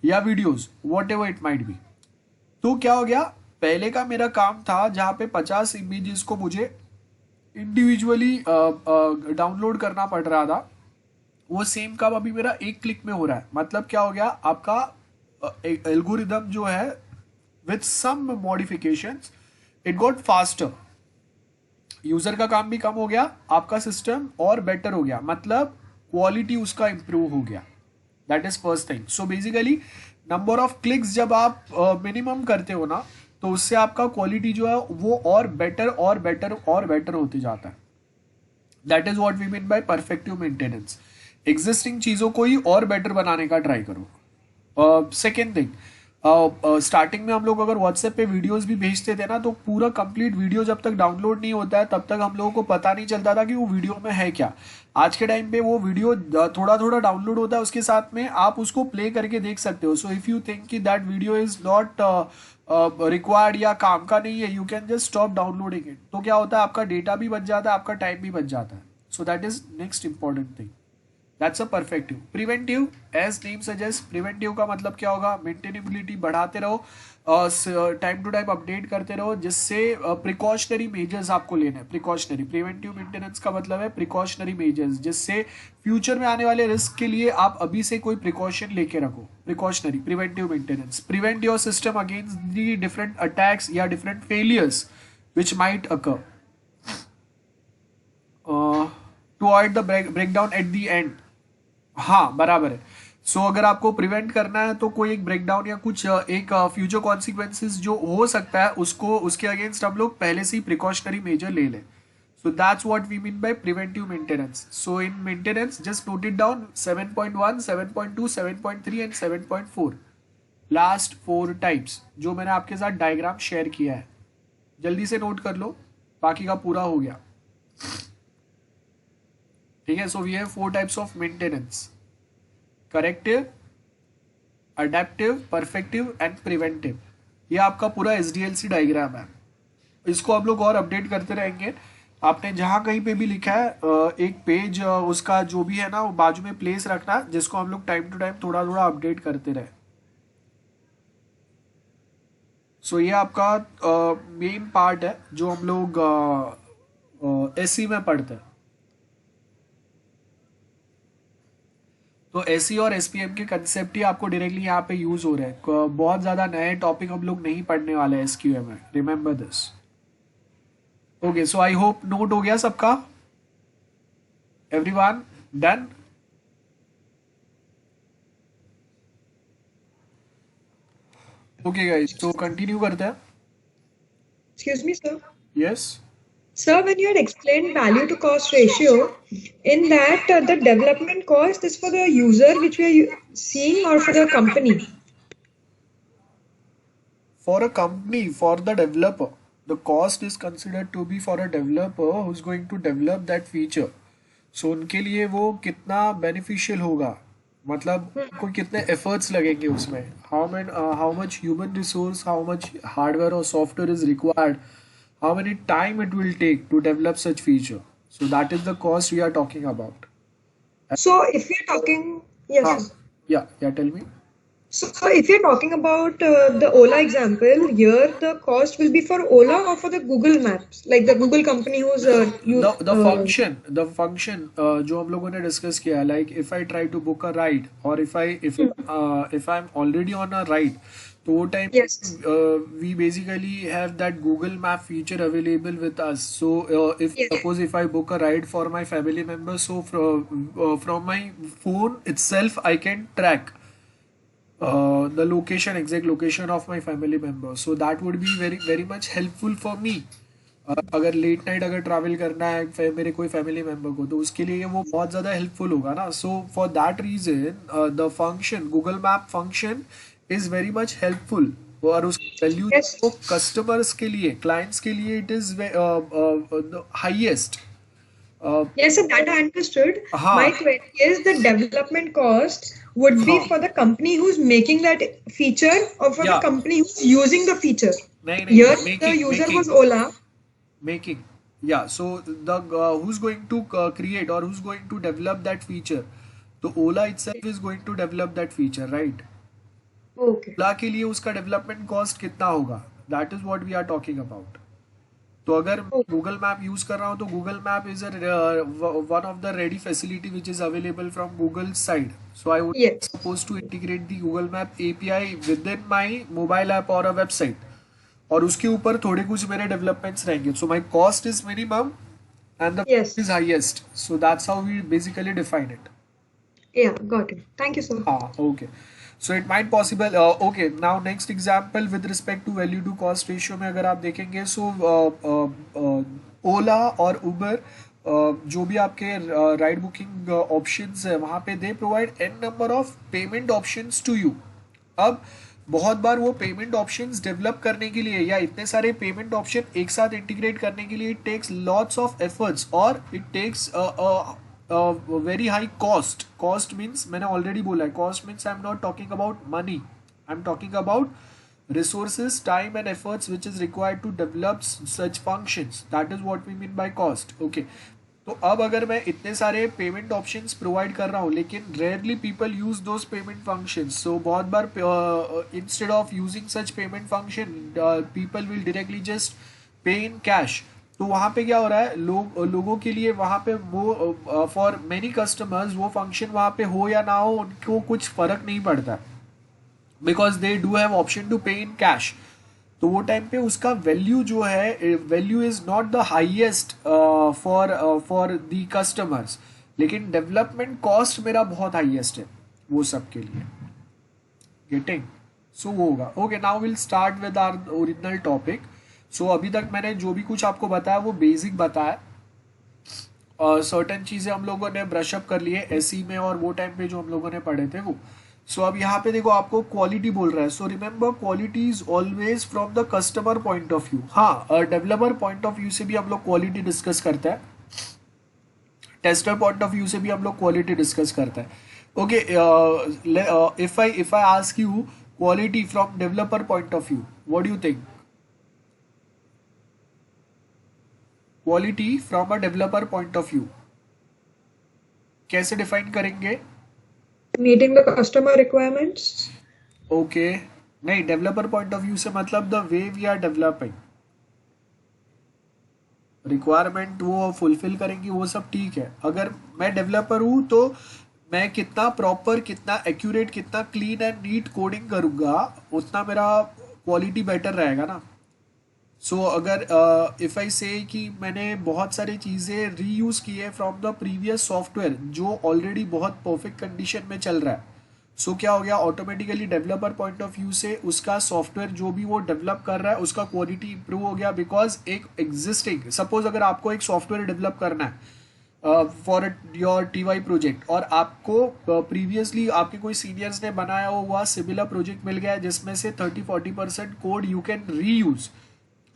या videos, whatever it might be. तो क्या हो गया, पहले का मेरा काम था जहां पे 50 इमेजेस को मुझे इंडिविजुअली डाउनलोड करना पड़ रहा था, वो सेम काम अभी मेरा एक क्लिक में हो रहा है। मतलब क्या हो गया, आपका एल्गोरिदम जो है with some modifications it got faster. User का काम भी कम हो गया, आपका सिस्टम और बेटर हो गया, मतलब क्वालिटी उसका इंप्रूव हो गया। That is first thing. So basically number of clicks जब आप मिनिमम करते हो ना, तो उससे आपका क्वालिटी जो है वो और बेटर और बेटर और बेटर होते जाता है। That is what we mean by perfective maintenance. Existing चीजों को ही और बेटर बनाने का ट्राई करो। सेकेंड थिंग, स्टार्टिंग में हम लोग अगर व्हाट्सएप पे वीडियोस भी भेजते थे ना, तो पूरा कंप्लीट वीडियो जब तक डाउनलोड नहीं होता है तब तक हम लोगों को पता नहीं चलता था कि वो वीडियो में है क्या। आज के टाइम पे वो वीडियो थोड़ा थोड़ा डाउनलोड होता है, उसके साथ में आप उसको प्ले करके देख सकते हो। सो इफ यू थिंक कि that video is not required या काम का नहीं है, you can just stop downloading it. तो क्या होता है, आपका डेटा भी बच जाता है, आपका टाइम भी बच जाता है। So that is next important thing. That's a perfective. Preventive, as name suggest, preventive का मतलब क्या होगा, मेंटेनेबिलिटी बढ़ाते रहो, टाइम टू टाइम अपडेट करते रहो, जिससे प्रिकॉशनरी मेजर्स आपको लेने हैं। प्रिकॉशनरी, प्रिवेंटिव मेंटेनेंस का मतलब है प्रिकॉशनरी मेजर्स, जिससे फ्यूचर में आने वाले रिस्क के लिए आप अभी से कोई प्रिकॉशन लेके रखो। Precautionary, preventive maintenance, prevent your system against the different attacks या different failures which might occur, to avoid the breakdown at the end. हाँ बराबर है। सो अगर आपको प्रिवेंट करना है तो कोई एक ब्रेकडाउन या कुछ एक फ्यूचर कॉन्सिक्वेंसेस जो हो सकता है उसको, उसके अगेंस्ट हम लोग पहले से ही प्रिकॉशनरी मेजर ले लें। So that's what we mean by preventive maintenance. So in maintenance just note it down, 7.1 7.2 7.3 and 7.4, last 4 types जो मैंने आपके साथ डायग्राम शेयर किया है, जल्दी से नोट कर लो, बाकी का पूरा हो गया। ठीक है। So we have 4 types of maintenance, corrective, adaptive, perfective and preventive. ये आपका पूरा SDLC डायग्राम है, इसको आप लोग और अपडेट करते रहेंगे। आपने जहां कहीं पे भी लिखा है एक पेज उसका जो भी है ना वो बाजू में प्लेस रखना, जिसको हम लोग टाइम टू टाइम थोड़ा थोड़ा अपडेट करते रहे। सो ये आपका मेन पार्ट है जो हम लोग SE में पढ़ते हैं। तो SE और SPM के कंसेप्ट ही आपको डायरेक्टली यहाँ पे यूज हो रहे हैं। बहुत ज्यादा नए टॉपिक हम लोग नहीं पढ़ने वाले हैं SQM में, remember this. Okay, so I hope note हो गया सबका, एवरीवन डन। ओके गाइस, तो कंटिन्यू करते हैं। Excuse me, sir. Yes. Sir, when you had explained value to cost ratio, in that the development cost is for the user which we are seeing or for the company? For a company, for the developer, the cost is considered to be for a developer who's going to develop that feature. So उनके लिए वो कितना beneficial होगा, मतलब उनको कितने efforts लगेंगे उसमें, how much human resource, how much hardware or software is required, how many time it will take to develop such feature. So that is the cost we are talking about. So if we are talking, yes. हाँ, Sir. yeah, tell me. So if you're talking about the Ola example, here the cost will be for Ola or for the Google Maps, like the Google company who's the function जो हम लोगों ने discuss किया, like if I try to book a ride or if I'm already on a ride, तो वो time yes. we basically have that Google Map feature available with us. So if Yes. suppose if I book a ride for my family member, so from my phone itself I can track the exact location of my family member. So that would be very very much helpful for me. अगर late night अगर travel करना है मेरे कोई family member को, तो उसके लिए वो बहुत ज़्यादा हेल्पफुल होगा ना. So for that reason the function Google map function is very much helpful. और उस वैल्यू Yes. वो कस्टमर्स के लिए, क्लाइंट्स के लिए it is the highest. Yes, sir, that I understood. हाँ. My query is the development cost would be हाँ. for the company who's making that feature or for the Yeah. company who's using the feature. नहीं Here the making user was making Ola. making yeah. So the who's going to create or who's going to develop that feature, तो Ola itself is going to develop that feature, right? Okay. Ola के लिए उसका development cost कितना होगा, that is what we are talking about. तो अगर Google map use कर रहा हूँ, तो Google map is one of the ready facility which is available from Google side. So I would Yes. Suppose to integrate the Google map API with in my mobile app और a website, और उसके ऊपर थोड़े कुछ मेरे developments रहेंगे. So my cost is minimum and the Yes. is highest. So that's how we basically define it. Yeah, got it. Thank you, sir. Okay. So it might possible. Okay. Now next example with respect to value to cost ratio में अगर आप देखेंगे, so Ola और Uber जो भी आपके ride booking options है वहाँ पे they provide n number of payment options to you. अब बहुत बार वो पेमेंट ऑप्शंस डेवलप करने के लिए या इतने सारे पेमेंट ऑप्शन एक साथ इंटीग्रेट करने के लिए it takes lots of efforts और it takes very high cost. Cost means मैंने ऑलरेडी बोला है, cost means I am not talking about money, I am talking about resources, time and efforts which is required to develop such functions. That is what we mean by cost. Okay. तो अब अगर मैं इतने सारे payment options provide कर रहा हूँ लेकिन rarely people use those payment functions, so बहुत बार instead of using such payment function people will directly just pay in cash. तो वहाँ पे क्या हो रहा है, लोगों के लिए वहाँ पे वो फॉर मेनी कस्टमर्स वो फंक्शन वहाँ पे हो या ना हो उनको कुछ फर्क नहीं पड़ता, because they do have option to pay in cash. तो वो टाइम पे उसका वैल्यू जो है, value is not the highest for the customers, लेकिन डेवलपमेंट कॉस्ट मेरा बहुत हाईएस्ट है वो सब के लिए. गेटिंग? सो वो होगा. Okay, now will start with our original topic. So अभी तक मैंने जो भी कुछ आपको बताया वो बेसिक बताया. सर्टेन चीज़ें हम लोगों ने ब्रशअप कर लिए एसई में और वो टाइम पे जो हम लोगों ने पढ़े थे वो. सो अब यहाँ पे देखो आपको क्वालिटी बोल रहा है. So remember quality is always from the customer point of view. हाँ, डेवलपर पॉइंट ऑफ व्यू से भी हम लोग क्वालिटी डिस्कस करते हैं, टेस्टर पॉइंट ऑफ व्यू से भी हम लोग क्वालिटी डिस्कस करते हैं. Okay, if I ask you quality from developer point of view, what do you think? Quality from a developer point of view कैसे डिफाइन करेंगे? Meeting the customer requirements. Okay, नहीं, developer point of view से मतलब the way we are developing. Requirement वो fulfill करेंगी वो सब ठीक है. अगर मैं डेवलपर हूँ तो मैं कितना प्रॉपर, कितना एक्यूरेट, कितना क्लीन एंड नीट कोडिंग करूँगा उतना मेरा क्वालिटी बेटर रहेगा ना. सो अगर इफ़ आई से कि मैंने बहुत सारी चीज़ें रीयूज़ की है फ्रॉम द प्रीवियस सॉफ्टवेयर जो ऑलरेडी बहुत परफेक्ट कंडीशन में चल रहा है, सो क्या हो गया, automatically developer point of view से उसका सॉफ्टवेयर जो भी वो डेवलप कर रहा है उसका क्वालिटी इंप्रूव हो गया, बिकॉज एक एग्जिस्टिंग, सपोज अगर आपको एक सॉफ्टवेयर डेवलप करना है फॉर योर टीवाई प्रोजेक्ट, और आपको प्रीवियसली आपके कोई सीनियर्स ने बनाया हुआ सिमिलर प्रोजेक्ट मिल गया है जिसमें से 30-40% कोड यू कैन रीयूज,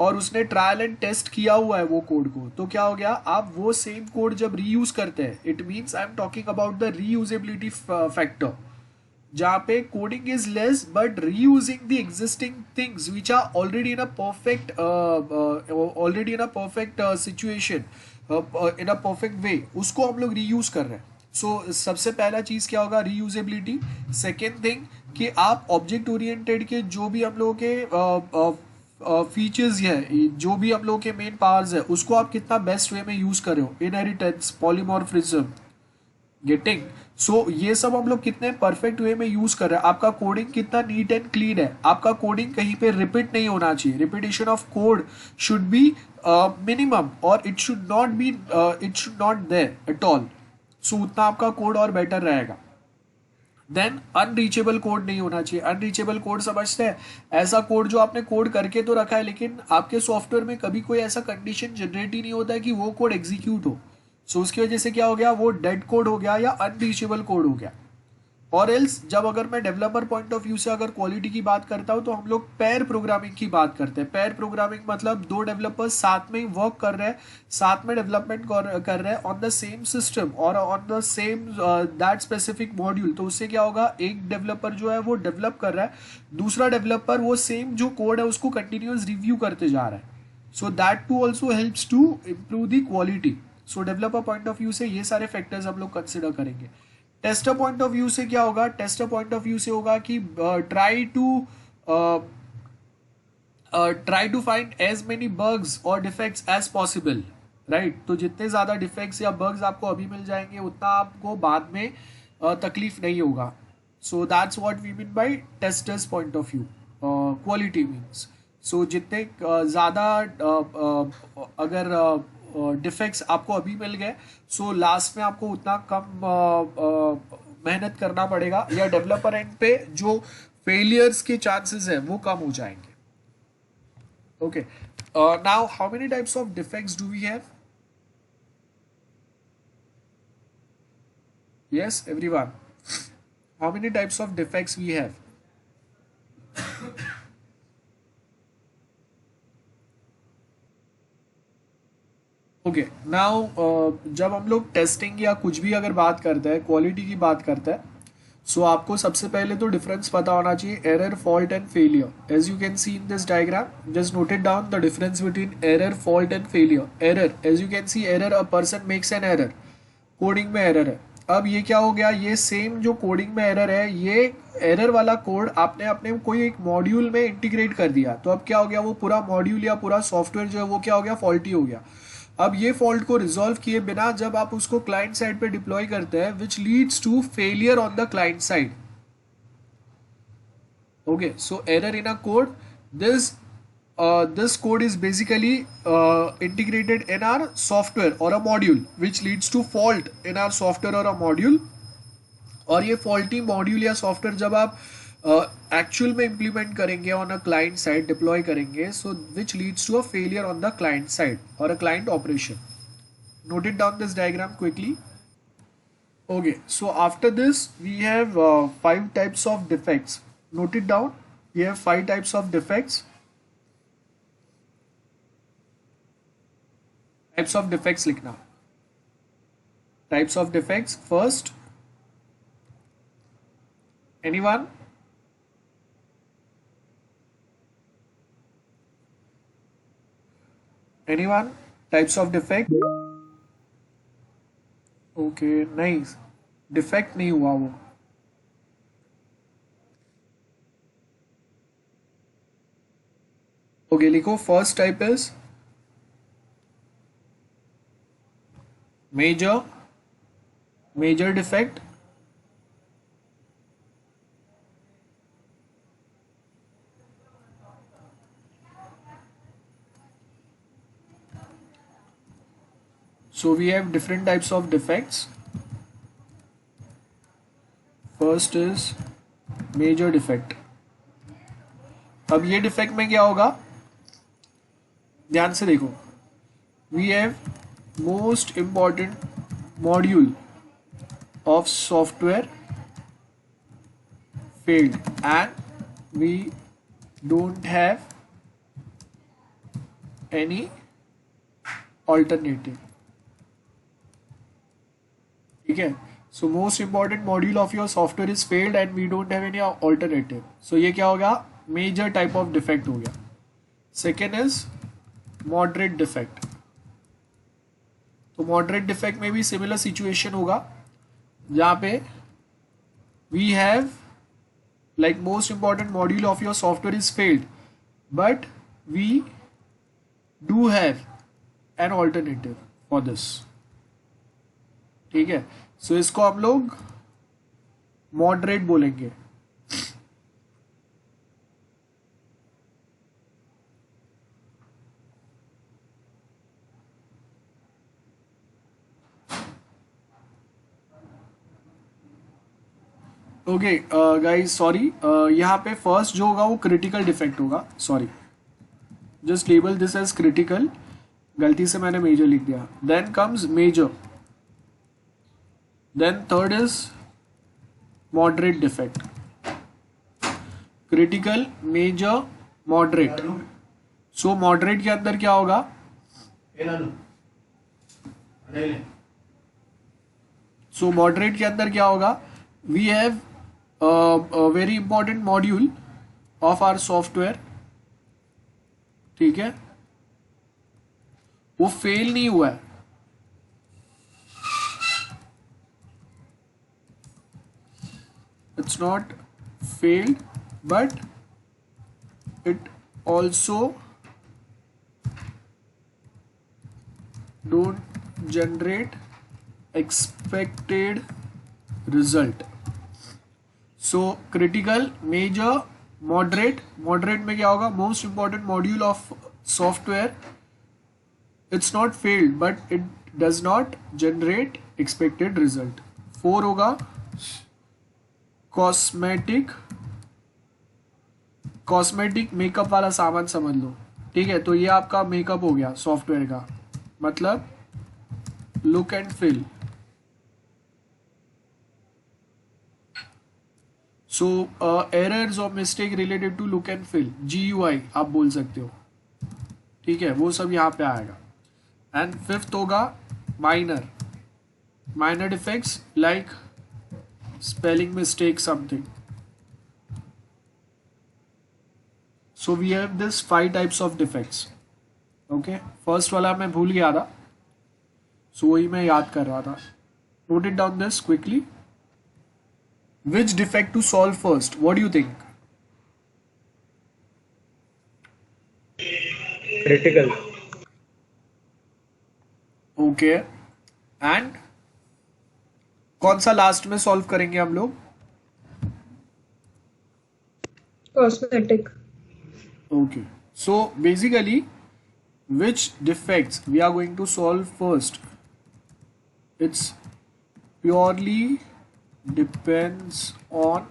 और उसने ट्रायल एंड टेस्ट किया हुआ है वो कोड को, तो क्या हो गया, आप वो सेम कोड जब रीयूज करते हैं, it means I am talking about the reusability factor, जहाँ पे coding is less but reusing the existing things which are already in a perfect situation, in a perfect way, उसको हम लोग reuse कर रहे हैं. सो सबसे पहला चीज क्या होगा, रीयूजेबिलिटी. सेकेंड थिंग कि आप ऑब्जेक्ट ओरिएंटेड के जो भी हम लोगों के फीचर्स है, जो भी हम लोगों के मेन पावर्स है, उसको आप कितना बेस्ट वे में यूज कर रहे हो, इनहेरिटेंस, पॉलीमॉर्फिज्म, गेटिंग. सो ये सब हम लोग कितने परफेक्ट वे में यूज कर रहे हैं, आपका कोडिंग कितना नीट एंड क्लीन है, आपका कोडिंग कहीं पे रिपीट नहीं होना चाहिए, repetition of code should be minimum, और it should not there at all. So उतना आपका कोड और बेटर रहेगा. देन अनरीचेबल कोड नहीं होना चाहिए. अनरीचेबल कोड समझते हैं, ऐसा कोड जो आपने कोड करके तो रखा है लेकिन आपके सॉफ्टवेयर में कभी कोई ऐसा कंडीशन जनरेट ही नहीं होता है कि वो कोड एग्जीक्यूट हो. सो उसकी वजह से क्या हो गया, वो डेड कोड हो गया या अनरीचेबल कोड हो गया. और एल्स जब अगर मैं डेवलपर पॉइंट ऑफ व्यू से अगर क्वालिटी की बात करता हूँ तो हम लोग पेयर प्रोग्रामिंग की बात करते हैं. पेयर प्रोग्रामिंग मतलब दो डेवलपर्स साथ में ही वर्क कर रहे हैं, साथ में डेवलपमेंट कर रहे हैं ऑन द सेम सिस्टम और on the same that specific module. तो उससे क्या होगा, एक डेवलपर जो है वो डेवलप कर रहा है, दूसरा डेवलपर वो सेम जो कोड है उसको कंटिन्यूअस रिव्यू करते जा रहा है. So that too also helps to improve the quality. So developer point of view से ये सारे फैक्टर्स हम लोग कंसिडर करेंगे. टेस्टर पॉइंट ऑफ व्यू से क्या होगा, टेस्टर पॉइंट ऑफ व्यू से होगा कि try to find as many bugs और डिफेक्ट्स एज पॉसिबल, राइट. तो जितने ज्यादा डिफेक्ट्स या बग्स आपको अभी मिल जाएंगे उतना आपको बाद में तकलीफ नहीं होगा. So that's what we mean by testers point of view. Quality means, so जितने ज़्यादा अगर डिफेक्ट्स आपको अभी मिल गए, सो लास्ट में आपको उतना कम मेहनत करना पड़ेगा, या डेवलपर एंड पे जो फेलियर्स के चांसेस है वो कम हो जाएंगे. Okay, now how many types of defects do we have? Yes everyone, how many types of defects we have? Okay, now जब हम लोग टेस्टिंग या कुछ भी अगर बात करते हैं, क्वालिटी की बात करते हैं, सो आपको सबसे पहले तो डिफरेंस पता होना चाहिए error, fault and failure. As you can see in this diagram, just noted down the difference between error, fault and failure. Error, as you can see error, a person makes an error, coding में error है. अब ये क्या हो गया, ये same जो coding में एरर है, ये एरर वाला कोड आपने अपने कोई एक मॉड्यूल में इंटीग्रेट कर दिया, तो अब क्या हो गया, वो पूरा मॉड्यूल या पूरा सॉफ्टवेयर जो है वो क्या हो गया, फॉल्टी हो गया. अब ये फॉल्ट को रिजॉल्व किए बिना जब आप उसको क्लाइंट साइड पे डिप्लॉय करते हैं, which leads to failure on the client side. Okay, so error in a code, this code is basically integrated in our software or a module which leads to fault in our software or a module. और ये faulty module या software जब आप actual में implement करेंगे on a client side, deploy करेंगे, so which leads to a failure on the client side or a client operation. Note it down this diagram quickly. Okay, so after this we have 5 types of defects. Note it down. We have 5 types of defects. Types of defects लिखना. Types of defects. First, anyone? Anyone? Types of defect. Okay, nice. Defect नहीं हुआ वो. Okay, लिखो. First type is major defect. So we have different types of defects. First is major defect. अब ये defect में क्या होगा, ध्यान से देखो, we have most important module of software failed and we don't have any alternative, ठीक है। So most important module of your software is failed and we don't have any alternative. So ये क्या हो गया, मेजर टाइप ऑफ डिफेक्ट हो गया। Second is moderate defect. तो moderate defect में भी सिमिलर सिचुएशन होगा, जहाँ पे we have like most important module of your software is failed but we do have an alternative for this, ठीक है। सो इसको हम लोग मॉडरेट बोलेंगे। ओके गाइज सॉरी, यहाँ पे फर्स्ट जो होगा वो क्रिटिकल डिफेक्ट होगा, sorry just label this as critical, गलती से मैंने मेजर लिख दिया। Then comes major, then third is moderate defect, critical, major, moderate. So moderate के अंदर क्या होगा, सो मॉडरेट के अंदर क्या होगा, we have a very important module of our software, ठीक है, वो फेल नहीं हुआ है, it's not failed but it also don't generate expected result। So critical, major, moderate. Moderate में क्या होगा, most important module of software, it's not failed but it does not generate expected result. 4 होगा cosmetic, cosmetic makeup वाला सामान समझ लो, ठीक है। तो ये आपका मेकअप हो गया सॉफ्टवेयर का, मतलब look and feel. So errors और mistake related to look and feel, GUI आप बोल सकते हो, ठीक है, वो सब यहाँ पे आएगा। एंड फिफ्थ होगा minor, minor defects like spelling mistake something. So we have this 5 types of defects, okay. First वाला मैं भूल गया था, सो वही मैं याद कर रहा था। Note it down this quickly. Which defect to solve first? What do you think? Critical. Okay. And कौन सा लास्ट में सॉल्व करेंगे हम लोग? Cosmetic. Okay. So basically, which defects we are going to solve first? It's purely depends on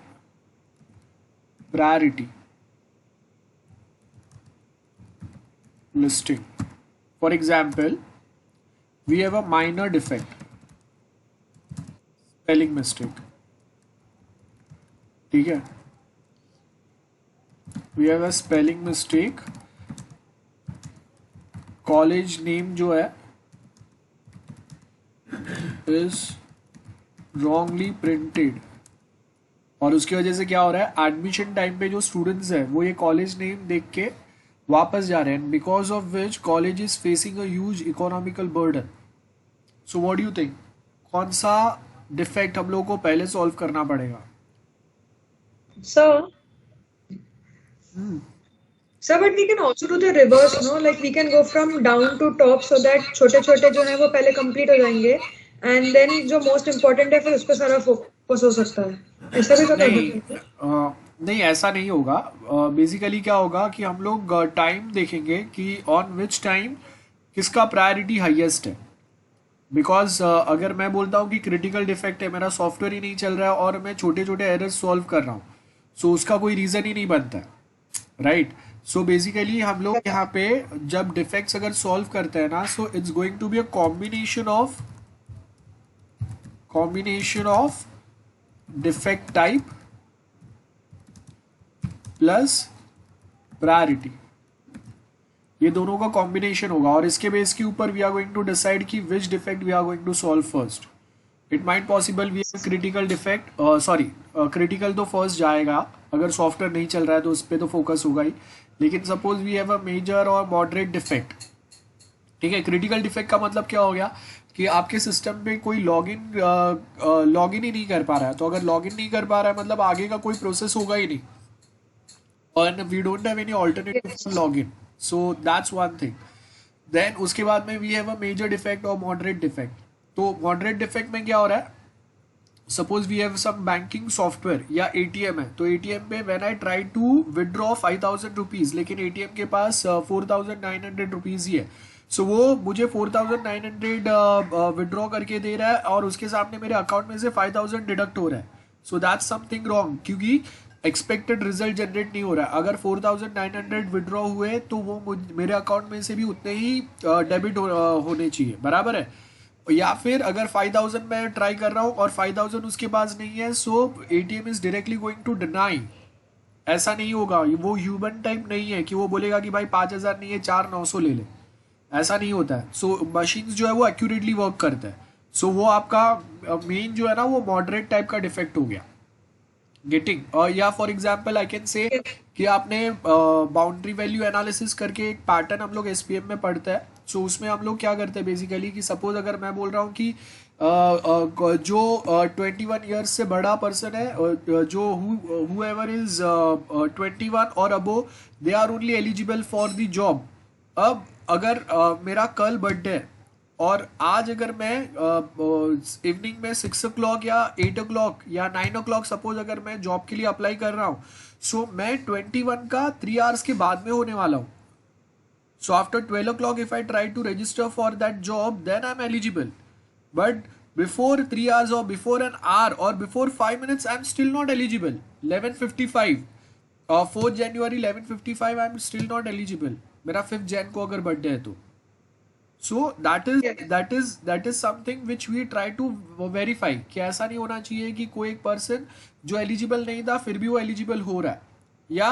priority listing. For example, we have a minor defect, spelling mistake, ठीक है। We have a spelling mistake, college name जो है is wrongly printed, और उसकी वजह से क्या हो रहा है, एडमिशन टाइम पे जो स्टूडेंट्स हैं वो ये कॉलेज नेम देख के वापस जा रहे हैं, because of which college is facing a huge economical burden. So what do you think, कौन सा डिफेक्ट हम लोगों को पहले सॉल्व करना पड़ेगा? Sir, but we can also do the reverse, no? Like we can go from down to top so that छोटे छोटे जो है वो पहले complete हो जाएंगे, and then जो most important है फिर उस पर सारा फोकस हो सकता है, ऐसा भी तो कर सकते हैं। नहीं ऐसा नहीं होगा। बेसिकली क्या होगा कि हम लोग टाइम देखेंगे कि ऑन विच टाइम किसका प्रायोरिटी हाईएस्ट है। बिकॉज अगर मैं बोलता हूँ कि क्रिटिकल डिफेक्ट है, मेरा सॉफ्टवेयर ही नहीं चल रहा है और मैं छोटे छोटे एरर्स सॉल्व कर रहा हूँ, सो उसका कोई रीज़न ही नहीं बनता, राइट। सो बेसिकली हम लोग यहाँ पे जब डिफेक्ट्स अगर सॉल्व करते हैं ना, so it's going to be a combination of defect type plus priority, ये दोनों का कॉम्बिनेशन होगा, और इसके बेस के ऊपर we are going to decide कि which defect we are going to solve first. It might possible we have critical defect, sorry critical तो फर्स्ट जाएगा, अगर सॉफ्टवेयर नहीं चल रहा है तो उस पर तो फोकस होगा ही, लेकिन suppose we have a major और मॉडरेट डिफेक्ट, ठीक है। क्रिटिकल डिफेक्ट का मतलब क्या हो गया कि आपके सिस्टम पे कोई लॉगिन ही नहीं कर पा रहा है, तो अगर लॉगिन नहीं कर पा रहा है मतलब आगे का कोई प्रोसेस होगा ही नहीं, और we don't have any alternative for login, so that's one thing. Then उसके बाद में we have a major defect और मॉडरेट डिफेक्ट। तो मॉडरेट डिफेक्ट में क्या हो रहा है, suppose we have some banking software या एटीएम है, तो एटीएम पे when I try to withdraw 5000 rupees, लेकिन एटीएम के पास 4900 रुपीज ही है, सो वो मुझे 4900 विदड्रॉ करके दे रहा है और उसके सामने मेरे अकाउंट में से 5000 डिडक्ट हो रहा है, सो दैट्स समथिंग रॉन्ग, क्योंकि एक्सपेक्टेड रिजल्ट जनरेट नहीं हो रहा है। अगर 4900 विदड्रॉ हुए तो वो मेरे अकाउंट में से भी उतने ही डेबिट होने चाहिए, बराबर है। या फिर अगर 5000 मैं ट्राई कर रहा हूँ और 5000 उसके पास नहीं है, so ATM is directly going to deny, ऐसा नहीं होगा, वो ह्यूमन टाइप नहीं है कि वो बोलेगा कि भाई 5000 नहीं है 4900 ले ले, ऐसा नहीं होता है। सो मशीन्स जो है वो एक्यूरेटली वर्क करता है, सो वो आपका मेन जो है ना वो मॉडरेट टाइप का डिफेक्ट हो गया, गेटिंग। या फॉर एग्जाम्पल आई कैन से कि आपने बाउंड्री वैल्यू एनालिसिस करके एक पैटर्न हम लोग एसपीएम में पढ़ते हैं, सो उसमें हम लोग क्या करते हैं बेसिकली कि सपोज अगर मैं बोल रहा हूँ कि जो 21 ईयर्स से बड़ा पर्सन है, जो whoever इज 21 और above, they are only eligible for the job. अब अगर मेरा कल बर्थडे है और आज अगर मैं इवनिंग में 6 o'clock या 8 o'clock या 9 o'clock सपोज अगर मैं जॉब के लिए अप्लाई कर रहा हूँ, सो मैं 21 का 3 hours के बाद में होने वाला हूँ, so after 12 o'clock if I try to register for that job then I'm eligible, but before 3 hours or before an hour or before 5 minutes I'm still not eligible. 11:55 4 January 11:55 I'm still not eligible, मेरा 5 Jan को अगर birthday है तो, so that is something which we try to verify कि ऐसा नहीं होना चाहिए कि कोई एक पर्सन जो एलिजिबल नहीं था फिर भी वो एलिजिबल हो रहा है, या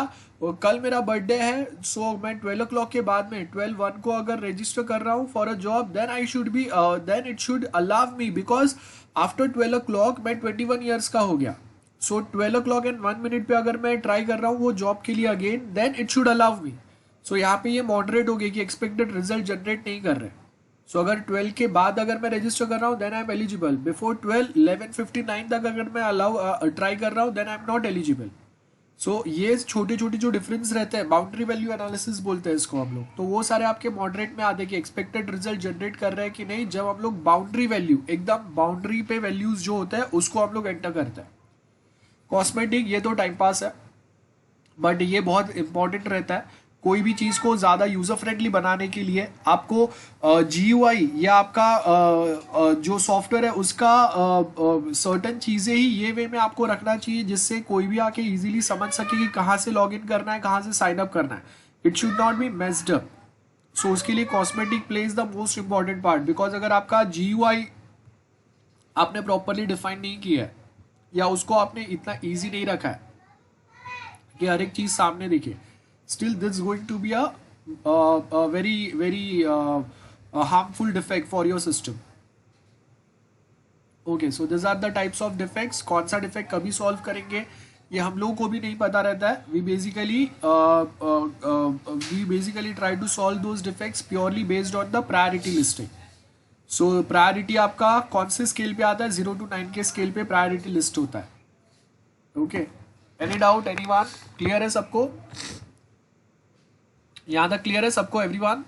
कल मेरा बर्थडे है, सो मैं 12 o'clock के बाद में 12:01 को अगर रजिस्टर कर रहा हूँ for a job, then I should be then it should allow me, because after 12 o'clock मैं 21 ईयर्स का हो गया, सो 12 o'clock एंड 1 minute पे अगर मैं ट्राई कर रहा हूँ वो जॉब के लिए अगेन, then it should allow me. So यहाँ पे ये मॉडरेट हो गया कि एक्सपेक्टेड रिजल्ट जनरेट नहीं कर रहे, सो अगर 12 के बाद अगर मैं रजिस्टर कर रहा हूँ then I am eligible, before 12 11:59 तक अगर मैं अलाउ ट्राई कर रहा हूँ then I am not eligible. So ये छोटे छोटे जो डिफरेंस रहते हैं, बाउंड्री वैल्यू एनालिसिस बोलते हैं इसको हम लोग, तो वो सारे आपके मॉडरेट में आते हैं कि एक्सपेक्टेड रिजल्ट जनरेट कर रहे हैं कि नहीं, जब हम लोग बाउंड्री वैल्यू एकदम बाउंड्री पे वैल्यूज जो होता है उसको हम लोग एंटर करते हैं। कॉस्मेटिक ये तो टाइम पास है, बट ये बहुत इंपॉर्टेंट रहता है। कोई भी चीज़ को ज़्यादा यूज़र फ्रेंडली बनाने के लिए आपको GUI या आपका जो सॉफ्टवेयर है उसका सर्टन चीज़ें ही ये वे में आपको रखना चाहिए जिससे कोई भी आके इजीली समझ सके कि कहाँ से लॉगिन करना है, कहाँ से साइन अप करना है। It should not be messed up. So उसके लिए cosmetic plays the most important part, because अगर आपका GUI आपने प्रॉपरली डिफाइन नहीं किया है या उसको आपने इतना ईजी नहीं रखा है कि हर एक चीज़ सामने दिखे, still this is going to be a very harmful defect for your system. Okay, so these are the types of defects. कौन सा defect कभी solve करेंगे ये हम लोगों को भी नहीं पता रहता है। We basically try to solve those defects purely based on the priority listing. So priority आपका कौन से स्केल पे आता है, 0 to 9 के स्केल पे priority list होता है। Okay, any doubt, anyone? Clear है सबको? यहां तक क्लियर है सबको, एवरीवन?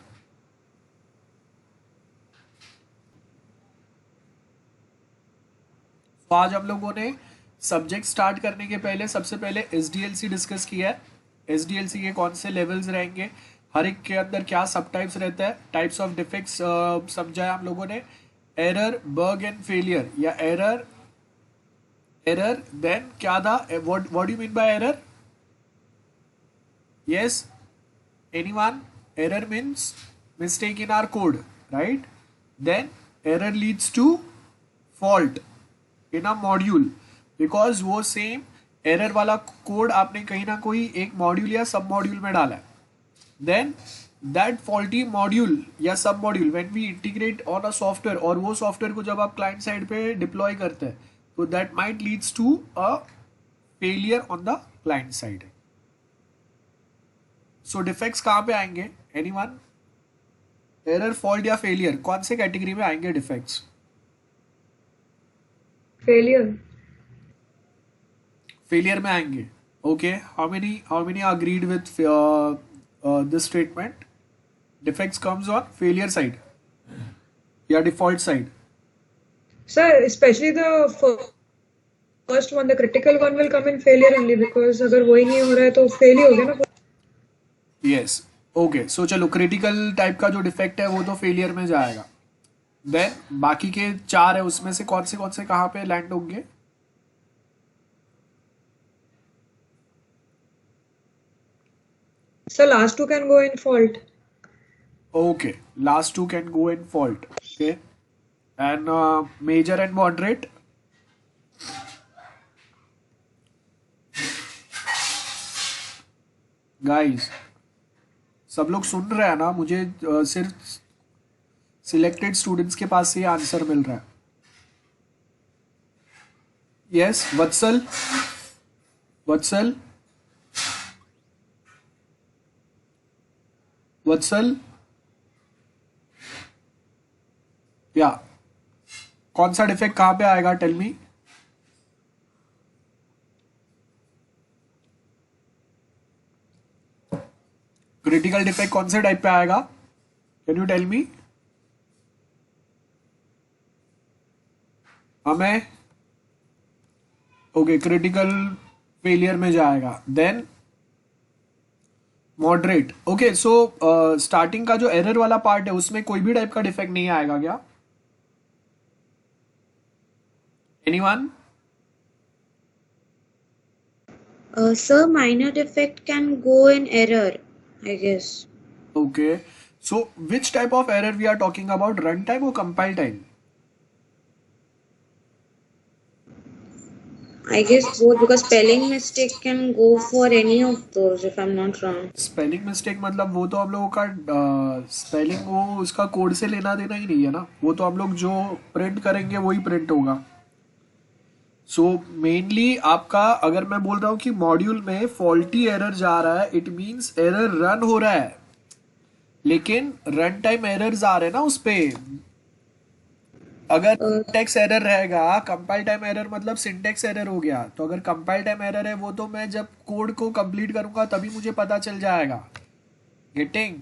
तो आज हम लोगों ने सब्जेक्ट स्टार्ट करने के पहले सबसे पहले SDLC डिस्कस किया है। SDLC के कौन से लेवल्स रहेंगे, हर एक के अंदर क्या सब टाइप्स रहता है, टाइप्स ऑफ डिफेक्ट्स समझाया हम लोगों ने, एरर, बग एंड फेलियर, या एरर देन क्या था, what do you mean by error? Yes, anyone? Error means mistake in our code, right? Then error leads to fault in a module, because वो same error वाला code आपने कहीं ना कोई एक मॉड्यूल या सब मॉड्यूल में डाला है. देन दैट फॉल्टी मॉड्यूल या sub module when we integrate on a software, और वो सॉफ्टवेयर को जब आप क्लाइंट साइड पे डिप्लॉय करते हैं तो that might leads to a failure on the client side. So defects कहाँ पे आएंगे? एनीवन? एरर, फॉल्ट या फेलियर, कौन से कैटेगरी में आएंगे डिफेक्ट्स? फेलियर. फेलियर में आएंगे. Okay, how many agreed with this statement? Defects comes on failure side या default side? Sir, especially the first one, the critical one will come in failure only because अगर वही नहीं हो रहा है तो फेल ही हो गया ना. Yes, okay. सो चलो, क्रिटिकल टाइप का जो डिफेक्ट है वो तो फेलियर में जाएगा. देन बाकी के 4 है, उसमें से कौन से कहाँ पे लैंड होंगे? So last two can go in fault. Okay, last 2 can go in fault. Okay, and major and moderate? Guys, सब लोग सुन रहे हैं ना? मुझे सिर्फ सिलेक्टेड स्टूडेंट्स के पास से आंसर मिल रहा है. यस, वत्सल. या कौन सा डिफेक्ट कहाँ पे आएगा? Tell me. क्रिटिकल डिफेक्ट कौन से टाइप पे आएगा? Can you tell me? हमें ओके, क्रिटिकल फेलियर में जाएगा. Then moderate. Okay, so starting का जो एरर वाला पार्ट है उसमें कोई भी टाइप का डिफेक्ट नहीं आएगा क्या? Anyone? Sir, minor defect can go in error, I guess. Okay, so which type of error we are talking about? Runtime or compile time? I guess both, because spelling mistake can go for any of those if I'm not wrong. Spelling mistake मतलब वो तो हम लोगों का spelling वो उसका code से लेना देना ही नहीं है ना. वो तो हम लोग जो प्रिंट करेंगे वही प्रिंट होगा. सो मेनली आपका, अगर मैं बोल रहा हूँ कि मॉड्यूल में फॉल्टी एरर जा रहा है, इट मीन्स एरर रन हो रहा है लेकिन रन टाइम एरर्स आ रहे हैं ना उस पे. अगर सिंटेक्स एरर रहेगा, कंपाइल टाइम एरर मतलब सिंटेक्स एरर हो गया, तो अगर कंपाइल टाइम एरर है वो तो मैं जब कोड को कंप्लीट करूंगा तभी मुझे पता चल जाएगा. गेटिंग?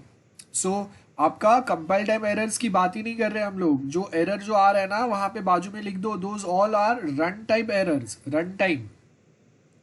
सो आपका कंपाइल टाइम एरर्स की बात ही नहीं कर रहे हम लोग. जो एरर जो आ रहा है ना वहां पे बाजू में लिख दो, those all are run time errors. Run time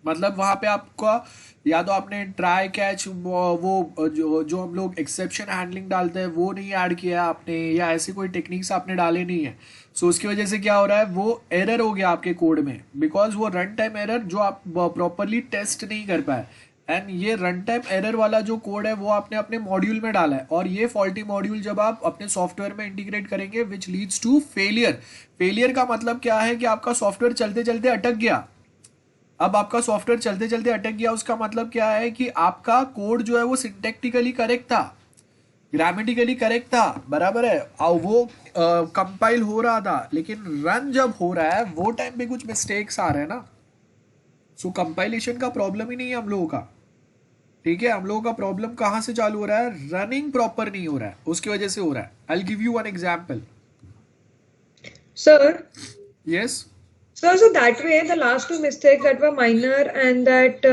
मतलब वहां पे आपका या तो आपने ट्राई कैच वो जो हम लोग एक्सेप्शन हैंडलिंग डालते हैं वो नहीं ऐड किया है आपने, या ऐसे कोई टेक्निक्स आपने डाले नहीं है. सो उसकी वजह से क्या हो रहा है, वो एरर हो गया आपके कोड में, बिकॉज वो रन टाइम एरर जो आप प्रॉपरली टेस्ट नहीं कर पाए. एंड ये रन टाइम एरर वाला जो कोड है वो आपने अपने मॉड्यूल में डाला है, और ये फॉल्टी मॉड्यूल जब आप अपने सॉफ्टवेयर में इंटीग्रेट करेंगे which leads to failure. Failure का मतलब क्या है कि आपका सॉफ्टवेयर चलते चलते अटक गया. अब आपका सॉफ्टवेयर चलते चलते अटक गया, उसका मतलब क्या है कि आपका कोड जो है वो सिंटेक्टिकली करेक्ट था, ग्रामेटिकली करेक्ट था, बराबर है, और वो कंपाइल हो रहा था, लेकिन रन जब हो रहा है वो टाइम पे कुछ मिस्टेक्स आ रहे हैं ना. सो कंपाइलेशन का प्रॉब्लम ही नहीं है हम लोगों का. ठीक है, हम लोगों का प्रॉब्लम कहाँ से चालू हो रहा है? रनिंग प्रॉपर नहीं हो रहा है, उसकी वजह से हो रहा है. I will give you one example. Sir, yes. so that way the last two mistakes that were minor and that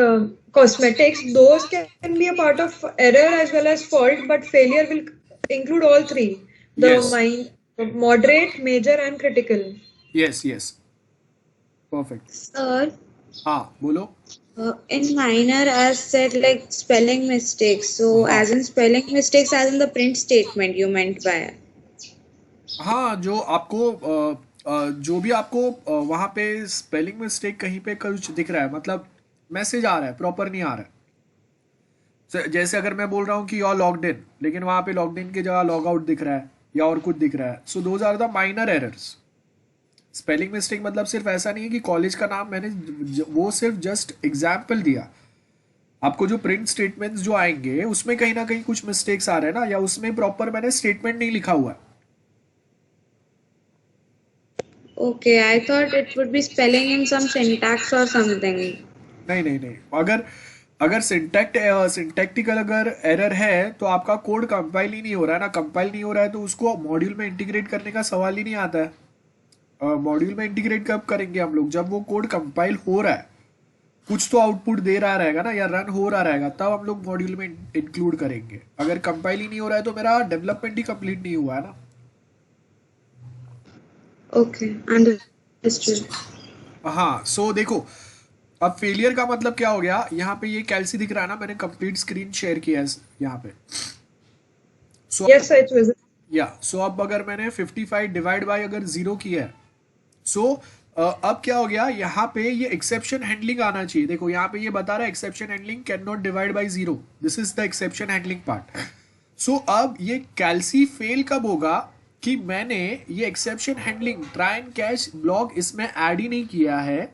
cosmetics, those can be a part of error as well as fault, but failure will include all three: the Yes. moderate, major, and critical. Yes yes, perfect. Sir, हाँ बोलो. in minor, as said, like spelling mistakes. So, as in spelling mistakes, as in the print statement you meant by. हाँ, जो आपको जो भी आपको वहाँ पे स्पेलिंग मिस्टेक कहीं पे कुछ दिख रहा है, मतलब मैसेज आ रहा है प्रॉपर नहीं आ रहा है, जैसे अगर मैं बोल रहा हूँ कि यू आर लॉग्ड इन, लेकिन वहां पे लॉग्ड इन की जगह लॉग आउट दिख रहा है या और कुछ दिख रहा है, so those are the minor errors. Spelling mistake मतलब सिर्फ ऐसा नहीं है कि कॉलेज का नाम मैंने वो सिर्फ जस्ट एग्जाम्पल दिया। आपको जो प्रिंट स्टेटमेंट्स जो आएंगे उसमें कहीं ना कहीं कुछ मिस्टेक्स आ रहे हैं ना, या उसमें प्रॉपर मैंने स्टेटमेंट नहीं लिखा हुआ है। Okay, I thought it would be spelling in some syntax or something. नहीं नहीं नहीं, अगर अगर सिंटैक्टिकल अगर एरर है तो आपका कोड कंपाइल ही नहीं हो रहा है ना। कंपाइल नहीं हो रहा है तो उसको मॉड्यूल में इंटीग्रेट करने का सवाल ही नहीं आता है। मॉड्यूल में इंटीग्रेट कब करेंगे हम लोग? जब वो कोड कंपाइल हो रहा है, कुछ तो आउटपुट दे रहा रहेगा ना, या रन हो रहा रहेगा, तब हम लोग मॉड्यूल में इंक्लूड करेंगे। अगर कंपाइल ही नहीं हो रहा है तो मेरा डेवलपमेंट ही कंप्लीट नहीं हुआ है ना। Okay, understood. हाँ, सो देखो अब फेलियर का मतलब क्या हो गया। यहाँ पे ये कैल्सी दिख रहा है ना, मैंने कंप्लीट स्क्रीन शेयर किया है यहाँ पे। सो Yes, sir, it's visible. या सो अब अगर मैंने 55 डिवाइड बाय अगर 0 किया है, सो अब क्या हो गया, यहाँ पे ये एक्सेप्शन हैंडलिंग आना चाहिए। देखो यहाँ पे ये बता रहा है exception handling can not divide by 0, this is the exception handling part. So अब ये कैल्सी फेल कब होगा कि मैंने ये exception handling try and catch block इसमें ऐड ही नहीं किया है,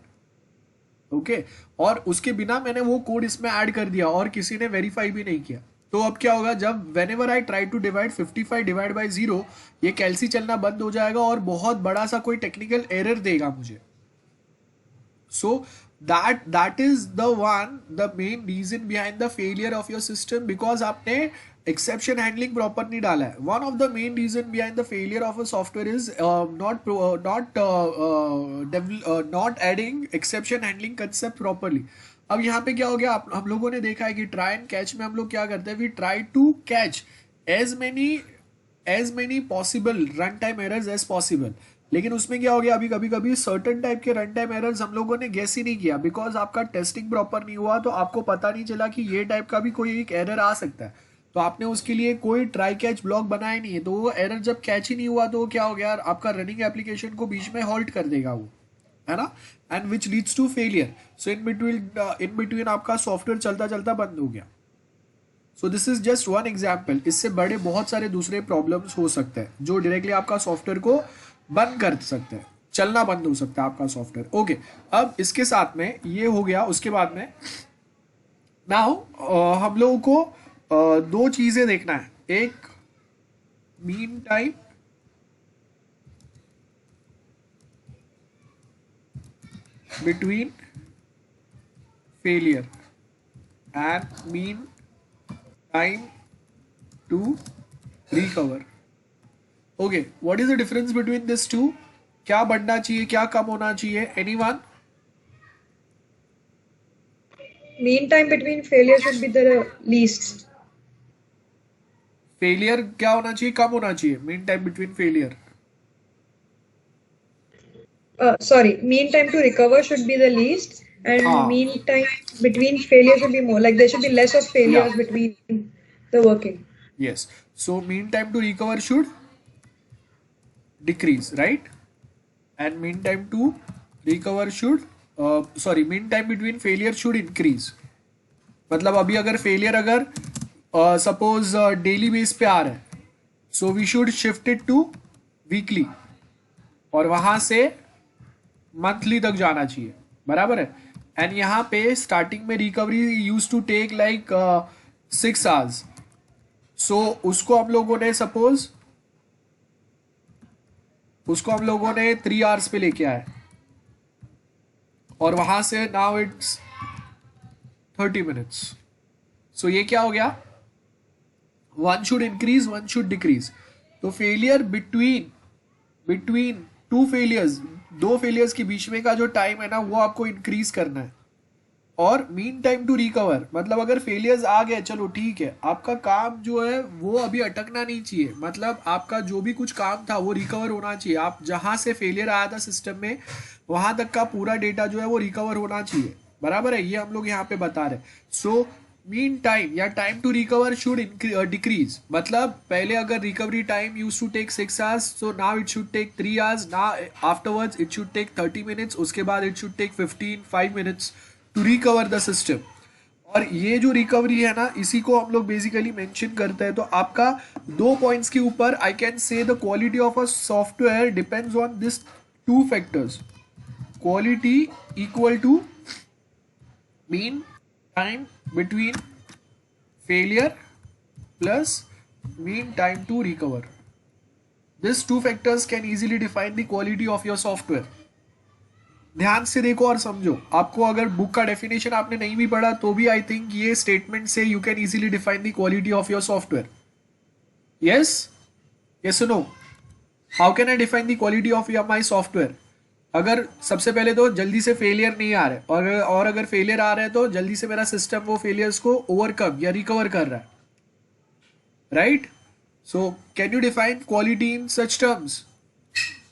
ओके और उसके बिना मैंने वो कोड इसमें ऐड कर दिया और किसी ने वेरीफाई भी नहीं किया। तो अब क्या होगा, जब whenever I try to divide 55 divide by 0, ये कैल्सी चलना बंद हो जाएगा और बहुत बड़ा सा कोई टेक्निकल एरर देगा मुझे। सो that is the main reason behind the failure of your system, because आपने exception handling proper नहीं डाला है। One of the main reason behind the failure of a software is not adding exception handling concept properly। अब यहाँ पे क्या हो गया, हम लोगों ने देखा है कि ट्राई एंड कैच में हम लोग क्या करते हैं, we try to catch as many possible run time errors as possible. लेकिन उसमें क्या हो गया, अभी कभी कभी सर्टन टाइप के रन टाइम एरर्स हम लोगों ने गेस ही नहीं किया, बिकॉज आपका टेस्टिंग प्रॉपर नहीं हुआ, तो आपको पता नहीं चला कि ये टाइप का भी कोई एक एरर आ सकता है। तो आपने उसके लिए कोई ट्राई कैच ब्लॉक बनाया नहीं है, तो वो एरर जब कैच ही नहीं हुआ तो क्या हो गया, आपका रनिंग एप्लीकेशन को बीच में हॉल्ट कर देगा वो, है ना, and which leads to failure. So in between आपका सॉफ्टवेयर चलता चलता बंद हो गया। So this is just one example. इससे बड़े बहुत सारे दूसरे प्रॉब्लम्स हो सकते हैं जो डायरेक्टली आपका सॉफ्टवेयर को बंद कर सकते हैं, चलना बंद हो सकता है आपका सॉफ्टवेयर। ओके, अब इसके साथ में ये हो गया। उसके बाद में नाउ हम लोगों को दो चीजें देखना है, एक mean time between failure and mean time to recover। okay, what is the difference between these two? क्या बढ़ना चाहिए, क्या कम होना चाहिए? anyone? Mean time between failure should be the least. failure क्या होना चाहिए, कम होना चाहिए? mean time between failure, Sorry, mean time to recover should be the least, and mean time between failure should be more. Like there should be less of failures between the working. yes, so mean time to recover should decrease, right? and mean time to recover should mean time between failure should increase। मतलब अभी अगर failure अगर suppose daily base पे आ रहा है, so we should shift it to weekly, और वहां से मंथली तक जाना चाहिए, बराबर है। एंड यहाँ पे स्टार्टिंग में recovery use to take like 6 hours, so उसको हम लोगों ने 3 आवर्स पे लेके आए, और वहां से नाउ इट्स 30 मिनट्स। सो ये क्या हो गया, one should increase, one should decrease. तो फेलियर बिटवीन टू फेलियर्स, दो फेलियर्स के बीच में का जो टाइम है ना, वो आपको इंक्रीज करना है। और मीन टाइम टू रिकवर मतलब अगर फेलियर्स आ गए, चलो ठीक है, आपका काम जो है वो अभी अटकना नहीं चाहिए, मतलब आपका जो भी कुछ काम था वो रिकवर होना चाहिए। आप जहां से फेलियर आया था सिस्टम में, वहां तक का पूरा डेटा जो है वो रिकवर होना चाहिए, बराबर है। ये हम लोग यहाँ पे बता रहे हैं। सो मीन टाइम या time to recover should decrease, मतलब पहले अगर recovery time use to take 6 hours, so now it should take 3 hours, now afterwards it should take 30 minutes, उसके बाद it should take 5 minutes to recover the system. और ये जो recovery है ना, इसी को हम लोग बेसिकली मेंशन करते हैं। तो आपका 2 पॉइंट्स के ऊपर I can say the quality of a software depends on this 2 factors. Quality equal to mean time between failure plus mean time to recover. These 2 factors can easily define the quality of your software. ध्यान से देखो और समझो। आपको अगर book का definition आपने नहीं भी पढ़ा तो भी आई थिंक ये स्टेटमेंट से you can easily define the quality of your software. Yes yes no, how can I define the quality of my software? अगर सबसे पहले तो जल्दी से फेलियर नहीं आ रहा है, और अगर फेलियर आ रहा है तो जल्दी से मेरा सिस्टम वो फेलियर्स को ओवरकम या रिकवर कर रहा है, right? So can you define quality in such terms?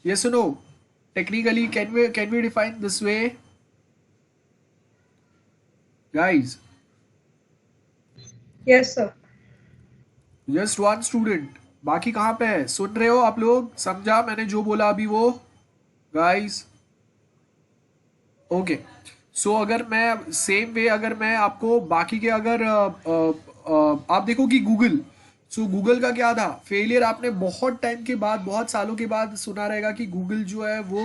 Yes no, technically can we define this way guys? Yes, sir. Just one student, बाकी कहाँ पे है? सुन रहे हो आप लोग? समझा मैंने जो बोला अभी वो गाइज? ओके, सो अगर मैं सेम वे अगर मैं आपको बाकी के अगर आप देखो कि गूगल, सो गूगल का क्या था? फेलियर आपने बहुत टाइम के बाद, बहुत सालों के बाद सुना रहेगा कि गूगल जो है वो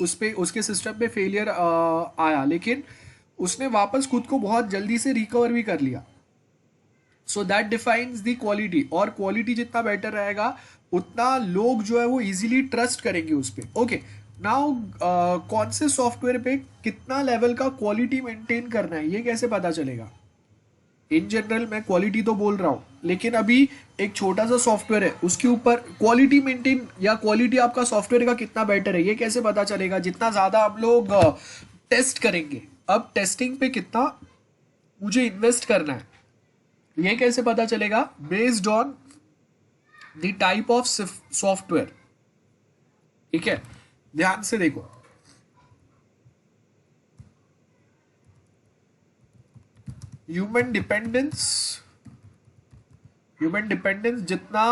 उस पे उसके सिस्टम पे फेलियर आया, लेकिन उसने वापस खुद को बहुत जल्दी से रिकवर भी कर लिया। So that defines the quality, और क्वालिटी जितना बेटर रहेगा उतना लोग जो है वो इजीली ट्रस्ट करेंगे उस पर। ओके, नाउ कौन से सॉफ्टवेयर पे कितना लेवल का क्वालिटी मेंटेन करना है ये कैसे पता चलेगा? इन जनरल मैं क्वालिटी तो बोल रहा हूँ, लेकिन अभी एक छोटा सा सॉफ्टवेयर है उसके ऊपर क्वालिटी मेंटेन या क्वालिटी आपका सॉफ्टवेयर का कितना बेटर है ये कैसे पता चलेगा? जितना ज़्यादा हम लोग टेस्ट करेंगे। अब टेस्टिंग पे कितना मुझे इन्वेस्ट करना है ये कैसे पता चलेगा? Based on the type of software. ठीक है, ध्यान से देखो। ह्यूमन डिपेंडेंस जितना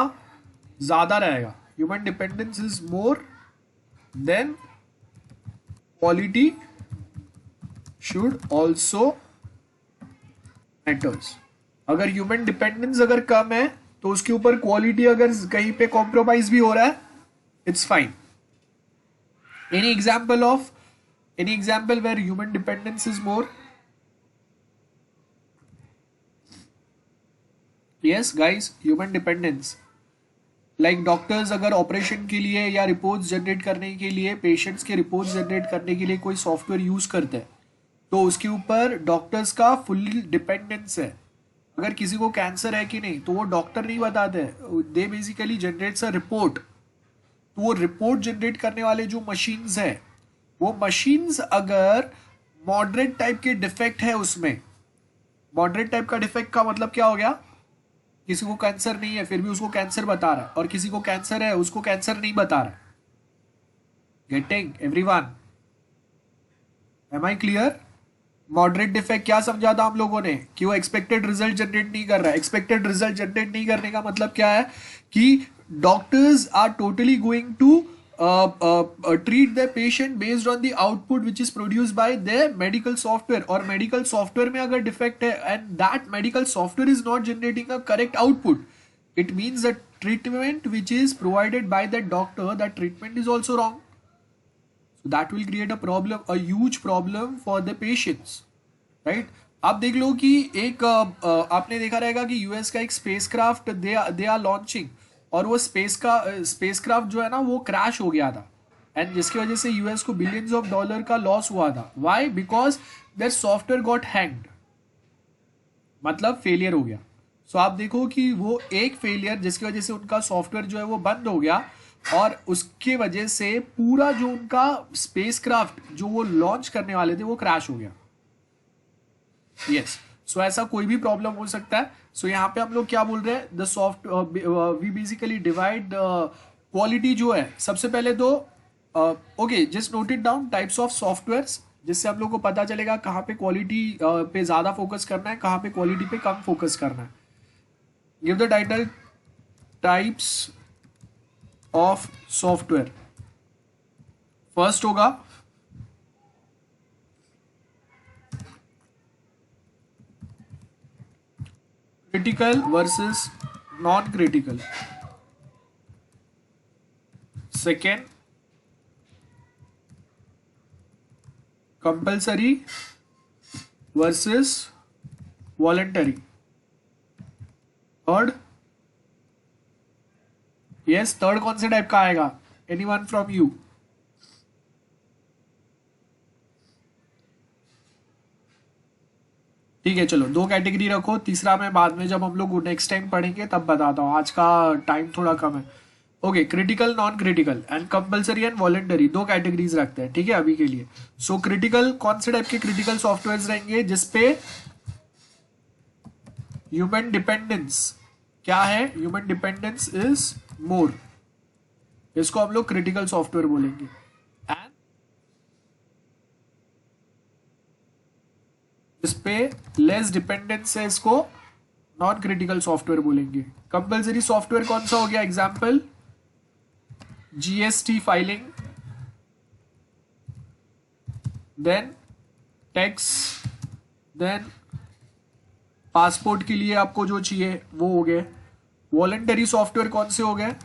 ज्यादा रहेगा, human dependence is more than quality should also matters. अगर ह्यूमन डिपेंडेंस अगर कम है तो उसके ऊपर क्वालिटी अगर कहीं पे कॉम्प्रोमाइज भी हो रहा है, it's fine. Any example where human dependence is more? Yes guys, human dependence, like doctors अगर ऑपरेशन के लिए या रिपोर्ट्स जनरेट करने के लिए, पेशेंट्स के रिपोर्ट्स जनरेट करने के लिए कोई सॉफ्टवेयर यूज करते हैं तो उसके ऊपर डॉक्टर्स का फुल्ली डिपेंडेंस है। अगर किसी को कैंसर है कि नहीं तो वो डॉक्टर नहीं बताते, they basically generates a report. तो वो रिपोर्ट जनरेट करने वाले जो मशीन्स है, वो मशीन्स अगर मॉडरेट टाइप के डिफेक्ट है उसमें, मॉडरेट टाइप का डिफेक्ट का मतलब क्या हो गया? किसी को कैंसर नहीं है फिर भी उसको कैंसर बता रहा है, और किसी को कैंसर है उसको कैंसर नहीं बता रहा है। Getting everyone? Am I clear? Moderate defect क्या समझा था हम लोगों ने? कि वो एक्सपेक्टेड रिजल्ट जनरेट नहीं कर रहा है। एक्सपेक्टेड रिजल्ट जनरेट नहीं करने का मतलब क्या है? कि doctors are totally going to treat their patient based on the output which is produced by their medical software, और medical software में अगर defect है and that medical software is not generating a correct output, it means that treatment which is provided by that doctor, that treatment is also wrong. So that will create a problem, a huge problem for the patients, right? आप देख लो कि एक आपने देखा रहेगा कि US का एक स्पेसक्राफ्ट दे आर लॉन्चिंग, और वो स्पेसक्राफ्ट जो है ना वो क्रैश हो गया था, एंड जिसकी वजह से यूएस को बिलियंस ऑफ डॉलर का लॉस हुआ था। Why? Because their software got hanged, मतलब फेलियर हो गया। सो आप देखो कि वो एक फेलियर जिसकी वजह से उनका सॉफ्टवेयर जो है वो बंद हो गया, और उसके वजह से पूरा जो उनका स्पेसक्राफ्ट जो वो लॉन्च करने वाले थे वो क्रैश हो गया। यस, सो ऐसा कोई भी प्रॉब्लम हो सकता है। सो यहाँ पे हम लोग क्या बोल रहे हैं? The soft we basically divide quality जो है, सबसे पहले तो okay just note it down types of softwares, जिससे हम लोग को पता चलेगा कहाँ पे क्वालिटी पे ज्यादा फोकस करना है, कहाँ पे क्वालिटी पे कम फोकस करना है। Give the title types of software. First होगा critical versus non critical. Second, compulsory versus voluntary. Third, yes, third कौन से टाइप का आएगा? Anyone from you? ठीक है, चलो 2 कैटेगरी रखो. तीसरा मैं बाद में जब हम लोग नेक्स्ट टाइम पढ़ेंगे तब बताता हूँ, आज का टाइम थोड़ा कम है. Okay, critical, non critical and compulsory and voluntary 2 categories रखते हैं, ठीक है, अभी के लिए. सो क्रिटिकल, कौन से टाइप के क्रिटिकल सॉफ्टवेयर रहेंगे? जिसपे ह्यूमन डिपेंडेंस क्या है? Human dependence is more. इसको हम लोग क्रिटिकल सॉफ्टवेयर बोलेंगे. एंड इस पे लेस डिपेंडेंस है, इसको नॉन क्रिटिकल सॉफ्टवेयर बोलेंगे. कंपल्सरी सॉफ्टवेयर कौन सा हो गया? Example, GST filing, then tax, then passport के लिए आपको जो चाहिए वो हो गए. वॉलेंटरी सॉफ्टवेयर कौन से हो गए?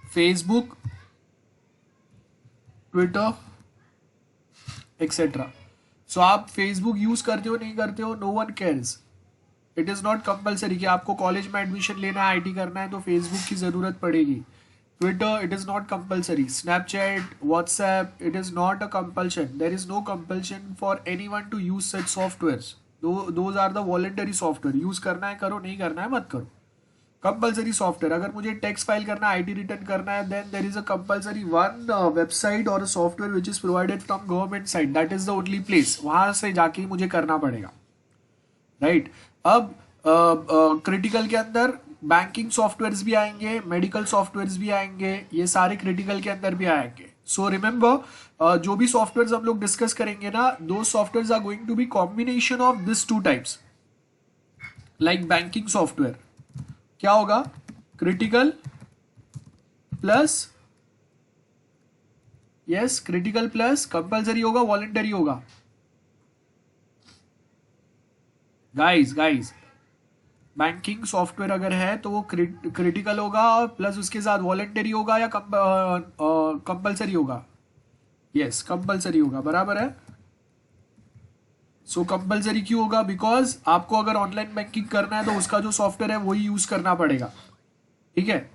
Facebook, Twitter, etcetera. सो आप फेसबुक यूज करते हो नहीं करते हो, no one cares. It is not compulsory कि आपको कॉलेज में एडमिशन लेना है, आईटी करना है तो फेसबुक की जरूरत पड़ेगी. Twitter, it is not compulsory. Snapchat, WhatsApp, it is not a compulsion. There is no compulsion for anyone to use such softwares. Those are the voluntary software. Use करना है करो, नहीं करना है मत करो. कंपल्सरी सॉफ्टवेयर, अगर मुझे टैक्स फाइल करना है, आईटी रिटर्न करना है, then there is a compulsory one website और a software which is provided from government site. That is the only place. वहां से जाके मुझे करना पड़ेगा, राइट. अब क्रिटिकल के अंदर बैंकिंग सॉफ्टवेयर्स भी आएंगे, मेडिकल सॉफ्टवेयर्स भी आएंगे, ये सारे क्रिटिकल के अंदर भी आएंगे. सो रिमेंबर, जो भी सॉफ्टवेयर्स हम लोग डिस्कस करेंगे ना, दो softwares are going to be combination of this 2 types. Like banking software क्या होगा? Critical plus, yes, critical plus compulsory होगा, वॉलेंटरी होगा. गाइस बैंकिंग सॉफ्टवेयर अगर है तो वो क्रिटिकल होगा और प्लस उसके साथ वॉलेंटरी होगा या कंपल्सरी होगा? यस, कंपल्सरी होगा, बराबर है. सो कंपल्सरी क्यों होगा? बिकॉज आपको अगर ऑनलाइन बैंकिंग करना है तो उसका जो सॉफ्टवेयर है वही यूज करना पड़ेगा, ठीक है.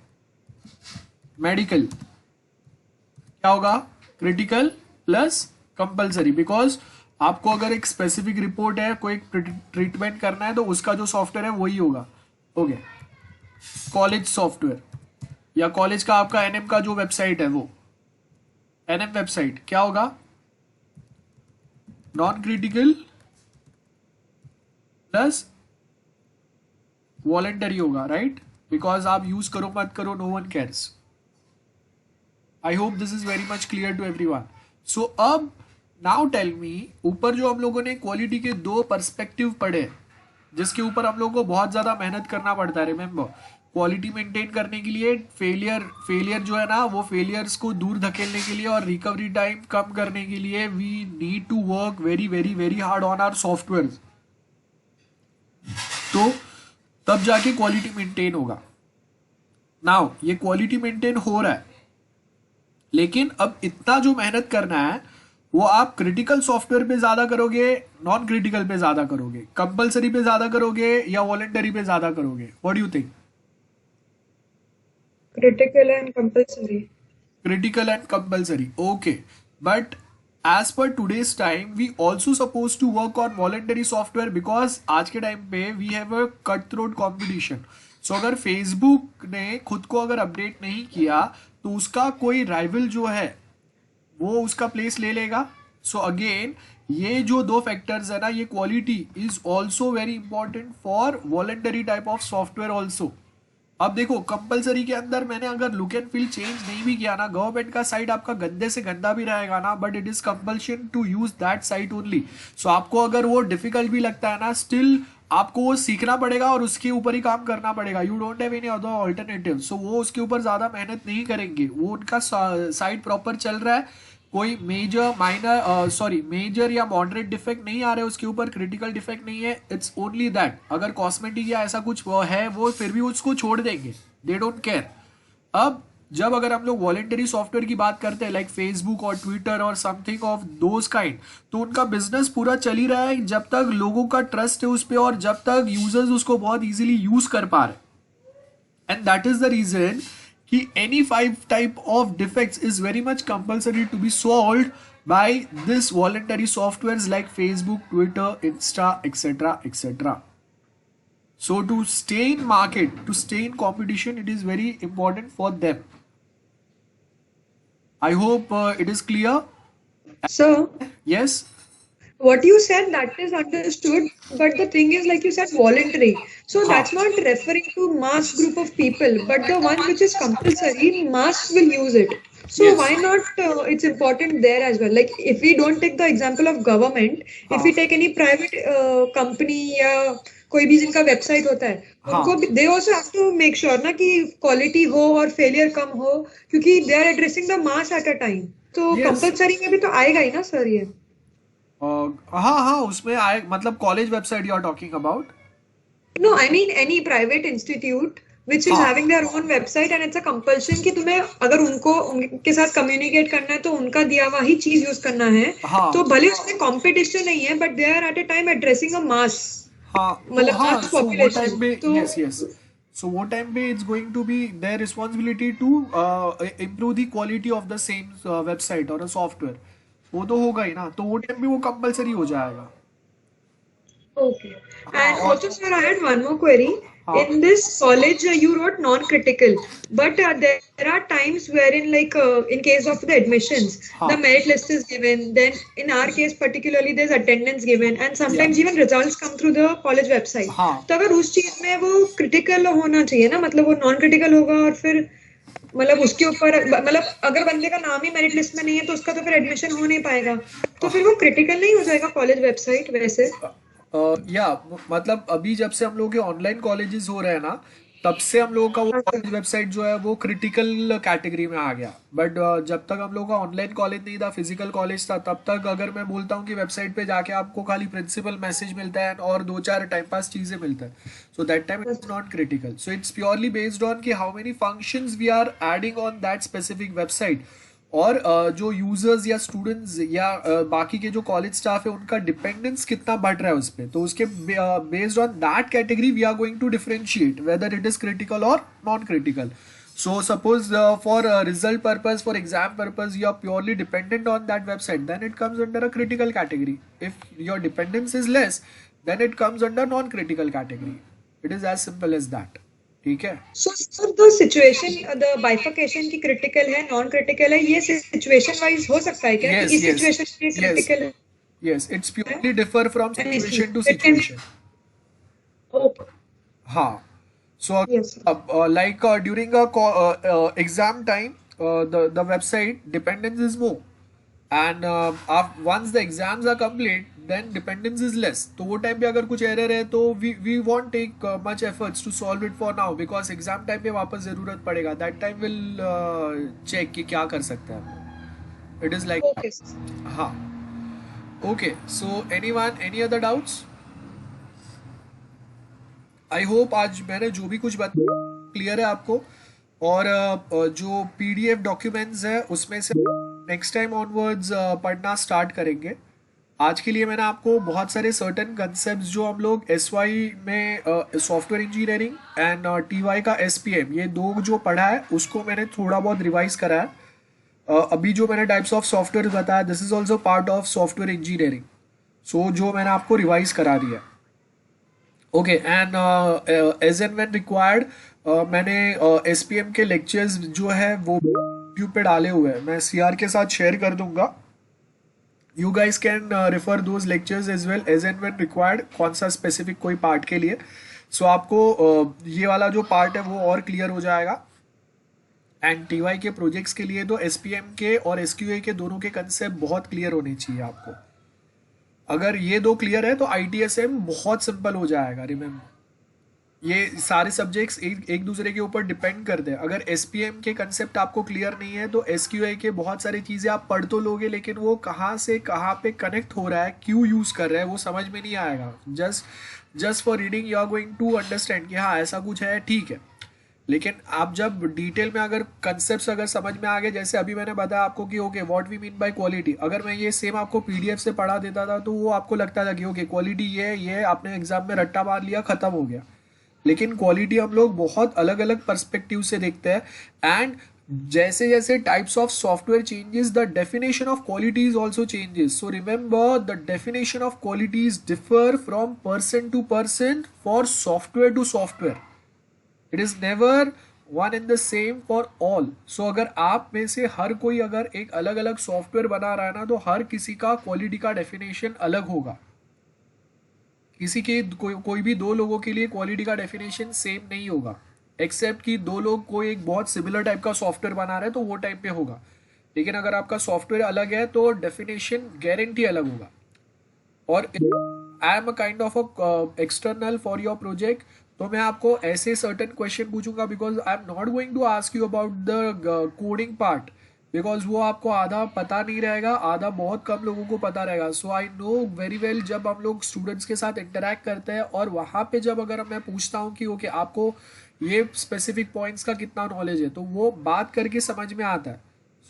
मेडिकल क्या होगा? क्रिटिकल प्लस कंपल्सरी, बिकॉज आपको अगर एक स्पेसिफिक रिपोर्ट है, कोई ट्रीटमेंट करना है तो उसका जो सॉफ्टवेयर है वही होगा. ओके. कॉलेज सॉफ्टवेयर या कॉलेज का आपका एनएम का जो वेबसाइट है वो एनएम वेबसाइट क्या होगा? नॉन क्रिटिकल प्लस वॉलेंटरी होगा, राइट. बिकॉज आप यूज करो मत करो, no one cares. I hope this is very much clear to everyone. So अब नाउ टेल मी, ऊपर जो हम लोगों ने क्वालिटी के 2 पर्सपेक्टिव पढ़े, जिसके ऊपर हम लोगों को बहुत ज्यादा मेहनत करना पड़ता है. रिमेंबर, क्वालिटी मेंटेन करने के लिए फेलियर जो है ना, वो फेलियर्स को दूर धकेलने के लिए और रिकवरी टाइम कम करने के लिए we need to work very very very hard on our software. तो तब जाके क्वालिटी मेंटेन होगा. नाउ ये क्वालिटी मेंटेन हो रहा है, लेकिन अब इतना जो मेहनत करना है वो आप क्रिटिकल सॉफ्टवेयर पे ज्यादा करोगे, नॉन क्रिटिकल पे ज्यादा करोगे, कंपल्सरी पे ज्यादा करोगे या वॉलेंटरी पे ज्यादा करोगे? What do you think? Critical and compulsory. Critical and compulsory, okay. But as per today's time we also supposed to work on voluntary software because आज के टाइम पे we have a cutthroat competition. So अगर Facebook ने खुद को अगर update नहीं किया तो उसका कोई राइवल जो है वो उसका प्लेस ले लेगा. सो अगेन ये जो 2 फैक्टर्स है ना, ये quality is also very important for voluntary type of software also. अब देखो, कंपलसरी के अंदर मैंने अगर लुक एंड फील चेंज नहीं भी किया ना, गवर्नमेंट का साइट आपका गंदे से गंदा भी रहेगा ना, but it is compulsion to use that site only. So आपको अगर वो डिफिकल्ट भी लगता है ना, स्टिल आपको वो सीखना पड़ेगा और उसके ऊपर ही काम करना पड़ेगा. You don't have any other alternative. So वो उसके ऊपर ज्यादा मेहनत नहीं करेंगे, वो उनका साइट प्रॉपर चल रहा है, कोई मेजर माइनर मेजर या मॉडरेट डिफेक्ट नहीं आ रहे उसके ऊपर, क्रिटिकल डिफेक्ट नहीं है, इट्स ओनली दैट। अगर कॉस्मेटिक या ऐसा कुछ वो है वो फिर भी उसको छोड़ देंगे, दे डोंट केयर। अब जब अगर हम लोग वॉलेंटरी सॉफ्टवेयर की बात करते हैं लाइक फेसबुक और ट्विटर और समथिंग ऑफ दोज काइंड, तो उनका बिजनेस पूरा चल ही रहा है जब तक लोगों का ट्रस्ट है उस पर और जब तक यूजर्स उसको बहुत इजीली यूज कर पा रहे। And that is the reason कि any 5 type of defects is very much compulsory to be solved by this voluntary softwares like Facebook, Twitter, Insta, etc, etc. So to stay in market, to stay in competition, it is very important for them. I hope it is clear. So Yes. what you said, that is understood, but the thing is, like you said, voluntary, so that's not referring to mass group of people, but the one which is compulsory, mass will use it. So Yes. why not, it's important there as well. Like if we don't take the example of government, if we take any private company या कोई भी जिनका website होता है, उनको they also have to make sure ना कि quality हो और फेलियर कम हो, क्योंकि they are addressing the mass at a time. तो Yes. कंपलसरी में भी तो आएगा ही ना सर ये। हाँ उसमें आए, मतलब college website you are talking about? No, I mean any private institute which is हाँ. having their own website and it's a compulsion कि तुम्हें अगर उनके साथ communicate करना है तो उनका दिया हुआ ही चीज यूज करना है। हाँ. तो भले उसमें competition नहीं है, but they are at a time addressing a mass, हाँ मतलब हाँ, mass so वो population। टाइम पे तो yes, so वो टाइम पे it's going to be their responsibility to improve the quality of the same website or a software, वो तो होगा ही ना, तो वो टाइम पे वो कंपलसरी हो जाएगा। okay, and also sir, I had one more query. In this college, you wrote non-critical, but there are times wherein, like in case of the admissions, the merit list is given. Then, in our case particularly, there's attendance given, and sometimes even results come through the college website. तो अगर उस चीज में वो critical होना चाहिए ना, मतलब वो non-critical होगा और फिर मतलब उसके ऊपर, मतलब अगर बंदे का नाम ही मेरिट लिस्ट में नहीं है तो उसका तो फिर एडमिशन हो नहीं पाएगा, तो फिर वो क्रिटिकल नहीं हो जाएगा कॉलेज वेबसाइट वैसे? मतलब अभी जब से हम लोग के ऑनलाइन कॉलेजेस हो रहे हैं ना, तब से हम लोगों का वो कॉलेज वेबसाइट जो है वो क्रिटिकल कैटेगरी में आ गया। बट जब तक हम लोगों का ऑनलाइन कॉलेज नहीं था, फिजिकल कॉलेज था, तब तक अगर मैं बोलता हूँ कि वेबसाइट पे जाके आपको खाली प्रिंसिपल मैसेज मिलता है और 2-4 टाइम पास चीजें मिलता है, so that time it's not critical. So it's purely based on कि how many functions we are adding on that specific website, और जो यूजर्स या स्टूडेंट्स या बाकी के जो कॉलेज स्टाफ है उनका डिपेंडेंस कितना बढ़ रहा है उस पर, तो उसके based on that category we are going to differentiate whether it is critical और non critical. So suppose for result purpose, for exam purpose, you are purely dependent on that website, then it comes under a critical category. If your dependence is less, then it comes under non-critical category. It is as simple as that. ठीक है? So sir, the situation, the bifurcation की critical है, non critical है, ये situation wise हो सकता है क्या? Yes, कि इस yes, situation में critical है? yes. It's purely differ from situation to It can- situation. Okay. हाँ. So Yes, sir. like during a exam time, the website dependence is more, and once the exams are complete, then dependence is less. तो वो time पे अगर कुछ error है तो we won't take much efforts to solve it for now, because exam time पे वापस जरूरत पड़ेगा, that time will check कि क्या कर सकते हैं। It is like Okay, sir. हाँ. Okay, so anyone, any other doubts? I hope आज मैंने जो भी कुछ बात क्लियर है आपको, और जो पीडीएफ डॉक्यूमेंट्स है उसमें से नेक्स्ट टाइम ऑनवर्ड्स पढ़ना स्टार्ट करेंगे। आज के लिए मैंने आपको बहुत सारे सर्टेन कंसेप्ट्स जो हम लोग एसवाई में सॉफ्टवेयर इंजीनियरिंग एंड टीवाई का एसपीएम, ये दो जो पढ़ा है उसको मैंने थोड़ा बहुत रिवाइज करा है। अभी जो मैंने टाइप्स ऑफ सॉफ्टवेयर बताया, this is also part of software engineering, so जो मैंने आपको रिवाइज करा दिया। Okay, and as and when required मैंने एसपीएम के लेक्चर्स जो है वो यूट्यूब पे डाले हुए हैं, मैं सीआर के साथ शेयर कर दूंगा। You guys can refer those lectures as well as and when required, कौन सा स्पेसिफिक कोई पार्ट के लिए। सो आपको ये वाला जो पार्ट है वो और क्लियर हो जाएगा। एंड टीवाई के प्रोजेक्ट्स के लिए तो एसपीएम के और एसक्यूए के दोनों के कंसेप्ट बहुत क्लियर होने चाहिए आपको। अगर ये दो क्लियर है तो आईटीएसएम बहुत सिंपल हो जाएगा, रिमेम्बर। ये सारे सब्जेक्ट्स एक दूसरे के ऊपर डिपेंड करते हैं। अगर एसपीएम के कंसेप्ट आपको क्लियर नहीं है तो एसक्यूआई के बहुत सारी चीज़ें आप पढ़ तो लोगे, लेकिन वो कहाँ से कहाँ पे कनेक्ट हो रहा है, क्यों यूज़ कर रहा है, वो समझ में नहीं आएगा। Just for reading you are going to understand कि हाँ ऐसा कुछ है, ठीक है। लेकिन आप जब डिटेल में अगर कंसेप्ट अगर समझ में आ गए, जैसे अभी मैंने बताया आपको कि okay what we mean by quality, अगर मैं ये सेम आपको पीडीएफ से पढ़ा देता था तो वो आपको लगता था कि ओके क्वालिटी ये आपने एग्जाम में रट्टा मार लिया, खत्म हो गया। लेकिन क्वालिटी हम लोग बहुत अलग अलग पर्सपेक्टिव से देखते हैं। एंड जैसे जैसे types of software changes, the definition of quality is also changes. So remember the definition of qualities differ from person to person for software to software. It is never one and the same for all. So अगर आप में से हर कोई अगर एक अलग अलग software बना रहा है ना, तो हर किसी का क्वालिटी का डेफिनेशन अलग होगा। किसी के कोई भी दो लोगों के लिए क्वालिटी का डेफिनेशन सेम नहीं होगा, एक्सेप्ट कि दो लोग कोई एक बहुत सिमिलर टाइप का सॉफ्टवेयर बना रहे हैं तो वो टाइप पे होगा। लेकिन अगर आपका सॉफ्टवेयर अलग है तो डेफिनेशन गारंटी अलग होगा। और I am a kind of a external for your project, तो मैं आपको ऐसे सर्टेन क्वेश्चन पूछूंगा, because I am not going to ask you about the coding part, because वो आपको आधा पता नहीं रहेगा, आधा बहुत कम लोगों को पता रहेगा। सो आई नो वेरी वेल, जब हम लोग स्टूडेंट्स के साथ इंटरेक्ट करते हैं और वहाँ पे जब अगर मैं पूछता हूँ कि ओके आपको ये स्पेसिफिक पॉइंट्स का कितना नॉलेज है, तो वो बात करके समझ में आता है।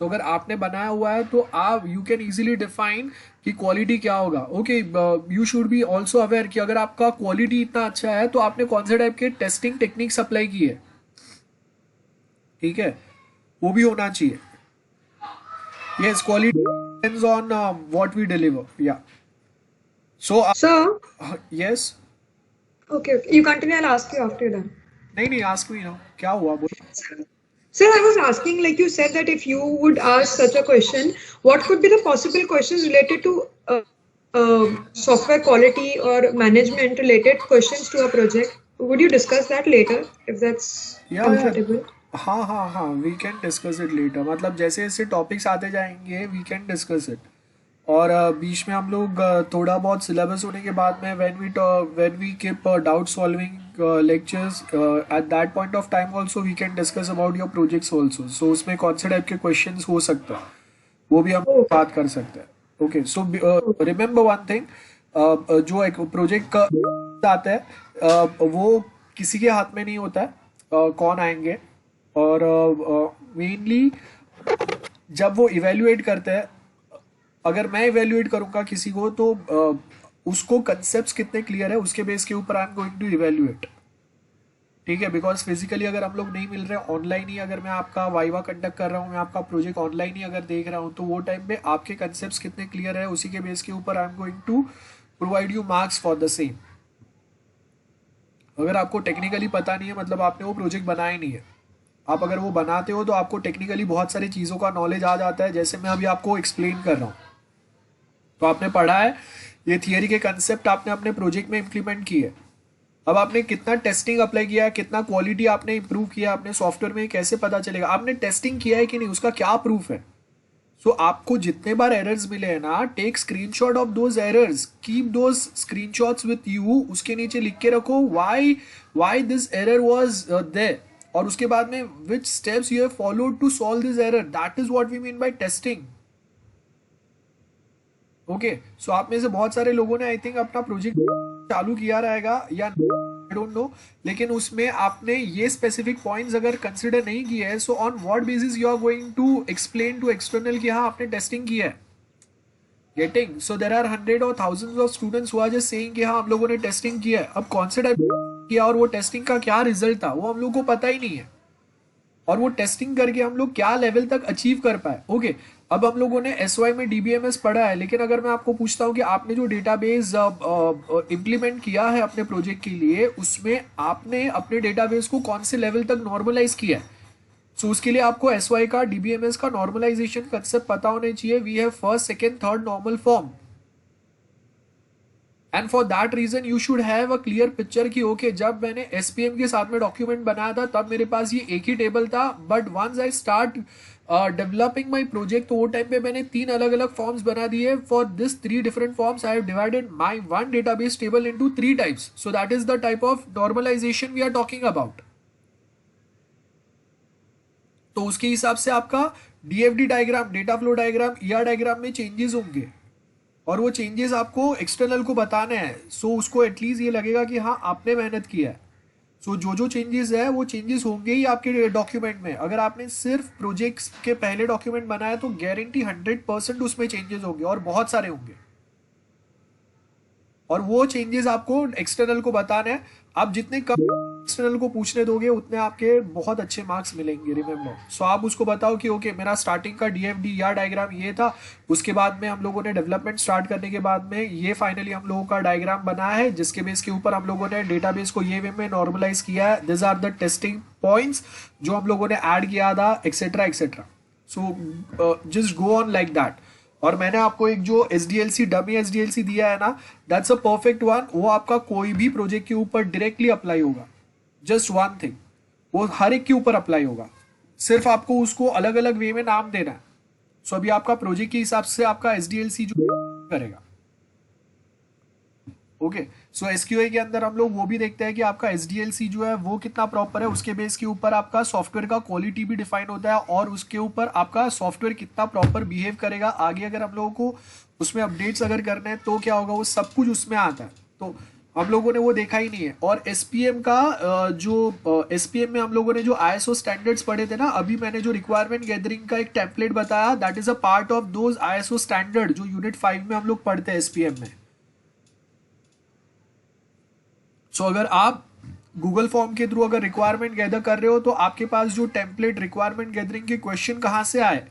सो अगर आपने बनाया हुआ है तो आप यू कैन इजीली डिफाइन कि क्वालिटी क्या होगा। Okay, you should be also aware कि अगर आपका क्वालिटी इतना अच्छा है तो आपने कौन से टाइप के टेस्टिंग टेक्निक्स अप्लाई की है, ठीक है, वो भी होना चाहिए। Yes, quality depends on what we deliver. Yeah. So, So, yes. okay, you continue. I'll ask you after you're done. नहीं, ask me now. क्या हुआ बोलो? Sir, I was asking, like you said that if you would ask such a question, what could be the possible questions related to software quality or management related questions to a project? Would you discuss that later if that's comfortable? हाँ, we can discuss it later. मतलब जैसे जैसे topics आते जाएंगे we can discuss it. और बीच में हम लोग थोड़ा बहुत सिलेबस होने के बाद में when we keep doubt solving lectures, at that point of time also we can discuss about your projects also. So उसमें कौन से टाइप के क्वेश्चन हो सकते हैं वो भी हम बात कर सकते हैं। Okay, so remember one thing, जो एक प्रोजेक्ट का आता है वो किसी के हाथ में नहीं होता है, कौन आएंगे। और मेनली जब वो इवेल्युएट करते हैं, अगर मैं इवेल्युएट करूंगा किसी को तो उसको कंसेप्ट्स कितने क्लियर है उसके बेस के ऊपर I am going to evaluate, ठीक है। बिकॉज फिजिकली अगर हम लोग नहीं मिल रहे, ऑनलाइन ही अगर मैं आपका वाइवा कंडक्ट कर रहा हूँ, मैं आपका प्रोजेक्ट ऑनलाइन ही अगर देख रहा हूँ, तो वो टाइम पे आपके कंसेप्ट्स कितने क्लियर है उसी के बेस के ऊपर I am going to provide you marks for the same. अगर आपको टेक्निकली पता नहीं है मतलब आपने वो प्रोजेक्ट बनाया ही नहीं है। आप अगर वो बनाते हो तो आपको टेक्निकली बहुत सारी चीज़ों का नॉलेज आ जाता है, जैसे मैं अभी आपको एक्सप्लेन कर रहा हूँ। तो आपने पढ़ा है, ये थियरी के कंसेप्ट आपने अपने प्रोजेक्ट में इम्प्लीमेंट किए। अब आपने कितना टेस्टिंग अप्लाई किया, कितना क्वालिटी आपने इंप्रूव किया अपने सॉफ्टवेयर में, कैसे पता चलेगा? आपने टेस्टिंग किया है कि नहीं, उसका क्या प्रूफ है? सो आपको जितने बार एरर्स मिले हैं ना, take screenshot of those errors, keep those screenshots with you, उसके नीचे लिख के रखो why this error was there, और उसके बाद में which steps you have followed to solve this error. That is what we mean by testing. Okay, so आप में से बहुत सारे लोगों ने आई थिंक अपना प्रोजेक्ट चालू किया रहेगा या आई डोंट नो, लेकिन उसमें आपने ये स्पेसिफिक पॉइंट्स अगर कंसिडर नहीं किए है, so on what basis you are going to explain to external कि हाँ आपने टेस्टिंग किया है। Getting? So there are hundred और thousands of students who are just saying कि हाँ हम लोगों ने टेस्टिंग किया है। अब कौन से टाइप किया और वो टेस्टिंग का क्या रिजल्ट था वो हम लोग को पता ही नहीं है, और वो टेस्टिंग करके हम लोग क्या लेवल तक अचीव कर पाए। ओके, अब हम लोगों ने एसवाई में डीबीएमएस पढ़ा है, लेकिन अगर मैं आपको पूछता हूँ कि आपने जो डेटाबेस इंप्लीमेंट किया है अपने प्रोजेक्ट के लिए, उसमें आपने अपने डेटाबेस को कौन से लेवल तक नॉर्मलाइज किया है। सो उसके लिए आपको एसवाई का डीबीएमएस का नॉर्मलाइजेशन कंसेप्ट पता होने चाहिए। We have first, second, third normal form. And for that reason you should have a clear picture कि ओके जब मैंने SPM के साथ में डॉक्यूमेंट बनाया था तब मेरे पास ये एक ही टेबल था, but once I start developing my project तो वो टाइम पे मैंने 3 अलग अलग फॉर्म्स बना दिए. For this 3 different forms I have divided my one database table into 3 types. So that is the type of normalization we are talking about. तो उसके हिसाब से आपका DFD diagram, data flow diagram, ER diagram में changes होंगे और वो changes आपको एक्सटर्नल को बताने हैं. सो उसको एटलीस्ट ये लगेगा कि हाँ आपने मेहनत किया है. सो जो चेंजेस है वो चेंजेस होंगे ही आपके डॉक्यूमेंट में. अगर आपने सिर्फ प्रोजेक्ट्स के पहले डॉक्यूमेंट बनाया तो गारंटी 100% उसमें चेंजेस होंगे और बहुत सारे होंगे और वो चेंजेस आपको एक्सटर्नल को बताना है. आप जितने कम एक्सटर्नल को पूछने दोगे उतने आपके बहुत अच्छे मार्क्स मिलेंगे. रिमेंबर. सो आप उसको बताओ कि ओके मेरा स्टार्टिंग का DFD ER डायग्राम ये था, उसके बाद में हम लोगों ने डेवलपमेंट स्टार्ट करने के बाद में ये फाइनली हम लोगों का डायग्राम बना है जिसके बेस के ऊपर हम लोगों ने डेटाबेस को ये वे में नॉर्मलाइज किया है. This are the testing points जो हम लोगों ने ऐड किया था etcetera etcetera. So just go on like that. और मैंने आपको एक जो SDLC डमी SDLC दिया है ना, दैट्स अ परफेक्ट वन. वो आपका कोई भी प्रोजेक्ट के ऊपर डायरेक्टली अप्लाई होगा. जस्ट वन थिंग, वो हर एक के ऊपर अप्लाई होगा. सिर्फ आपको उसको अलग अलग वे में नाम देना है. सो अभी आपका प्रोजेक्ट के हिसाब से आपका SDLC जो करेगा. ओके. सो SQA के अंदर हम लोग वो भी देखते हैं कि आपका SDLC जो है वो कितना प्रॉपर है. उसके बेस के ऊपर आपका सॉफ्टवेयर का क्वालिटी भी डिफाइन होता है और उसके ऊपर आपका सॉफ्टवेयर कितना प्रॉपर बिहेव करेगा. आगे अगर हम लोगों को उसमें अपडेट्स अगर करने हैं तो क्या होगा, वो सब कुछ उसमें आता है. तो हम लोगों ने वो देखा ही नहीं है. और SPM का SPM में हम लोगों ने जो ISO स्टैंडर्ड्स पढ़े थे ना, अभी मैंने जो रिक्वायरमेंट गैदरिंग का एक टेम्पलेट बताया, that is a part of those ISO standard जो यूनिट 5 में हम लोग पढ़ते हैं SPM में. सो अगर आप गूगल फॉर्म के थ्रू अगर रिक्वायरमेंट गैदर कर रहे हो तो आपके पास जो टेम्पलेट रिक्वायरमेंट गैदरिंग के क्वेश्चन कहाँ से आए,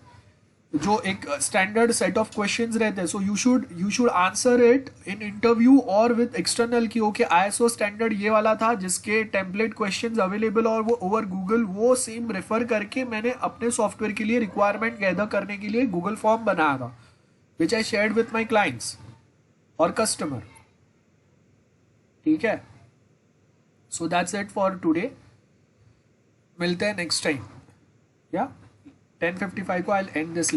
जो एक स्टैंडर्ड सेट ऑफ क्वेश्चंस रहते हैं. So you should answer it in interview और विद एक्सटर्नल की ओके ISO स्टैंडर्ड ये वाला था जिसके टेम्पलेट क्वेश्चंस अवेलेबल और वो ओवर गूगल वो सेम रेफर करके मैंने अपने सॉफ्टवेयर के लिए रिक्वायरमेंट गैदर करने के लिए गूगल फॉर्म बनाया था, which I shared with my clients और कस्टमर. ठीक है. So that's it for today. मिलते हैं नेक्स्ट टाइम. या 10:55 को आई विल एंड दिस.